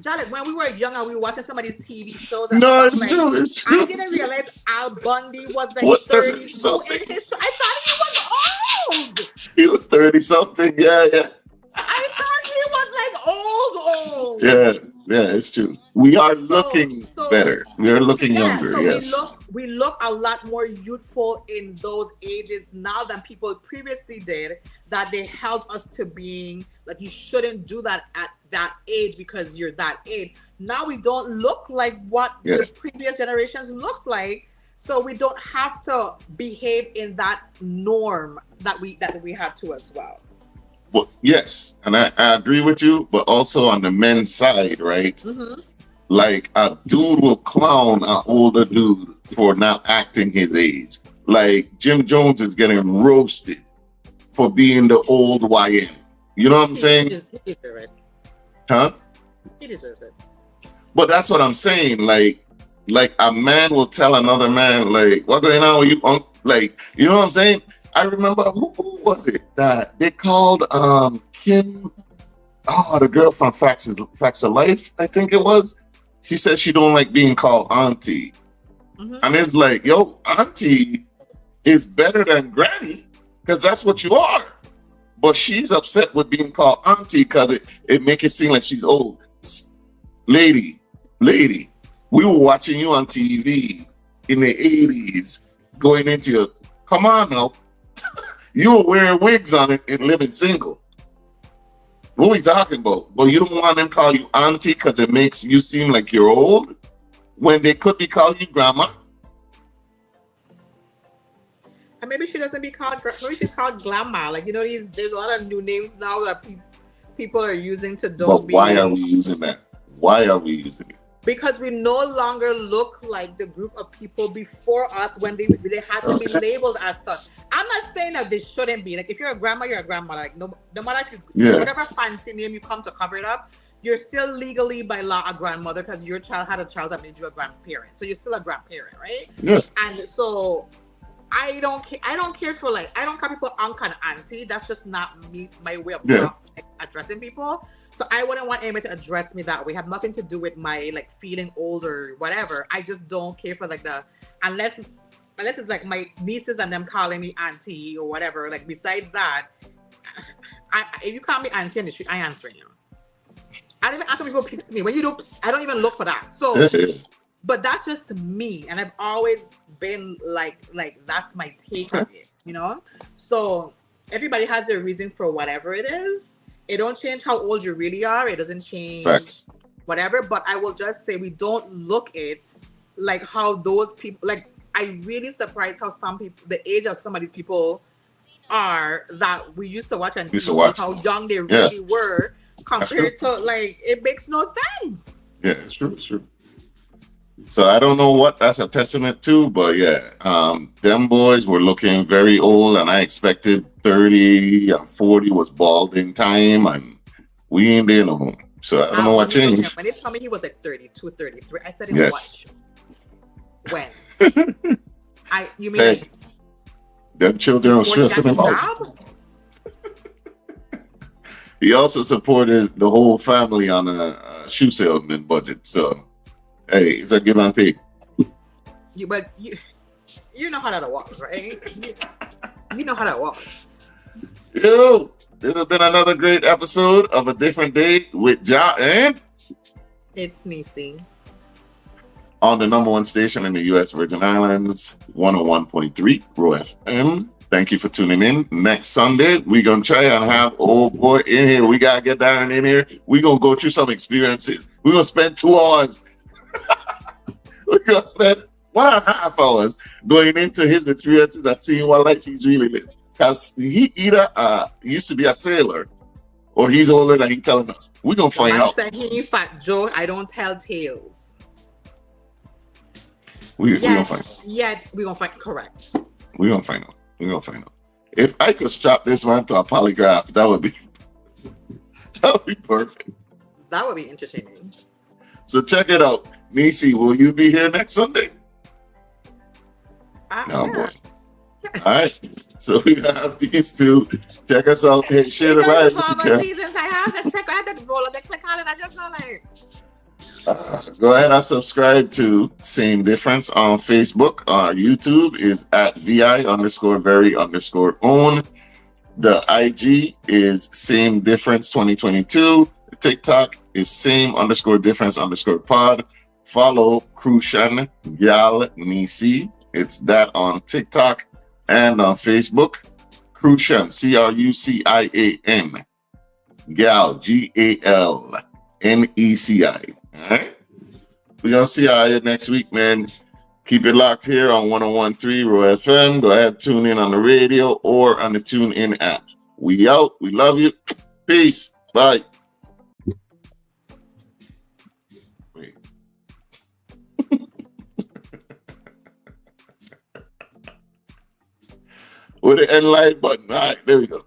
Speaker 2: Charlotte, when we were young and we were watching some of these TV shows, and
Speaker 1: No,
Speaker 2: stuff,
Speaker 1: it's true. It's true.
Speaker 2: I didn't realize Al Bundy was like
Speaker 1: What,
Speaker 2: 32 in
Speaker 1: 30-something?
Speaker 2: his show. I thought he was old.
Speaker 1: He was 30 something. Yeah, yeah.
Speaker 2: I thought he was like old.
Speaker 1: Yeah, it's true. We are looking better. We are looking younger.
Speaker 2: So
Speaker 1: Yes.
Speaker 2: we look a lot more youthful in those ages now than people previously did. That they held us to being like, you shouldn't do that at that age because you're that age. Now we don't look like what the previous generations looked like, so we don't have to behave in that norm that we had to as well.
Speaker 1: Well, yes, and I agree with you, but also on the men's side, right?
Speaker 2: Mm-hmm.
Speaker 1: Like a dude will clown an older dude for not acting his age. Like Jim Jones is getting roasted for being the old YN. You know what I'm saying?
Speaker 2: He deserves it.
Speaker 1: Huh?
Speaker 2: He deserves it.
Speaker 1: But that's what I'm saying. Like a man will tell another man, like, "What going on with you?" Like, you know what I'm saying? I remember who was it that they called Kim? Oh, the girl from Facts of Life, I think it was. She said she don't like being called auntie, and it's like, yo, auntie is better than granny because that's what you are. But she's upset with being called auntie because it make it seem like she's old. Lady, we were watching you on TV in the 80s, going into your, come on now. You were wearing wigs on it and living single. What are we talking about? But you don't want them to call you auntie because it makes you seem like you're old when they could be calling you grandma.
Speaker 2: And maybe she doesn't be called, maybe she's called Glamour. Like, there's a lot of new names now that people are using to
Speaker 1: But why are we using that? Why are we using it?
Speaker 2: Because we no longer look like the group of people before us when they had to be labeled as such. I'm not saying that they shouldn't be. Like, if you're a grandma, you're a grandma. Like, no matter if whatever fancy name you come to cover it up, you're still legally by law a grandmother because your child had a child that made you a grandparent. So you're still a grandparent, right?
Speaker 1: Yeah.
Speaker 2: And so I don't care for, like, I don't call people uncle and auntie. That's just not me, my way of addressing people. So I wouldn't want anybody to address me that way. Have nothing to do with my, like, feeling old or whatever. I just don't care for, like, unless it's like my nieces and them calling me auntie or whatever. Like, besides that, if you call me auntie in the street, I answer you. I don't even answer people pips me. When you do, I don't even look for that. So, but that's just me, and I've always been like that's my take on it, So everybody has their reason for whatever it is. It don't change how old you really are. It doesn't change whatever. But I will just say we don't look it like how those people. Like, I'm really surprised how some people, the age of some of these people are that we used to watch and how young they really were compared to, like, it makes no sense.
Speaker 1: Yeah, it's true. It's true. So I don't know what that's a testament to, but them boys were looking very old, and I expected 30 and 40 was balding time, and we ain't there no more. So I don't know what changed.
Speaker 2: When they told me he was like 32, 33, I said, what? When? You mean like,
Speaker 1: them children were stressing him out. He also supported the whole family on a shoe salesman budget. So, hey, it's a give and take.
Speaker 2: But you know how that works, right? You know how that works.
Speaker 1: Yo, this has been another great episode of A Different Day with Jah and
Speaker 2: It's Neci. On
Speaker 1: the #1 station in the U.S. Virgin Islands, 101.3 ROE FM. Thank you for tuning in. Next Sunday, we're going to try and have old boy in here. We got to get down in here. We're going to go through some experiences. We're going to spend 2 hours. We're going to spend 1.5 hours going into his experiences and seeing what life he's really living. Because he either used to be a sailor or he's older than he's telling us. We're going to find out.
Speaker 2: Said he fat Joe, I don't tell tales.
Speaker 1: We're going to find out.
Speaker 2: Yet, we're going to find correct.
Speaker 1: We're going to find out. We're going to find out. If I could strap this man to a polygraph, that would be perfect.
Speaker 2: That would be entertaining.
Speaker 1: So check it out. Neci, will you be here next Sunday? Oh, boy. All right. So we have these two. Check us out. Hey, share the live if you can.
Speaker 2: I have to check. I have to roll up the click on it. I just know like.
Speaker 1: Go ahead and subscribe to Same Difference on Facebook. YouTube is at VI_very_own. The IG is Same Difference 2022. The TikTok is Same_Difference_pod. Follow Crucian Jah and Neci. It's that on TikTok and on Facebook. Crucian, CRUCIAN. Gal, GALNECI. All right. We're going to see you next week, man. Keep it locked here on 101.3 ROE FM. Go ahead, tune in on the radio or on the TuneIn app. We out. We love you. Peace. Bye. Wait. With the end light button. All right, there we go.